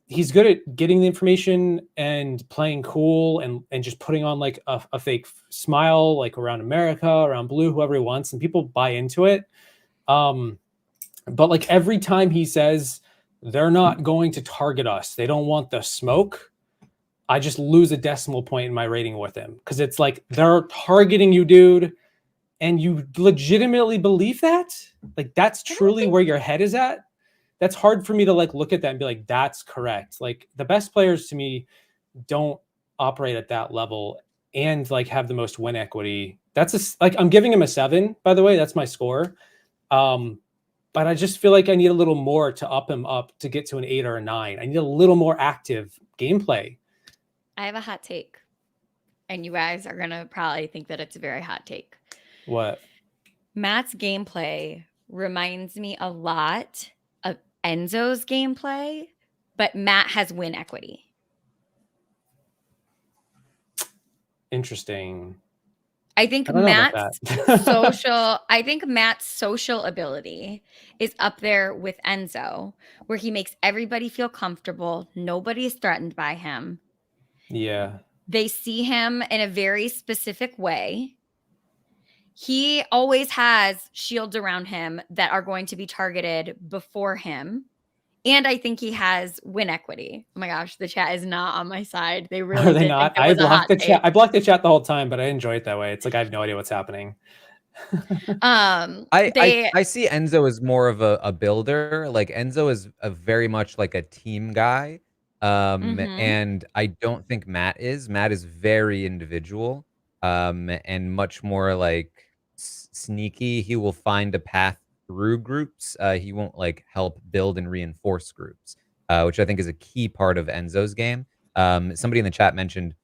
he's good at getting the information and playing cool and just putting on like a fake smile, like around America, around Blue, whoever he wants, and people buy into it. But like every time he says they're not going to target us, they don't want the smoke, I just lose a decimal point in my rating with him, because it's like they're targeting you, dude, and you legitimately believe that? Like that's truly where your head is at? That's hard for me to like look at that and be like, that's correct. Like the best players to me don't operate at that level and like have the most win equity. That's like, I'm giving him a 7, by the way. That's my score. But I just feel like I need a little more to up him up to get to an 8 or a 9. I need a little more active gameplay. I have a hot take, and you guys are gonna probably think that it's a very hot take. What? Matt's gameplay reminds me a lot of Enzo's gameplay, but Matt has win equity. Interesting. I think I don't know about Matt's that. social. I think Matt's social ability is up there with Enzo, where he makes everybody feel comfortable. Nobody is threatened by him. Yeah. They see him in a very specific way. He always has shields around him that are going to be targeted before him. And I think he has win equity. Oh my gosh, the chat is not on my side. They really Are they did not? think that I was a hot blocked the take. chat. I blocked the chat the whole time, but I enjoy it that way. It's like I have no idea what's happening. I see Enzo as more of a builder. Like Enzo is a very much like a team guy. And I don't think Matt is. Matt is very individual. And much more like sneaky. He will find a path through groups. He won't like help build and reinforce groups, which I think is a key part of Enzo's game. Somebody in the chat mentioned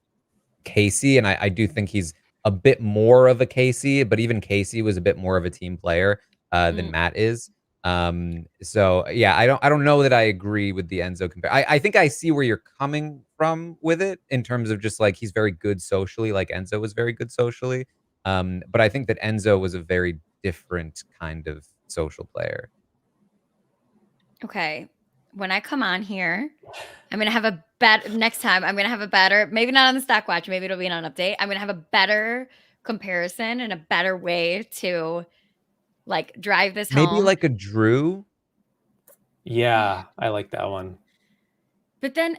Casey, and I do think he's a bit more of a Casey, but even Casey was a bit more of a team player than Matt is. So yeah, I don't know that I agree with the Enzo compare. I think I see where you're coming from with it in terms of just like he's very good socially, like Enzo was very good socially. But I think that Enzo was a very different kind of social player. Okay. When I come on here, I'm going to have a next time I'm going to have a better, maybe not on the Stockwatch, maybe it'll be on an update. I'm going to have a better comparison and a better way to like drive this Maybe home. like a Drew. Yeah, I like that one. But then,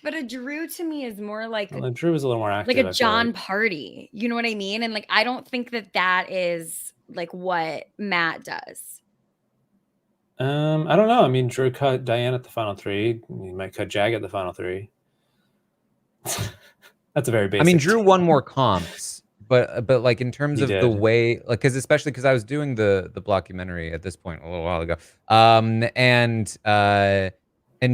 but a Drew to me is more like Well, Drew was a little more active, like a John Party. You know what I mean? And like, I don't think that that is like what Matt does. I don't know. I mean, Drew cut Diane at the final 3. He might cut Jag at the final 3. That's a very basic. I mean, Drew won more comps, but like in terms of the way, like, because especially because I was doing the blockumentary at this point a little while ago, and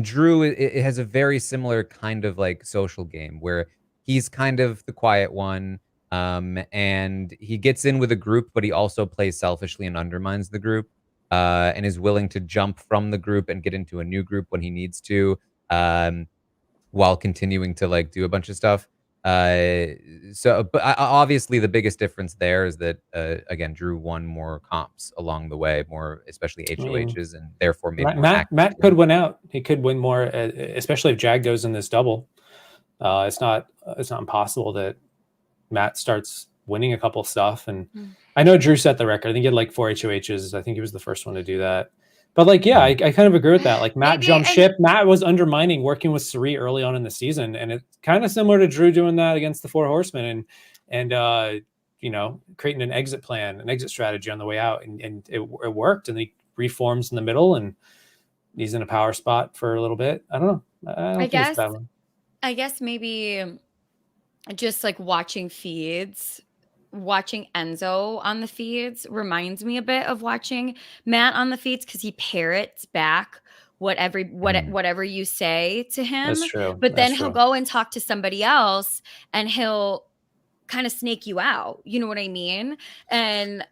Drew it has a very similar kind of like social game where he's kind of the quiet one, and he gets in with a group, but he also plays selfishly and undermines the group, and is willing to jump from the group and get into a new group when he needs to, while continuing to like do a bunch of stuff. But obviously the biggest difference there is that again, Drew won more comps along the way, more especially HOHs, and therefore made more Matt could win out. He could win more, especially if Jag goes in this double. It's not impossible that Matt starts winning a couple stuff. And I know Drew set the record. I think he had like 4 HOHs. I think he was the first one to do that. But like, yeah, I kind of agree with that. Like Matt jumped ship. Matt was undermining working with Siri early on in the season, and it's kind of similar to Drew doing that against the 4 Horsemen and you know, creating an exit plan, an exit strategy on the way out, and it worked. And he reforms in the middle, and he's in a power spot for a little bit. I don't know. I think it's a bad one. I guess maybe just like watching feeds. Watching Enzo on the feeds reminds me a bit of watching Matt on the feeds, because he parrots back whatever you say to him. That's true. But then he'll go and talk to somebody else and he'll kind of snake you out. You know what I mean? And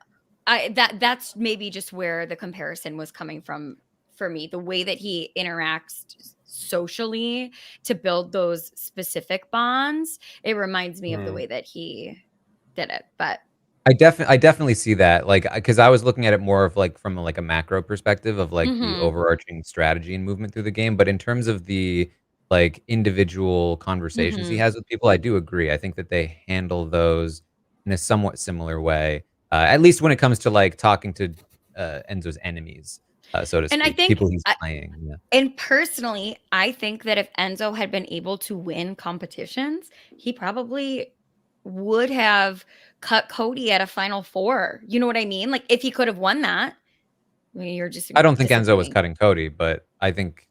that's maybe just where the comparison was coming from for me. The way that he interacts socially to build those specific bonds, it reminds me of the way that he did it. But I definitely see that, like, because I was looking at it more of like from like a macro perspective of like the overarching strategy and movement through the game. But in terms of the like individual conversations he has with people, I do agree. I think that they handle those in a somewhat similar way, at least when it comes to like talking to Enzo's enemies. so to speak. And I think People he's playing. Yeah. And personally, I think that if Enzo had been able to win competitions, he probably would have cut Cody at a Final Four. You know what I mean? Like if he could have won that, I mean, you're just I don't think Enzo was disagreeing. cutting Cody, but I think,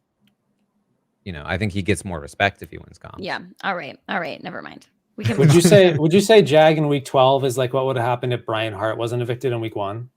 I think he gets more respect if he wins comps. Yeah. All right. Never mind. We can. Would you say Jag in week 12 is like what would have happened if Brian Hart wasn't evicted in week 1?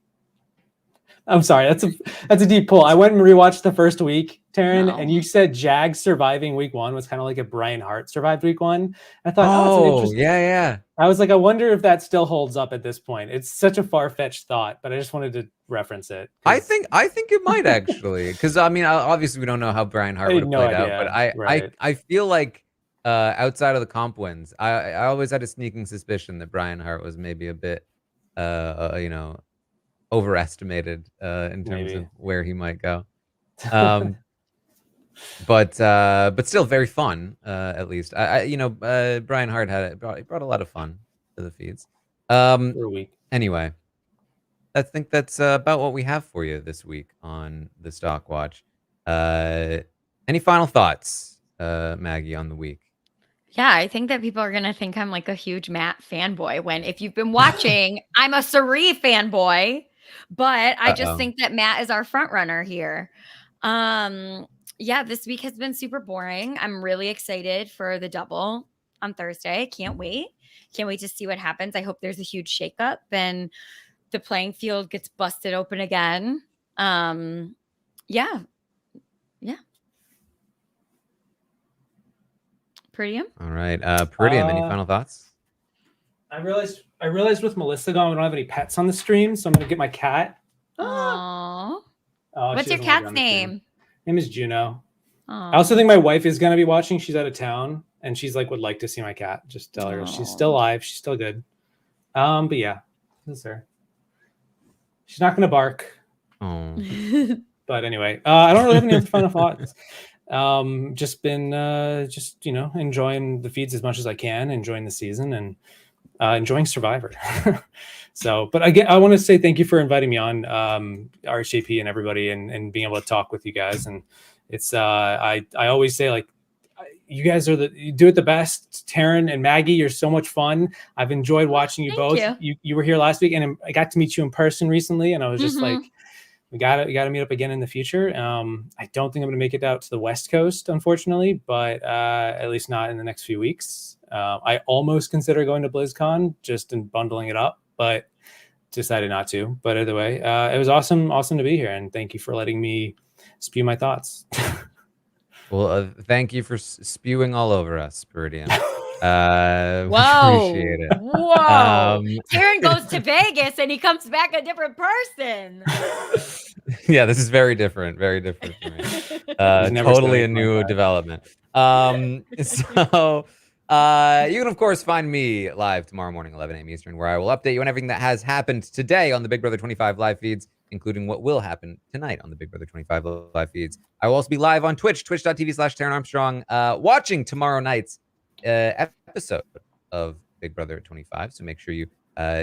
I'm sorry, that's a deep pull. I went and rewatched the first week, Taran, and you said Jag surviving week 1 was kind of like if Brian Hart survived week 1. I thought, that's an interesting. Yeah. I was like, I wonder if that still holds up at this point. It's such a far-fetched thought, but I just wanted to reference it. I think it might actually, because I mean, obviously we don't know how Brian Hart would have played out, but I feel like outside of the comp wins, I always had a sneaking suspicion that Brian Hart was maybe a bit, overestimated in terms of where he might go. But still very fun, at least. Brian Hart brought a lot of fun to the feeds. Anyway, I think that's about what we have for you this week on the Stockwatch. Any final thoughts, Maggie, on the week? Yeah, I think that people are going to think I'm like a huge Matt fanboy when, if you've been watching, I'm a Siri fanboy. But I just think that Matt is our front runner here. Yeah, this week has been super boring. I'm really excited for the double on Thursday. Can't wait. Can't wait to see what happens. I hope there's a huge shakeup and the playing field gets busted open again. Yeah. Peridiam? All right. Peridiam, any final thoughts? I realized with Melissa gone, we don't have any pets on the stream, so I'm gonna get my cat. Aww. Oh, what's your cat's name? Name is Juno. Aww. I also think my wife is gonna be watching. She's out of town, and she's like would like to see my cat. Just tell her she's still alive. She's still good. But yeah, this is her. She's not gonna bark. Oh. But anyway, I don't really have any other final thoughts. Just been enjoying the feeds as much as I can, enjoying the season, and enjoying Survivor. So, but again, I want to say thank you for inviting me on, RHAP and everybody, and being able to talk with you guys. And it's I always say, like, you guys you do it the best. Taran and Maggie, you're so much fun. I've enjoyed watching you both. You were here last week, and I got to meet you in person recently, and I was just like, we got to meet up again in the future. I don't think I'm going to make it out to the West Coast, unfortunately, but at least not in the next few weeks. I almost consider going to BlizzCon just in bundling it up, but decided not to. But either way, it was awesome to be here, and thank you for letting me spew my thoughts. Well, thank you for spewing all over us, Peridiam. Whoa. Appreciate it. Whoa. Taran goes to Vegas and he comes back a different person. Yeah, this is very different for me. Totally a new development. So you can, of course, find me live tomorrow morning, 11 a.m. Eastern, where I will update you on everything that has happened today on the Big Brother 25 live feeds, including what will happen tonight on the Big Brother 25 live feeds. I will also be live on Twitch, twitch.tv/Taran Armstrong, watching tomorrow night's episode of Big Brother 25. So make sure you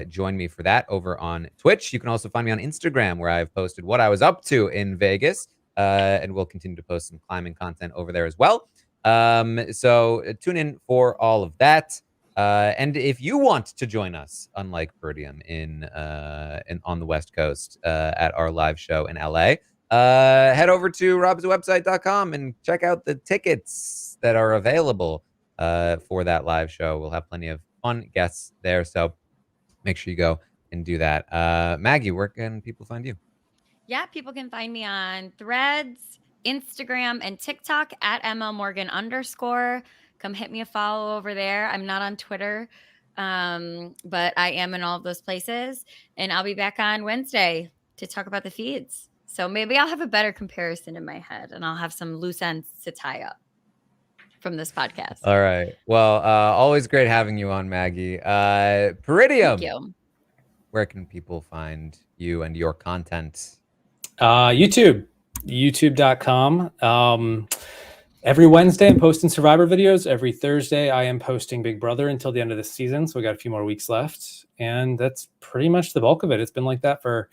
join me for that over on Twitch. You can also find me on Instagram, where I've posted what I was up to in Vegas, and we'll continue to post some climbing content over there as well. So tune in for all of that. And if you want to join us, unlike Peridiam, on the West Coast at our live show in LA, head over to robswebsite.com and check out the tickets that are available for that live show. We'll have plenty of fun guests there, so make sure you go and do that. Maggie, where can people find you? Yeah, people can find me on Threads, Instagram, and TikTok at @MLMorgan_. Come hit me a follow over there. I'm not on Twitter, but I am in all of those places. And I'll be back on Wednesday to talk about the feeds. So maybe I'll have a better comparison in my head, and I'll have some loose ends to tie up from this podcast. All right. Well, always great having you on, Maggie. Peridiam, Thank you. Where can people find you and your content? youtube.com. Every Wednesday I'm posting Survivor videos. Every Thursday I am posting Big Brother until the end of the season. So we got a few more weeks left. And that's pretty much the bulk of it. It's been like that for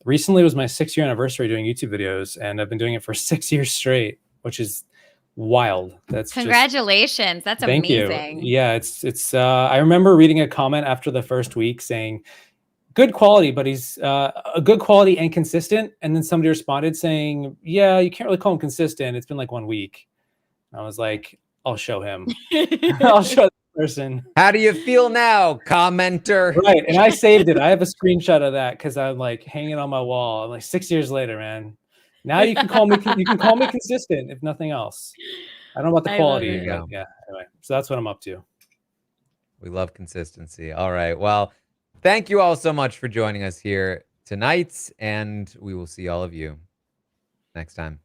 recently was my 6-year anniversary doing YouTube videos, and I've been doing it for 6 years straight, which is wild. That's Congratulations. That's thank amazing. you. Yeah, it's I remember reading a comment after the first week saying good quality, but he's a good quality and consistent. And then somebody responded saying, yeah, you can't really call him consistent. It's been like 1 week. I was like, I'll show him. I'll show the person. How do you feel now, commenter? Right. And I saved it. I have a screenshot of that because I'm like hanging on my wall. I'm like 6 years later, man. Now you can call me consistent, if nothing else. I don't know about the quality. But yeah. Anyway, so that's what I'm up to. We love consistency. All right. Well, thank you all so much for joining us here tonight, and we will see all of you next time.